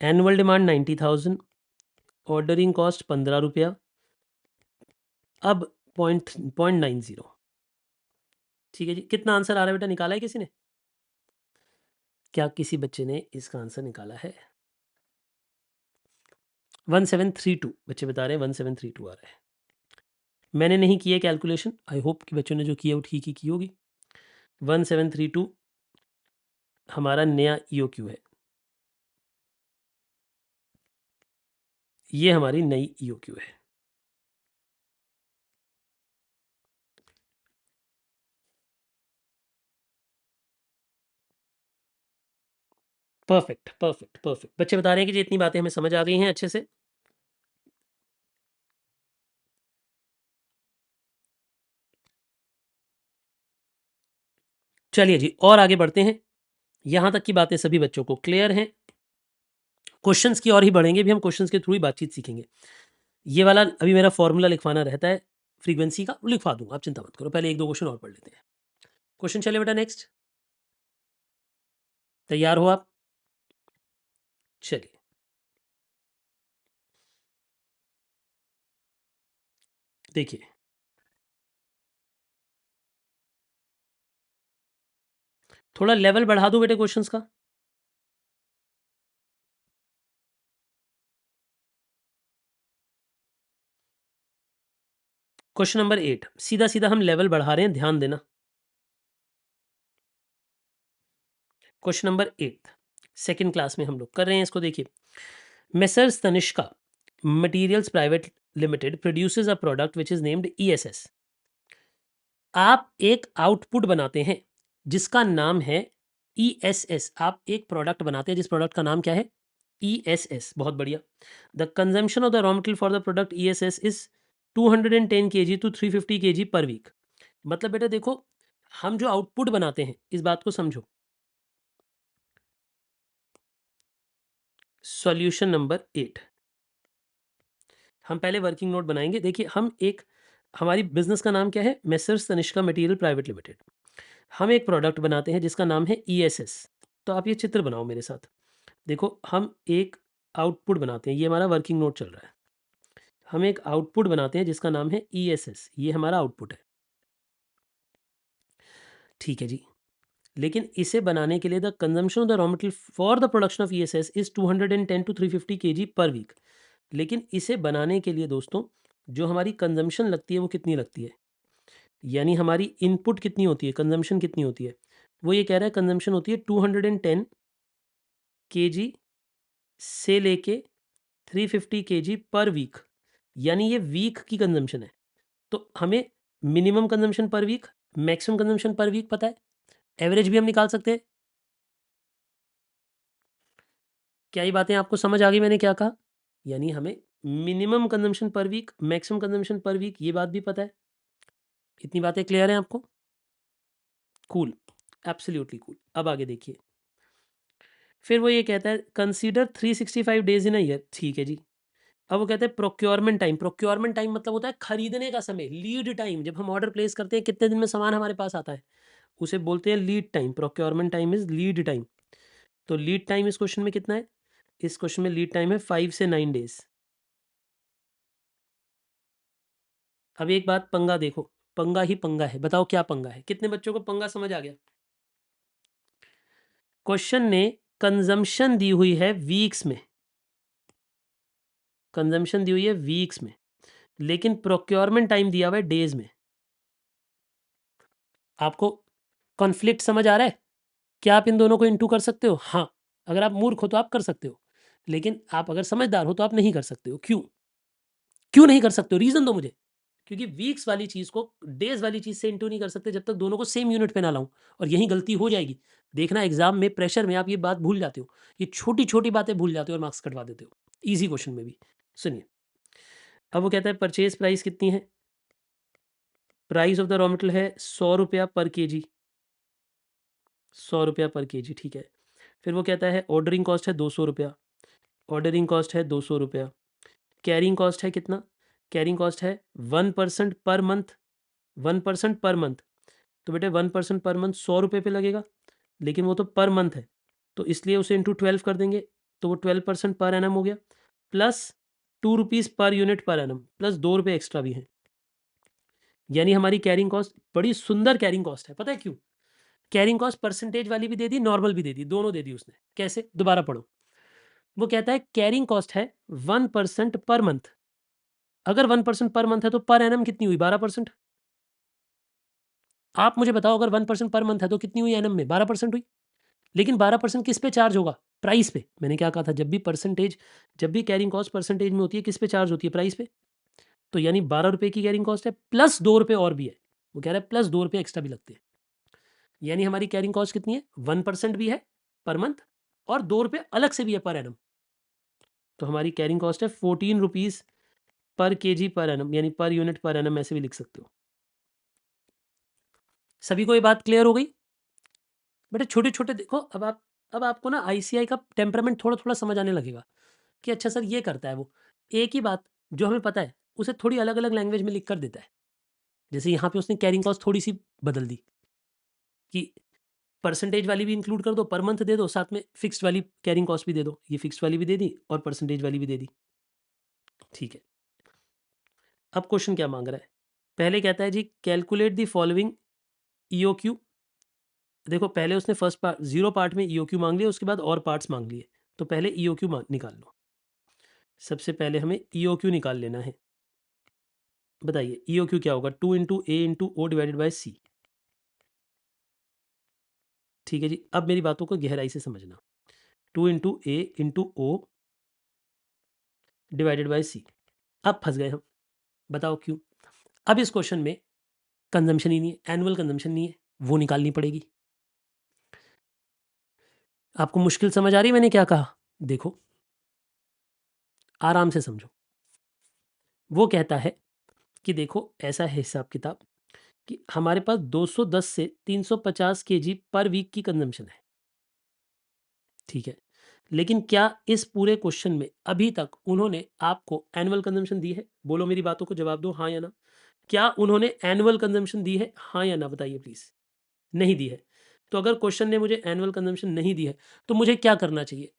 एनुअल डिमांड 90,000, ऑर्डरिंग कॉस्ट 15 रुपया, अब 0.90। ठीक है जी, कितना आंसर आ रहा है बेटा, निकाला है किसी ने? क्या किसी बच्चे ने इसका आंसर निकाला है? 1732 बच्चे बता रहे हैं, 1732 आ रहा है। मैंने नहीं किया कैलकुलेशन, आई होप कि बच्चों ने जो किया वो ठीक ही की होगी। 1732 हमारा नया EOQ है, ये हमारी नई EOQ है। Perfect perfect perfect. बच्चे बता रहे हैं कि जी इतनी बातें हमें समझ आ गई हैं अच्छे से। चलिए जी, और आगे बढ़ते हैं। यहां तक की बातें सभी बच्चों को क्लियर हैं। क्वेश्चंस की और ही बढ़ेंगे भी, हम क्वेश्चंस के थ्रू ही बातचीत सीखेंगे। ये वाला अभी मेरा फॉर्मूला लिखवाना रहता है फ्रीक्वेंसी का, वो लिखवा दूंगा, आप चिंता मत करो। पहले एक दो क्वेश्चन और पढ़ लेते हैं। क्वेश्चन चले बेटा, नेक्स्ट। तैयार हो आप? चलिए, देखिए, थोड़ा लेवल बढ़ा दो बेटे क्वेश्चंस का। क्वेश्चन नंबर 8, सीधा सीधा हम लेवल बढ़ा रहे हैं, ध्यान देना। क्वेश्चन नंबर 8 सेकंड क्लास में हम लोग कर रहे हैं इसको। देखिए, messrs Tanishka materials private limited produces a product which is named ESS। आप एक आउटपुट बनाते हैं जिसका नाम है ESS। आप एक प्रोडक्ट बनाते हैं जिस प्रोडक्ट का नाम क्या है? ESS। बहुत बढ़िया। The consumption of the raw material for the product ESS is 210 kg to 350 kg per week. मतलब बेटा देखो, हम जो आउटपुट बनाते हैं, इस बात को समझो। सॉल्यूशन नंबर 8, हम पहले वर्किंग नोट बनाएंगे। देखिए, हम एक, हमारी बिजनेस का नाम क्या है? Messrs Tanishka material private limited. हम एक प्रोडक्ट बनाते हैं जिसका नाम है ESS। तो आप ये चित्र बनाओ मेरे साथ। देखो, हम एक आउटपुट बनाते हैं, ये हमारा वर्किंग नोट चल रहा है। हम एक आउटपुट बनाते हैं जिसका नाम है ESS, ये हमारा आउटपुट है। ठीक है जी, लेकिन इसे बनाने के लिए the consumption of the raw material for the production of ESS is 210 to 350 kg per week. लेकिन इसे बनाने के लिए दोस्तों, जो हमारी कंजम्पशन लगती है वो कितनी लगती है, यानी हमारी इनपुट कितनी होती है, कंजम्पशन कितनी होती है? वो ये कह रहा है कंजम्पशन होती है 210 kg से लेके 350 kg पर वीक, यानी ये वीक की कंजम्पशन है। तो हमें minimum consumption per week, maximum consumption per week पता है, एवरेज भी हम निकाल सकते हैं। क्या ये बातें आपको समझ आ गई मैंने क्या कहा? यानी हमें minimum consumption per week, maximum consumption per week, ये बात भी पता है। इतनी बातें क्लियर हैं आपको? Cool, absolutely cool. अब आगे देखिए, फिर वो ये कहता है consider 365 days in a year. ठीक है जी, अब वो कहते हैं प्रोक्योरमेंट टाइम। प्रोक्योरमेंट टाइम मतलब होता है खरीदने का समय, लीड टाइम। जब हम ऑर्डर प्लेस करते हैं कितने दिन में सामान हमारे पास आता है, उसे बोलते हैं lead time. Procurement time is lead time. तो लीड टाइम इस क्वेश्चन में कितना है? इस क्वेश्चन में लीड टाइम है 5 से 9 डेज। अब एक बात, पंगा देखो, पंगा ही पंगा है। बताओ क्या पंगा है? कितने बच्चों को पंगा समझ आ गया? क्वेश्चन ने कंजम्पशन दी हुई है वीक्स में, कंजम्पशन दी हुई है वीक्स में, लेकिन प्रोक्योरमेंट टाइम दिया हुआ है डेज में। आपको कॉन्फ्लिक्ट समझ आ रहा है? क्या आप इन दोनों को इंटू कर सकते हो? हाँ। अगर आप मूर्ख हो तो आप कर सकते हो, लेकिन आप अगर समझदार हो तो आप नहीं कर सकते हो। क्यों? क्यों नहीं कर सकते हो? रीजन दो मुझे। क्योंकि वीक्स वाली चीज को डेज वाली चीज से इंटू नहीं कर सकते जब तक दोनों को सेम यूनिट पे ना लाऊं। और यही गलती हो जाएगी। देखना एग्जाम में प्रेशर में आप ये बात भूल जाते हो, ये छोटी छोटी बातें भूल जाते हो और मार्क्स कटवा देते हो इजी क्वेश्चन में भी। सुनिए, अब वो कहता है परचेज प्राइस कितनी है? Price of the raw material है 100 रुपया पर केजी, 100 रुपया पर केजी, ठीक है। फिर वो कहता है ऑर्डरिंग कॉस्ट है 200 रुपया, ऑर्डरिंग कॉस्ट है 200 रुपया। कैरिंग कॉस्ट है कितना? कैरिंग कॉस्ट है 1% पर मंथ, 1% पर मंथ। तो बेटे 1% पर मंथ 100 रुपये पे लगेगा, लेकिन वो तो पर मंथ है, तो इसलिए उसे इंटू 12 कर देंगे, तो वो 12% पर एनम हो गया, प्लस 2 रुपीज़ पर यूनिट पर एनम, प्लस 2 रुपये एक्स्ट्रा भी हैं। यानी हमारी कैरिंग कॉस्ट बड़ी सुंदर कैरिंग कॉस्ट है। पता है क्यों? कैरिंग कॉस्ट परसेंटेज वाली भी दे दी, नॉर्मल भी दे दी, दोनों दे दी उसने। कैसे? दोबारा पढ़ो। वो कहता है कैरिंग कॉस्ट है 1% पर मंथ। अगर 1% पर मंथ है तो पर एनम कितनी हुई? 12%। आप मुझे बताओ, अगर 1% पर मंथ है तो कितनी हुई एनम में? 12% हुई। लेकिन 12% किस पे चार्ज होगा? प्राइस पे। मैंने क्या कहा था? जब भी परसेंटेज, जब भी कैरिंग कॉस्ट परसेंटेज में होती है, किस पे चार्ज होती है? प्राइस पे। तो यानी 12 रुपये की कैरिंग कॉस्ट है, प्लस 2 रुपये और भी है। वो कह रहा है प्लस 2 रुपये एक्स्ट्रा भी लगते हैं। यानी हमारी कैरिंग कॉस्ट कितनी है? 1% भी है पर मंथ, और 2 रुपये अलग से भी है पर एनम। तो हमारी कैरिंग कॉस्ट है 14 रुपीज़ पर केजी पर एनम, यानी पर यूनिट पर एनम, ऐसे भी लिख सकते हो। सभी को ये बात क्लियर हो गई? बेटे छोटे छोटे देखो, अब आपको ना आईसीआई का टेम्परामेंट थोड़ा थोड़ा समझ आने लगेगा कि अच्छा सर ये करता है वो। एक ही बात जो हमें पता है उसे थोड़ी अलग अलग लैंग्वेज में लिख कर देता है। जैसे यहाँ पे उसने कैरिंग कॉस्ट थोड़ी सी बदल दी कि परसेंटेज वाली भी इंक्लूड कर दो, पर मंथ दे दो, साथ में फिक्स्ड वाली कैरिंग कॉस्ट भी दे दो। ये फिक्स्ड वाली भी दे दी और परसेंटेज वाली भी दे दी। ठीक है, अब क्वेश्चन क्या मांग रहा है? पहले कहता है जी कैलकुलेट द फॉलोइंग ईओक्यू। देखो पहले उसने फर्स्ट पार्ट, जीरो पार्ट में ईओक्यू मांग लिया, उसके बाद और पार्ट्स मांग लिए। तो पहले ईओक्यू निकाल लो। सबसे पहले हमें ईओक्यू निकाल लेना है। बताइए ईओक्यू क्या होगा? 2 × A × O डिवाइडेड बाय सी। ठीक है जी, अब मेरी बातों को गहराई से समझना। 2 × A × O डिवाइडेड बाय सी। अब फंस गए हम। बताओ क्यों? अब इस क्वेश्चन में कंजम्पशन ही नहीं है, एनुअल कंजम्पशन नहीं है, वो निकालनी पड़ेगी। आपको मुश्किल समझ आ रही है मैंने क्या कहा? देखो आराम से समझो। वो कहता है कि देखो ऐसा है हिसाब किताब कि हमारे पास 210 से 350 केजी पर वीक की कंजम्पशन है। ठीक है, लेकिन क्या इस पूरे क्वेश्चन में अभी तक उन्होंने आपको एनुअल कंजम्पशन दी है? बोलो मेरी बातों को जवाब दो, हाँ या ना। क्या उन्होंने एनुअल कंजम्पशन दी है? हाँ या ना बताइए प्लीज। नहीं दी है। तो अगर क्वेश्चन ने मुझे एनुअल कंजम्पशन नहीं दी है तो मुझे क्या करना चाहिए?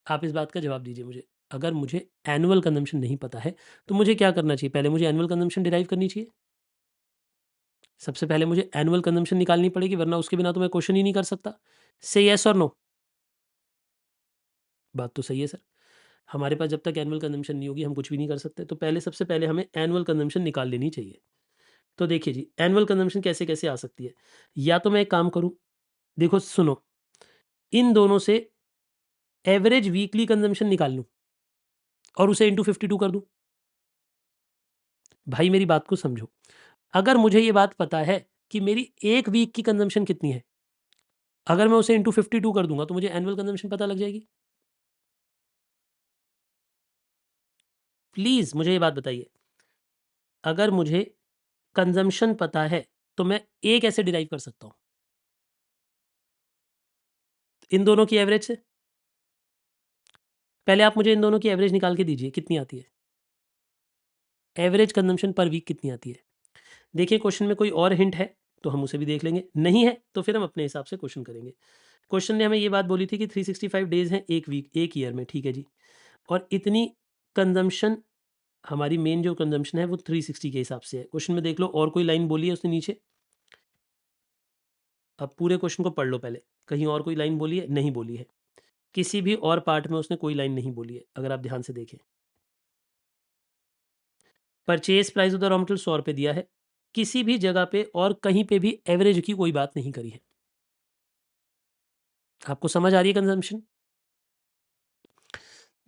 आप इस बात का जवाब दीजिए मुझे। अगर मुझे एनुअल कंजम्पशन नहीं पता है तो मुझे क्या करना चाहिए? पहले मुझे एनुअल कंजम्पशन डिराइव करनी चाहिए। सबसे पहले मुझे एनुअल कंजम्पशन निकालनी पड़ेगी, वरना उसके बिना तो मैं क्वेश्चन ही नहीं कर सकता। से यस और नो? बात तो सही है सर। हमारे पास जब तक एनुअल कंजम्पशन नहीं होगी हम कुछ भी नहीं कर सकते। तो पहले सबसे पहले हमें एनुअल कंजम्पशन निकाल लेनी चाहिए। तो देखिए जी एनुअल कंजम्पशन कैसे कैसे आ सकती है। या तो मैं एक काम करूं, देखो सुनो, इन दोनों से एवरेज वीकली कंजम्पशन निकाल लूं और उसे इंटू 52 कर दूं। भाई मेरी बात को समझो, अगर मुझे ये बात पता है कि मेरी एक वीक की कंजम्पशन कितनी है, अगर मैं उसे इंटू 52 कर दूंगा तो मुझे एनुअल कंजम्पशन पता लग जाएगी। प्लीज मुझे ये बात बताइए, अगर मुझे कंजम्पशन पता है तो मैं ए कैसे डिराइव कर सकता हूं? इन दोनों की एवरेज से। पहले आप मुझे इन दोनों की एवरेज निकाल के दीजिए, कितनी आती है? एवरेज कंजम्पशन पर वीक कितनी आती है? देखिए क्वेश्चन में कोई और हिंट है तो हम उसे भी देख लेंगे, नहीं है तो फिर हम अपने हिसाब से क्वेश्चन करेंगे। क्वेश्चन ने हमें ये बात बोली थी कि 365 डेज़ हैं एक वीक, एक ईयर में, ठीक है जी। और इतनी कंजम्पशन, हमारी मेन जो कंजम्पशन है वो 360 के हिसाब से है। क्वेश्चन में देख लो और कोई लाइन बोली है उसने नीचे? अब पूरे क्वेश्चन को पढ़ लो पहले, कहीं और कोई लाइन बोली है? नहीं बोली है। किसी भी और पार्ट में उसने कोई लाइन नहीं बोली है, अगर आप ध्यान से देखें। Purchase price of the raw material 100 रुपये दिया है, किसी भी जगह पे और कहीं पे भी एवरेज की कोई बात नहीं करी है। आपको समझ आ रही है कंजम्पशन?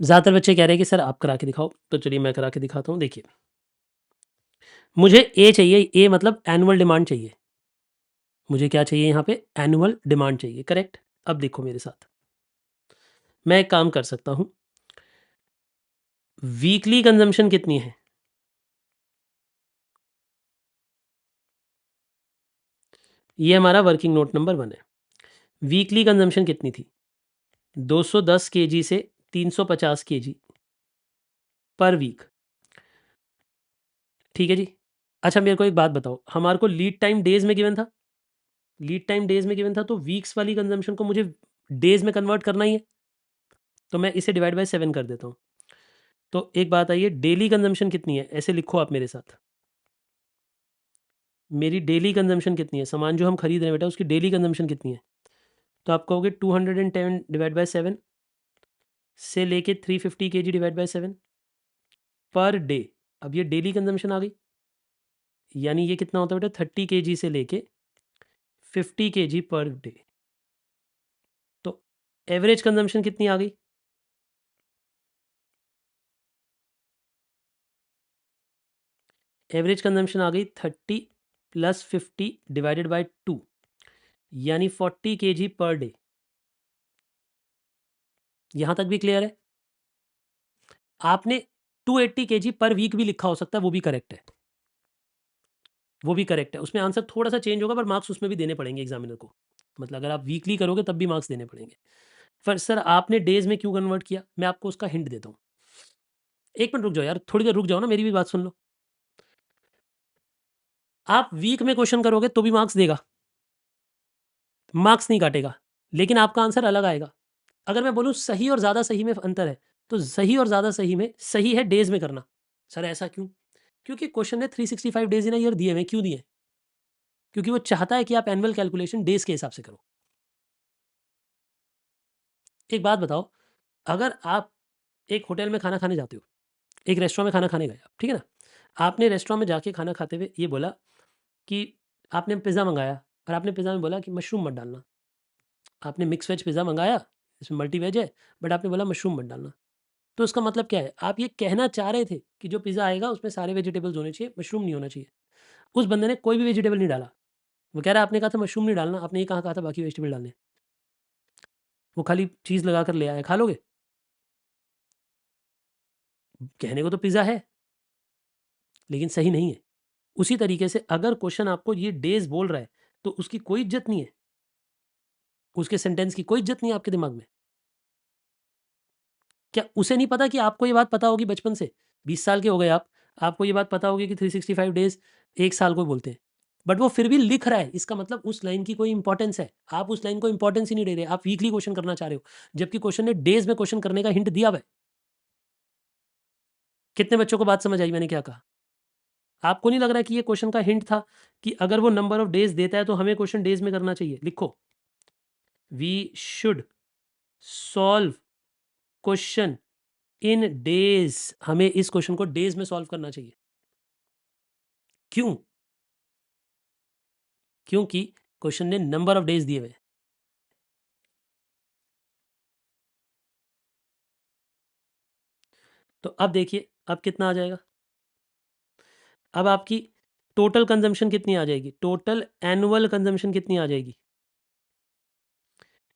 ज़्यादातर बच्चे कह रहे हैं कि सर आप करा के दिखाओ, तो चलिए मैं करा के दिखाता हूँ। देखिए, मुझे ए चाहिए, ए मतलब एनुअल डिमांड चाहिए। मुझे क्या चाहिए यहाँ पे? एनुअल डिमांड चाहिए, करेक्ट? अब देखो मेरे साथ, मैं एक काम कर सकता हूँ, वीकली कंजम्पशन कितनी है? ये हमारा वर्किंग नोट नंबर 1 है। वीकली कंजम्पशन कितनी थी? 210 केजी से 350 केजी पर वीक, ठीक है जी। अच्छा मेरे को एक बात बताओ, हमारे को लीड टाइम डेज में गिवन था, लीड टाइम डेज में गिवन था, तो वीक्स वाली कंजम्पशन को मुझे डेज में कन्वर्ट करना ही है, तो मैं इसे डिवाइड बाय 7 कर देता हूँ। तो एक बात आइए, डेली कंजम्पशन कितनी है? ऐसे लिखो आप मेरे साथ, मेरी डेली कंजम्पशन कितनी है? सामान जो हम खरीद रहे हैं बेटा उसकी डेली कंजम्पशन कितनी है? तो आप कहोगे 210 डिवाइड बाय 7 से लेके 350 KG divide by 7 per day. अब ये डेली कंजम्पशन आ गई, यानी ये कितना होता है बेटा? 30 केजी से लेके 50 केजी पर डे। तो एवरेज कंजम्पशन कितनी आ गई? एवरेज कंजम्पशन आ गई 30 प्लस 50 डिवाइडेड बाय 2, यानी 40 केजी पर डे। यहां तक भी क्लियर है? आपने 280 केजी पर वीक भी लिखा हो सकता है, वो भी करेक्ट है, वो भी करेक्ट है। उसमें आंसर थोड़ा सा चेंज होगा पर मार्क्स उसमें भी देने पड़ेंगे एग्जामिनर को, मतलब अगर आप वीकली करोगे तब भी मार्क्स देने पड़ेंगे। पर सर आपने डेज में क्यों कन्वर्ट किया? मैं आपको उसका हिंट देता हूँ। एक मिनट रुक जाओ यार, थोड़ी देर रुक जाओ ना, मेरी भी बात सुन लो। आप वीक में क्वेश्चन करोगे तो भी मार्क्स देगा, मार्क्स नहीं काटेगा, लेकिन आपका आंसर अलग आएगा। अगर मैं बोलूँ सही और ज़्यादा सही में अंतर है, तो सही और ज़्यादा सही में सही है डेज में करना। सर ऐसा क्यों? क्योंकि क्वेश्चन ने 365 डेज इन अ ईयर दिए हुए हैं। क्यों दिए? क्योंकि वो चाहता है कि आप एनुअल कैलकुलेशन डेज के हिसाब से करो। एक बात बताओ, अगर आप एक होटल में खाना खाने जाते हो, एक रेस्टोरेंट में खाना खाने गए आप, ठीक है ना? आपने रेस्टोरेंट में जाके खाना खाते हुए ये बोला कि आपने पिज़्ज़ा मँगाया और आपने पिज़्ज़ा में बोला कि मशरूम मत डालना। आपने मिक्स वेज पिज़्ज़ा मँगाया, इसमें मल्टी वेज है, बट आपने बोला मशरूम मत डालना। तो इसका मतलब क्या है? आप ये कहना चाह रहे थे कि जो पिज़्ज़ा आएगा उसमें सारे वेजिटेबल्स होने चाहिए, मशरूम नहीं होना चाहिए। उस बंदे ने कोई भी वेजिटेबल नहीं डाला। वो कह रहा है आपने कहा था मशरूम नहीं डालना, आपने ये कहाँ कहा था बाकी वेजिटेबल डालने? वो खाली चीज़ लगाकर ले आया, खा लोगे? कहने को तो पिज़्ज़ा है, लेकिन सही नहीं है। उसी तरीके से अगर क्वेश्चन आपको ये डेज़ बोल रहा है, तो उसकी कोई इज़्ज़त नहीं है। उसके सेंटेंस की कोई इज़्ज़त नहीं है आपके दिमाग में। क्या उसे नहीं पता कि आपको ये बात पता होगी बचपन से? 20 साल के हो गए आप, आपको ये बात पता होगी कि 365 डेज़ 1 साल को बोलते हैं। बट वो फिर भी लिख रहा है, इसका मतलब उस लाइन की कोई इंपॉर्टेंस है। आप उस लाइन को इंपॉर्टेंस ही नहीं दे रहे, आप वीकली क्वेश्चन करना चाह रहे हो, जबकि क्वेश्चन ने डेज़ में क्वेश्चन करने का हिंट दिया हुआ है। कितने बच्चों को बात समझ आई मैंने क्या कहा? आपको नहीं लग रहा है कि ये क्वेश्चन का हिंट था कि अगर वो नंबर ऑफ डेज़ देता है तो हमें क्वेश्चन डेज़ में करना चाहिए? लिखो, we should solve question in days. हमें इस क्वेश्चन को डेज़ में सॉल्व करना चाहिए। क्यों? क्योंकि क्वेश्चन ने नंबर ऑफ डेज़ दिए हुए हैं। तो अब देखिए, अब कितना आ जाएगा? अब आपकी टोटल कंजम्पशन कितनी आ जाएगी? टोटल एनुअल कंजम्पशन कितनी आ जाएगी?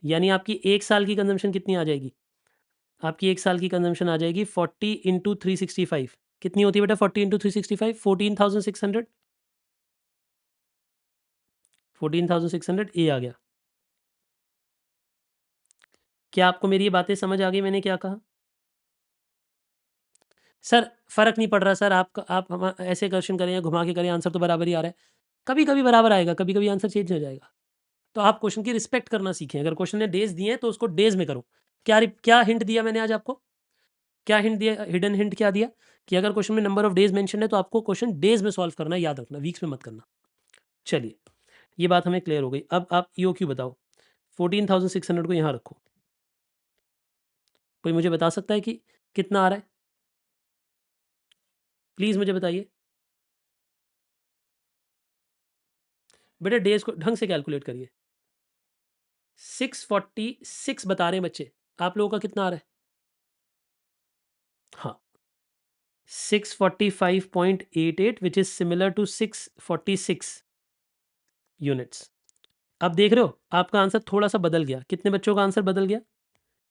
यानी आपकी 1 साल की कंजम्पशन कितनी आ जाएगी? आपकी 1 साल की कंजम्पशन आ जाएगी 40 इंटू 365। कितनी होती है बेटा 40 इंटू 365? 14,600। 14,600 ए आ गया। क्या आपको मेरी ये बातें समझ आ गई मैंने क्या कहा? सर फ़र्क नहीं पड़ रहा सर, आप हम ऐसे क्वेश्चन करें या घुमा के करें, आंसर तो बराबर ही आ रहा है। कभी-कभी बराबर आएगा, कभी-कभी आंसर चेंज हो जाएगा। तो आप क्वेश्चन की रिस्पेक्ट करना सीखें। अगर क्वेश्चन ने डेज़ दिए हैं तो उसको डेज़ में करो। क्या हिंट दिया मैंने आज आपको? क्या हिंट दिया, हिडन हिंट क्या दिया? कि अगर क्वेश्चन में नंबर ऑफ डेज़ मेंशन है तो आपको क्वेश्चन डेज़ में सॉल्व करना है, याद रखना, वीक्स में मत करना। चलिए, ये बात हमें क्लियर हो गई। अब आप ईओक्यू बताओ। 14,600 को यहाँ रखो। कोई मुझे बता सकता है कि कितना आ रहा है? प्लीज़ मुझे बताइए। बेटा डेज़ को ढंग से कैलकुलेट करिए। 646 बता रहे हैं बच्चे। आप लोगों का कितना आ रहा है? हाँ, 645.88 which is similar to 646 units. अब देख रहे हो, आपका आंसर थोड़ा-सा बदल गया। कितने बच्चों का आंसर बदल गया?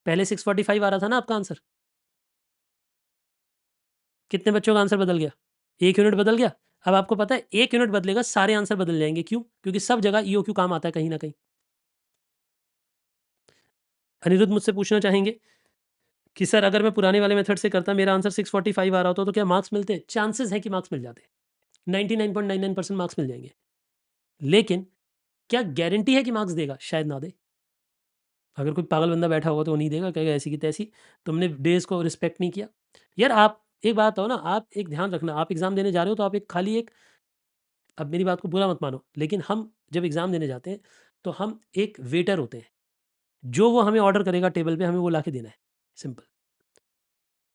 पहले 645 आ रहा था ना आपका आंसर? कितने बच्चों का आंसर बदल गया? 1 यूनिट बदल गया? अब आपको पता है 1 यूनिट बदलेगा, सारे आंसर बदल जाएँगे। क्यों? क्योंकि सब जगह ईओक्यू काम आता है कहीं न कहीं। अनिरुद्ध मुझसे पूछना चाहेंगे कि सर अगर मैं पुराने वाले मेथड से करता, मेरा आंसर 645 आ रहा होता तो क्या मार्क्स मिलते? चांसेस है कि मार्क्स मिल जाते। 99.99% मार्क्स मिल जाएँगे। लेकिन क्या गारंटी है कि मार्क्स देगा? शायद ना दे। अगर कोई पागल बंदा बैठा होगा तो वो नहीं देगा, कहेगा ऐसी की तैसी, तुमने डेज़ को रिस्पेक्ट नहीं किया। यार आप एक बात बताओ ना, आप एक ध्यान रखना, आप एग्ज़ाम देने जा रहे हो तो आप एक खाली एक, अब मेरी बात को बुरा मत मानो, लेकिन हम जब एग्ज़ाम देने जाते हैं, तो हम एक वेटर होते हैं। जो वो हमें ऑर्डर करेगा टेबल पे, हमें वो लाके देना है, सिंपल।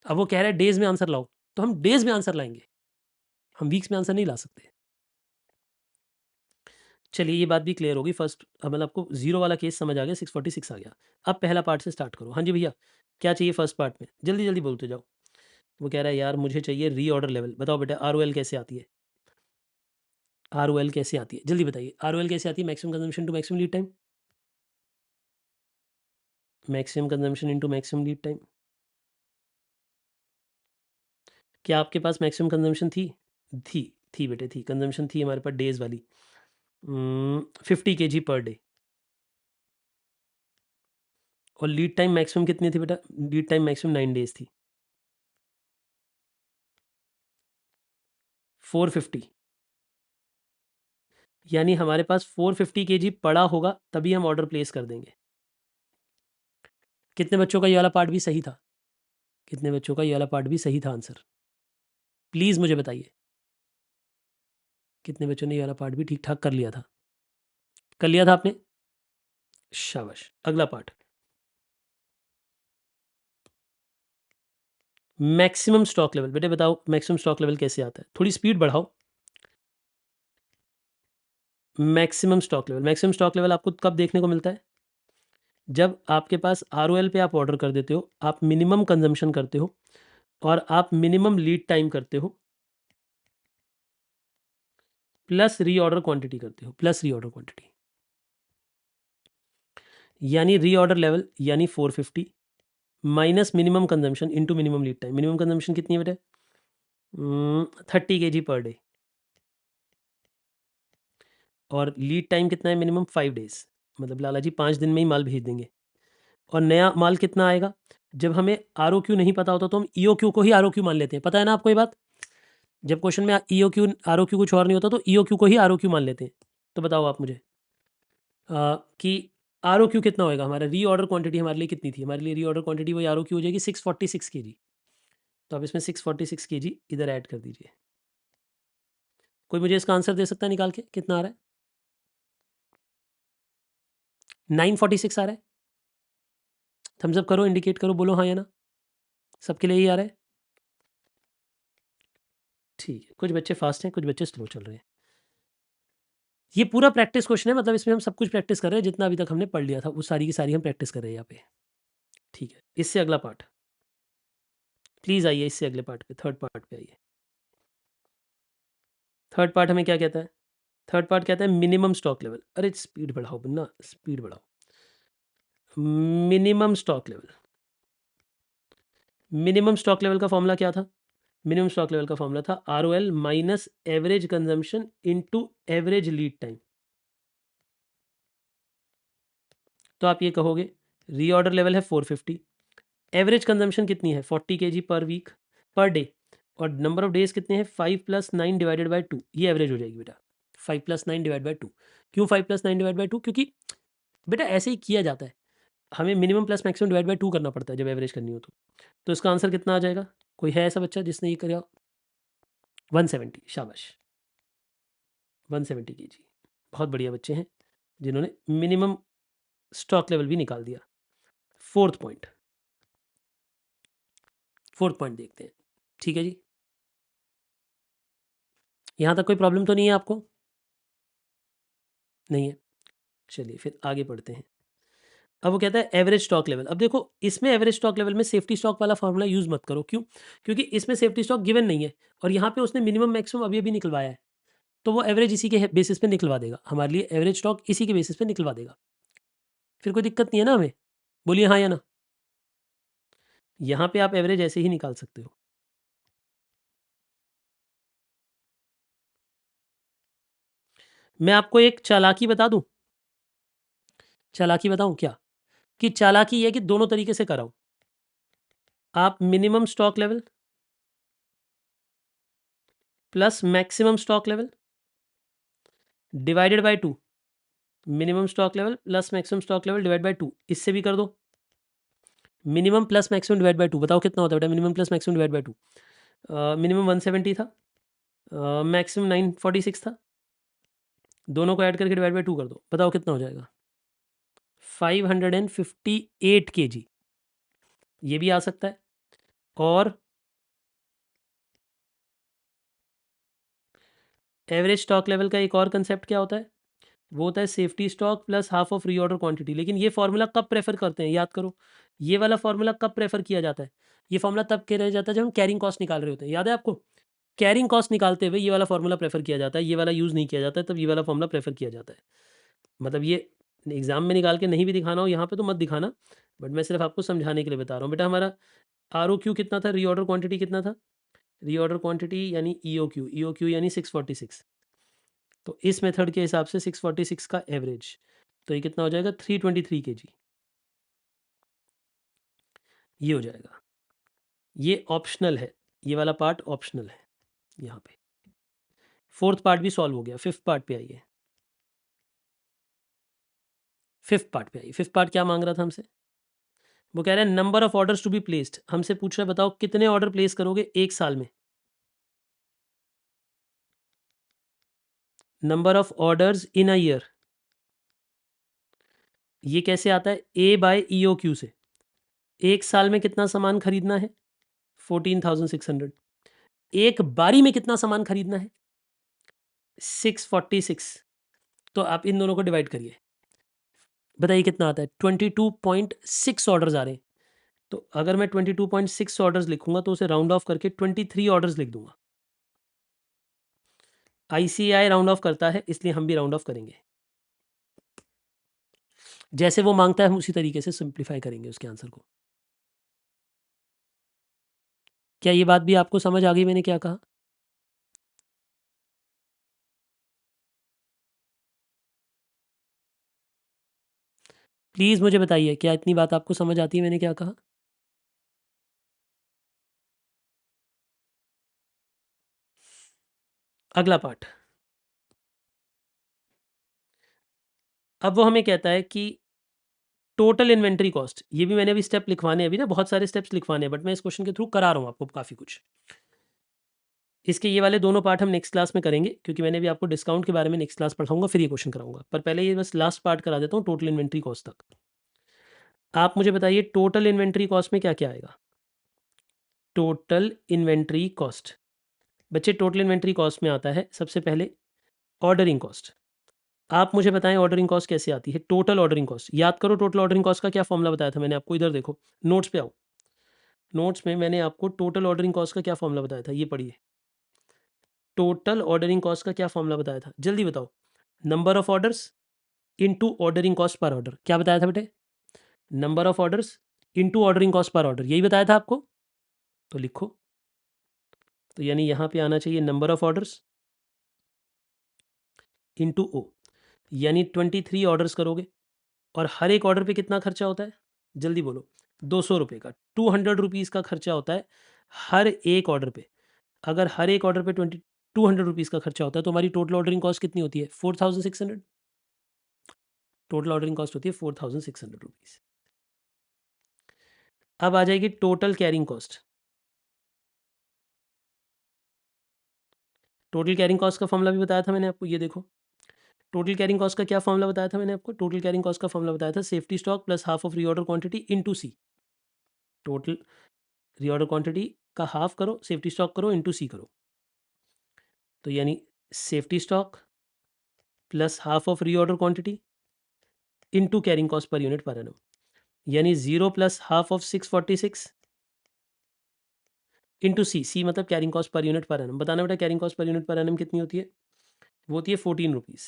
अब वो कह रहा है डेज़ में आंसर लाओ, तो हम डेज़ में आंसर लाएँगे, हम वीक्स में आंसर नहीं ला सकते। चलिए ये बात भी क्लियर हो गई। फर्स्ट मतलब आपको 0 वाला केस समझ आ गया, 646 आ गया। अब पहला पार्ट से स्टार्ट करो। हाँ जी भैया, क्या चाहिए फर्स्ट पार्ट में? जल्दी-जल्दी बोलते जाओ। वो कह रहा है यार मुझे चाहिए रीऑर्डर लेवल। बताओ बेटा आरओएल कैसे आती है? आरओएल कैसे आती है? जल्दी बताइए। आरओएल कैसे आती है? Maximum consumption to maximum lead time. Maximum consumption into maximum lead time. क्या आपके पास मैक्सिमम कंजम्पशन थी? थी, थी बेटे थी। कंजम्पशन थी हमारे पास डेज़ वाली। 50 केजी पर डे। और लीड टाइम मैक्सिमम कितनी थी बेटा? लीड टाइम मैक्सिमम 9 डेज़ थी। 450, यानी हमारे पास 450 केजी पड़ा होगा तभी हम ऑर्डर प्लेस कर देंगे। कितने बच्चों का ये वाला पार्ट भी सही था? कितने बच्चों का ये वाला पार्ट भी सही था आंसर? प्लीज़ मुझे बताइए। कितने बच्चों ने ये वाला पार्ट भी ठीक-ठाक कर लिया था? कर लिया था आपने? शाबाश! अगला पार्ट। Maximum stock level. बेटे बताओ मैक्सिमम स्टॉक लेवल कैसे आता है? थोड़ी स्पीड बढ़ाओ। मैक्सिमम स्टॉक लेवल आपको कब देखने को मिलता है? जब आपके पास आरओएल पे आप ऑर्डर कर देते हो, आप मिनिमम कंजम्पशन करते हो और आप मिनिमम लीड टाइम करते हो, प्लस रीऑर्डर क्वांटिटी करते हो, प्लस रीऑर्डर क्वांटिटी। यानी रीऑर्डर लेवल यानी 450 minus minimum consumption into minimum lead time. Minimum consumption कितनी है बेटे? 30 केजी पर डे। और लीड टाइम कितना है मिनिमम? 5 डेज़। मतलब लाला जी 5 दिन में ही माल भेज देंगे। और नया माल कितना आएगा? जब हमें आरओक्यू नहीं पता होता तो हम ईओक्यू को ही आरओक्यू मान लेते हैं। पता है ना आपको ये बात? जब क्वेश्चन में ईओक्यू आरओक्यू कुछ और नहीं होता तो ईओक्यू को ही आरओक्यू मान लेते हैं। तो बताओ आप मुझे कि आरओक्यू कितना होएगा? हमारा रीऑर्डर क्वांटिटी हमारे लिए कितनी थी? हमारे लिए रीऑर्डर क्वांटिटी वही आरओक्यू हो जाएगी 646 केजी। तो आप इसमें 646 केजी इधर ऐड कर दीजिए। कोई मुझे इसका आंसर दे सकता है निकाल के कितना आ रहा है? 946 आ रहा है? थम्स अप करो, इंडिकेट करो, बोलो हाँ या ना। सबके लिए यही आ रहा है? ठीक है। कुछ बच्चे फास्ट हैं, कुछ बच्चे स्लो चल रहे हैं। ये पूरा प्रैक्टिस क्वेश्चन है, मतलब इसमें हम सब कुछ प्रैक्टिस कर रहे हैं, जितना अभी तक हमने पढ़ लिया था वो सारी की सारी हम प्रैक्टिस कर रहे हैं यहाँ पे। ठीक है, इससे अगला पार्ट। प्लीज़ आइए इससे अगले पार्ट पे, थर्ड पार्ट पे आइए। थर्ड पार्ट हमें क्या कहता है? थर्ड पार्ट कहता है मिनिमम स्टॉक लेवल। अरे स्पीड बढ़ाओ बन्ना, स्पीड बढ़ाओ। Minimum stock level. Minimum stock level का फॉर्मूला क्या था? मिनिमम स्टॉक लेवल का फॉर्मूला था ROL minus average consumption into average lead time. तो आप ये कहोगे रीऑर्डर लेवल है 450, एवरेज कंजम्पशन कितनी है? 40 केजी पर वीक, पर डे। और नंबर ऑफ डेज कितने हैं 5 + 9 डिवाइडेड बाय 2, ये एवरेज हो जाएगी बेटा 5 + 9 डिवाइड बाय 2। क्यों 5 + 9 डिवाइड बाय 2? क्योंकि बेटा ऐसे ही किया जाता है, हमें minimum plus maximum divide by 2 करना पड़ता है जब एवरेज करनी हो तो इसका आंसर कितना आ जाएगा? कोई है ऐसा बच्चा जिसने ये करा? 170, शाबाश 170 केजी। बहुत बढ़िया बच्चे हैं जिन्होंने मिनिमम स्टॉक लेवल भी निकाल दिया। फोर्थ पॉइंट देखते हैं। ठीक है जी, यहाँ तक कोई प्रॉब्लम तो नहीं है आपको? नहीं है, चलिए फिर आगे बढ़ते हैं। अब वो कहता है एवरेज स्टॉक लेवल। अब देखो इसमें एवरेज स्टॉक लेवल में सेफ्टी स्टॉक वाला फॉर्मूला यूज़ मत करो। क्यों? क्योंकि इसमें सेफ्टी स्टॉक गिवन नहीं है और यहाँ पे उसने मिनिमम मैक्सिमम अभी-अभी निकलवाया है। तो वो एवरेज इसी के बेसिस पे निकलवा देगा। हमारे लिए एवरेज स्टॉक इसी के बेसिस पे निकलवा देगा। फिर कोई दिक्कत नहीं है ना हमें? बोलिए हाँ या ना? यहाँ पे आप एवरेज ऐसे ही निकाल सकते हो। मैं आपको एक चालाकी बता दूँ? चालाकी बताऊँ क्या? कि चालाकी ये है कि दोनों तरीके से कराओ। आप minimum stock level plus maximum stock level divided by 2, minimum stock level plus maximum stock level divide by 2, इससे भी कर दो। Minimum plus maximum divide by 2 बताओ कितना होता है बेटा? Minimum plus maximum divide by 2, minimum 170 था, मैक्सिमम 946 था, दोनों को ऐड करके डिवाइड बाय 2 कर दो, बताओ कितना हो जाएगा? 558 केजी। ये भी आ सकता है। और एवरेज स्टॉक लेवल का एक और कंसेप्ट क्या होता है? वो होता है safety stock plus half of reorder quantity. लेकिन ये फॉर्मूला कब प्रेफर करते हैं याद करो, ये वाला फॉर्मूला कब प्रेफर किया जाता है? ये फॉर्मूला तब किया रह जाता है जब हम कैरिंग कॉस्ट निकाल रहे होते हैं, याद है आपको? कैरिंग कॉस्ट निकालते हुए ये वाला फॉर्मूला प्रेफर किया जाता है, ये वाला यूज़ नहीं किया जाता है, तब ये वाला फॉर्मूला प्रेफर किया जाता है। मतलब ये एग्जाम में निकाल के नहीं भी दिखाना हो यहाँ पे तो मत दिखाना, बट मैं सिर्फ आपको समझाने के लिए बता रहा हूँ। बेटा हमारा ROQ कितना था, रीऑर्डर क्वांटिटी कितना था? रीऑर्डर क्वांटिटी यानी EOQ यानी 646। तो इस मेथड के हिसाब से 646 का एवरेज, तो ये कितना हो जाएगा? 323 केजी। ये हो जाएगा। ये ऑप्शनल है, ये वाला पार्ट ऑप्शनल है यहाँ पे। फोर्थ पार्ट भी सॉल्व हो गया। फिफ्थ पार्ट पे आइए। फिफ्थ पार्ट क्या मांग रहा था हमसे? वो कह रहा है number of orders to be placed. हमसे पूछ रहा है बताओ कितने ऑर्डर प्लेस करोगे एक साल में? Number of orders in a year, ये कैसे आता है? A/EOQ से। एक साल में कितना सामान खरीदना है? 14,600। एक बारी में कितना सामान खरीदना है? 646। तो आप इन दोनों को डिवाइड करिए, बताइए कितना आता है? 22.6 ऑर्डर्स आ रहे हैं। तो अगर मैं 22.6 ऑर्डर्स लिखूंगा तो उसे राउंड ऑफ करके 23 ऑर्डर्स लिख दूंगा। ICAI राउंड ऑफ करता है, इसलिए हम भी राउंड ऑफ करेंगे। जैसे वो मांगता है हम उसी तरीके से सिंप्लीफाई करेंगे उसके आंसर को। क्या ये बात भी आपको समझ आ गई मैंने क्या कहा? प्लीज़ मुझे बताइए, क्या इतनी बात आपको समझ आती है मैंने क्या कहा? अगला पार्ट। अब वो हमें कहता है कि टोटल इन्वेंट्री कॉस्ट, ये भी मैंने अभी स्टेप लिखवाने हैं, अभी ना बहुत सारे स्टेप्स लिखवाने हैं, बट मैं इस क्वेश्चन के थ्रू करा रहा हूँ आपको काफ़ी कुछ। इसके ये वाले दोनों पार्ट हम नेक्स्ट क्लास में करेंगे, क्योंकि मैंने भी आपको डिस्काउंट के बारे में नेक्स्ट क्लास पढ़ाऊंगा, फिर ये क्वेश्चन कराऊंगा। पर पहले ये बस लास्ट पार्ट करा देता हूँ, टोटल इन्वेंट्री कॉस्ट तक। आप मुझे बताइए टोटल इन्वेंट्री कॉस्ट में क्या क्या आएगा? टोटल इन्वेंट्री कॉस्ट, बच्चे टोटल इन्वेंट्री कॉस्ट में आता है सबसे पहले ऑर्डरिंग कॉस्ट। आप मुझे बताएं ऑर्डरिंग कॉस्ट कैसे आती है? टोटल ऑर्डरिंग कॉस्ट याद करो। टोटल ऑर्डरिंग कॉस्ट का क्या फॉर्मूला बताया था मैंने आपको? इधर देखो, नोट्स पे आओ। नोट्स में मैंने आपको टोटल ऑर्डरिंग कॉस्ट का क्या फॉर्मूला बताया था, ये पढ़िए। टोटल ऑर्डरिंग कॉस्ट का क्या फॉर्मूला बताया था, जल्दी बताओ। Number of orders into ordering cost per order. क्या बताया था बेटे? Number of orders into ordering cost per order, यही बताया था आपको। तो लिखो, तो यानी यहाँ पे आना चाहिए नंबर ऑफ ऑर्डर्स इनटू ओ, यानी 23 ऑर्डर्स करोगे और हर एक ऑर्डर पे कितना खर्चा होता है? जल्दी बोलो। 200 रुपये का, 200 रुपीज़ का खर्चा होता है हर एक ऑर्डर पे। अगर हर एक ऑर्डर पे 200 रुपीज़ का खर्चा होता है तो हमारी टोटल ऑर्डरिंग कॉस्ट कितनी होती है? 4600। टोटल ऑर्डरिंग कॉस्ट होती है 4600 रुपीज़। अब आ जाएगी total carrying cost. Total carrying cost का फॉर्मूला भी बताया था मैंने आपको, ये देखो। टोटल कैरिंग कॉस्ट का क्या फॉर्मूला बताया था मैंने आपको? टोटल कैरिंग कॉस्ट का फॉर्मूला बताया था safety stock plus half of reorder quantity into C. Total reorder quantity का हाफ करो, सेफ्टी स्टॉक करो, इनटू सी करो। तो यानी safety stock plus half of reorder quantity into carrying cost per unit per annum, यानी 0 plus half of 646 into C. C मतलब carrying cost per unit per annum. बताना बेटा carrying cost per unit per annum कितनी होती है? वो होती है 14 रुपीज़।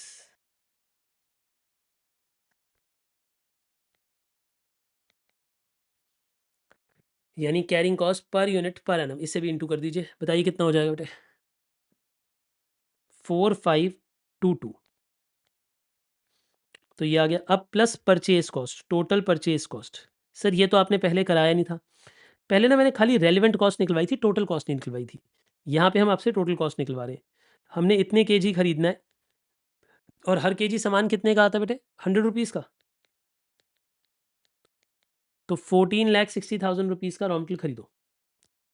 यानी carrying cost per unit per annum, इससे भी इंटू कर दीजिए, बताइए कितना हो जाएगा बेटे? 4522। तो ये आ गया। अब plus purchase cost, total purchase cost. Sir ये तो आपने पहले कराया नहीं था। पहले ना मैंने खाली रेलिवेंट कॉस्ट निकलवाई थी, टोटल कॉस्ट नहीं निकलवाई थी। यहाँ पे हम आपसे टोटल कॉस्ट निकलवा रहे हैं। हमने इतने केजी खरीदना है और हर केजी सामान कितने का आता है बेटे? 100 रुपीज़ का। तो 14,60,000 रुपीज़ का रॉ मटेरियल खरीदो।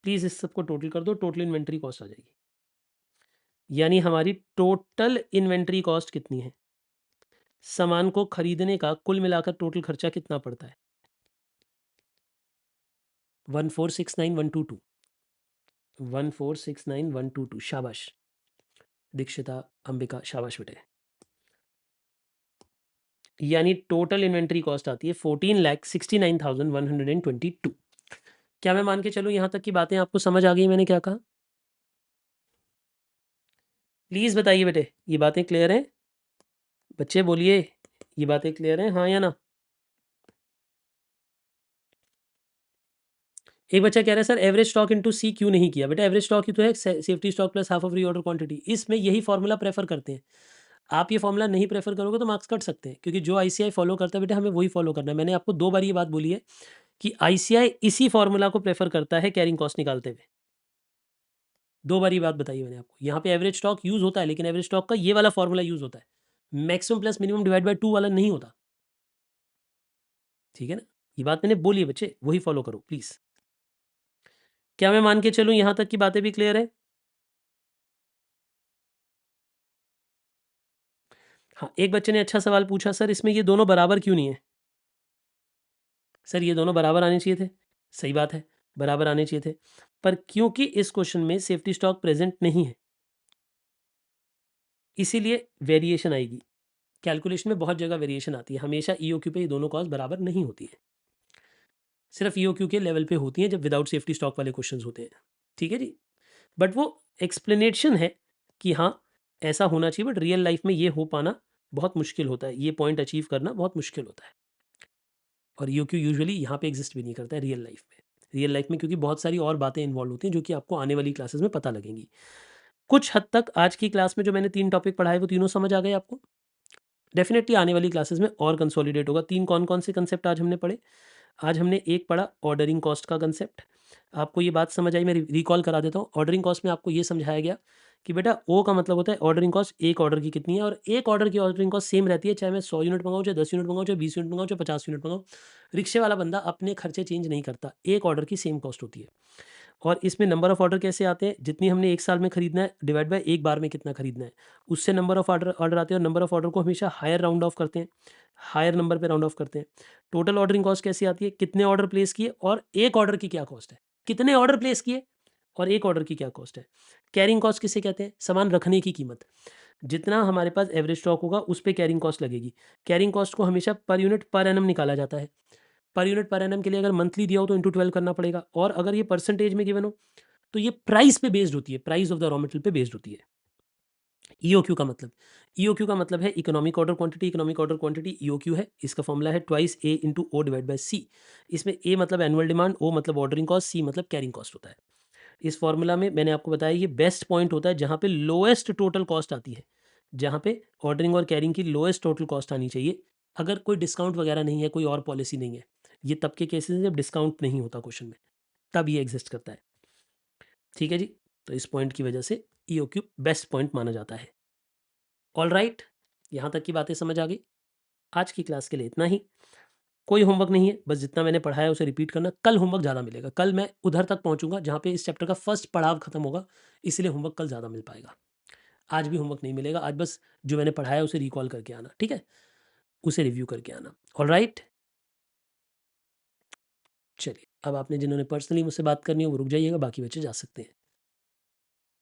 प्लीज़ इस सबको टोटल कर दो, टोटल इन्वेंट्री कॉस्ट आ जाएगी। यानी हमारी टोटल इन्वेंट्री कॉस्ट कितनी है? सामान को खरीदने का कुल मिलाकर टोटल खर्चा कितना पड़ता है? 1469122। 1469122। शाबाश दीक्षिता, अंबिका, शाबाश बेटे। यानी टोटल इन्वेंट्री कॉस्ट आती है 14,69,122। क्या मैं मान के चलूँ यहाँ तक की बातें आपको समझ आ गई मैंने क्या कहा? प्लीज़ बताइए बेटे, ये बातें क्लियर हैं? बच्चे बोलिए, ये बातें क्लियर हैं, हाँ या ना? एक बच्चा कह रहा है सर एवरेज स्टॉक इनटू सी क्यों नहीं किया? बेटा एवरेज स्टॉक ही तो है, safety stock plus half of reorder quantity. इसमें यही फॉर्मूला प्रेफर करते हैं। आप ये फॉर्मूला नहीं प्रेफर करोगे तो मार्क्स कट सकते हैं, क्योंकि जो आईसीआई फॉलो करता है बेटा हमें वही फॉलो करना है। मैंने आपको 2 बार ये बात बोली है कि आईसीआई इसी फॉर्मूला को प्रेफर करता है कैरिंग कॉस्ट निकालते हुए। 2 बार ये बात बताई मैंने आपको। यहाँ पे एवरेज स्टॉक यूज़ होता है, लेकिन एवरेज स्टॉक का ये वाला फॉर्मूला यूज़ होता है। Maximum plus minimum divide by 2 वाला नहीं होता। ठीक है ना? ये बात मैंने बोली है बच्चे, वही फॉलो करो प्लीज़। क्या मैं मान के चलूँ यहाँ तक की बातें भी क्लियर है? हाँ, एक बच्चे ने अच्छा सवाल पूछा, सर इसमें ये दोनों बराबर क्यों नहीं है? सर ये दोनों बराबर आने चाहिए थे। सही बात है, बराबर आने चाहिए थे। पर क्योंकि इस क्वेश्चन में सेफ्टी स्टॉक प्रेज़ेंट नहीं है, इसीलिए वेरिएशन आएगी। कैलकुलेशन में बहुत जगह वेरिएशन आती है। हमेशा ईओक्यू पे ये दोनों कॉस्ट बराबर नहीं होती है। सिर्फ ईओक्यू के लेवल पे होती हैं जब विदाउट सेफ्टी स्टॉक वाले क्वेश्चंस होते हैं। ठीक है जी? बट वो एक्सप्लेनेशन है कि हाँ, ऐसा होना चाहिए, बट रियल लाइफ में ये हो पाना बहुत मुश्किल होता है। ये पॉइंट अचीव करना बहुत मुश्किल होता है। और ईओक्यू यूजुअली यहाँ पे एग्जिस्ट भी नहीं करता है रियल लाइफ में। रियल लाइफ में क्योंकि बहुत सारी और बातें इन्वॉल्व होती हैं जो कि आपको आने वाली क्लासेस में पता लगेंगी। कुछ हद तक आज की क्लास में जो मैंने 3 टॉपिक पढ़ाए वो तीनों समझ आ गए आपको? डेफिनेटली आने वाली क्लासेस में और कंसोलिडेट होगा। 3 कौन-कौन से कंसेप्ट आज हमने पढ़े? आज हमने एक पढ़ा ऑर्डरिंग कॉस्ट का कंसेप्ट। आपको ये बात समझ आई? मैं रिकॉल करा देता हूँ। ऑर्डरिंग कॉस्ट में आपको ये समझाया गया कि बेटा ओ का मतलब होता है ऑर्डरिंग कॉस्ट, एक ऑर्डर की कितनी है, और एक ऑर्डर की ऑर्डरिंग कॉस्ट सेम रहती है चाहे मैं 100 यूनिट मंगाऊँ, चाहे 10 यूनिट मंगाऊँ, चाहे 20 यूनिट मंगाऊँ, चाहे 50 यूनिट मंगाऊँ। रिक्शे वाला बंदा अपने खर्चे चेंज नहीं करता, एक ऑर्डर की सेम कॉस्ट होती है। और इसमें नंबर ऑफ ऑर्डर कैसे आते हैं? जितनी हमने एक साल में खरीदना है डिवाइड बाय एक बार में कितना खरीदना है, उससे नंबर ऑफ ऑर्डर ऑर्डर आते हैं। और नंबर ऑफ ऑर्डर को हमेशा हायर राउंड ऑफ करते हैं, हायर नंबर पे राउंड ऑफ करते हैं। टोटल ऑर्डरिंग कॉस्ट कैसी आती है? कितने ऑर्डर प्लेस किए और एक ऑर्डर की क्या कॉस्ट है। कितने ऑर्डर प्लेस किए और एक ऑर्डर की क्या कॉस्ट है। कैरिंग कॉस्ट किसे कहते हैं? सामान रखने की कीमत। जितना हमारे पास एवरेज स्टॉक होगा उस पे कैरिंग कॉस्ट लगेगी। कैरिंग कॉस्ट को हमेशा पर यूनिट पर एनम निकाला जाता है। पर यूनिट पर एनम के लिए अगर मंथली दिया हो तो इंटू 12 करना पड़ेगा, और अगर ये परसेंटेज में गिवन हो तो ये प्राइस पे बेस्ड होती है, price of the raw material पे बेस्ड होती है। ईओक्यू का मतलब, ईओक्यू का मतलब है economic order quantity. Economic order quantity EOQ है। इसका फॉर्मूला है twice A into O divide by C. इसमें ए मतलब एनुअल डिमांड, ओ मतलब ऑर्डरिंग कॉस्ट, सी मतलब कैरिंग कॉस्ट होता है। इस फॉर्मूला में मैंने आपको बताया ये बेस्ट पॉइंट होता है जहाँ पे लोएस्ट टोटल कॉस्ट आती है, जहाँ पे ऑर्डरिंग और कैरिंग की लोएस्ट टोटल कॉस्ट आनी चाहिए। अगर कोई डिस्काउंट वगैरह नहीं है, कोई और पॉलिसी नहीं है, ये तब के केसेस हैं जब डिस्काउंट नहीं होता क्वेश्चन में, तब ये एग्जिस्ट करता है। ठीक है जी। तो इस पॉइंट की वजह से ईओक्यू बेस्ट पॉइंट माना जाता है। ऑलराइट, यहाँ तक की बातें समझ आ गई। आज की क्लास के लिए इतना ही। कोई होमवर्क नहीं है, बस जितना मैंने पढ़ाया उसे रिपीट करना। कल होमवर्क ज़्यादा मिलेगा, कल मैं उधर तक पहुँचूँगा जहाँ पे इस चैप्टर का फर्स्ट पड़ाव खत्म होगा, इसलिए होमवर्क कल ज़्यादा मिल पाएगा। आज भी होमवर्क नहीं मिलेगा, आज बस जो मैंने पढ़ाया उसे रिकॉल करके आना, ठीक है? उसे रिव्यू करके आना। ऑलराइट? चलिए, अब आपने जिन्होंने पर्सनली मुझसे बात करनी है वो रुक जाइएगा, बाकी बच्चे जा सकते हैं।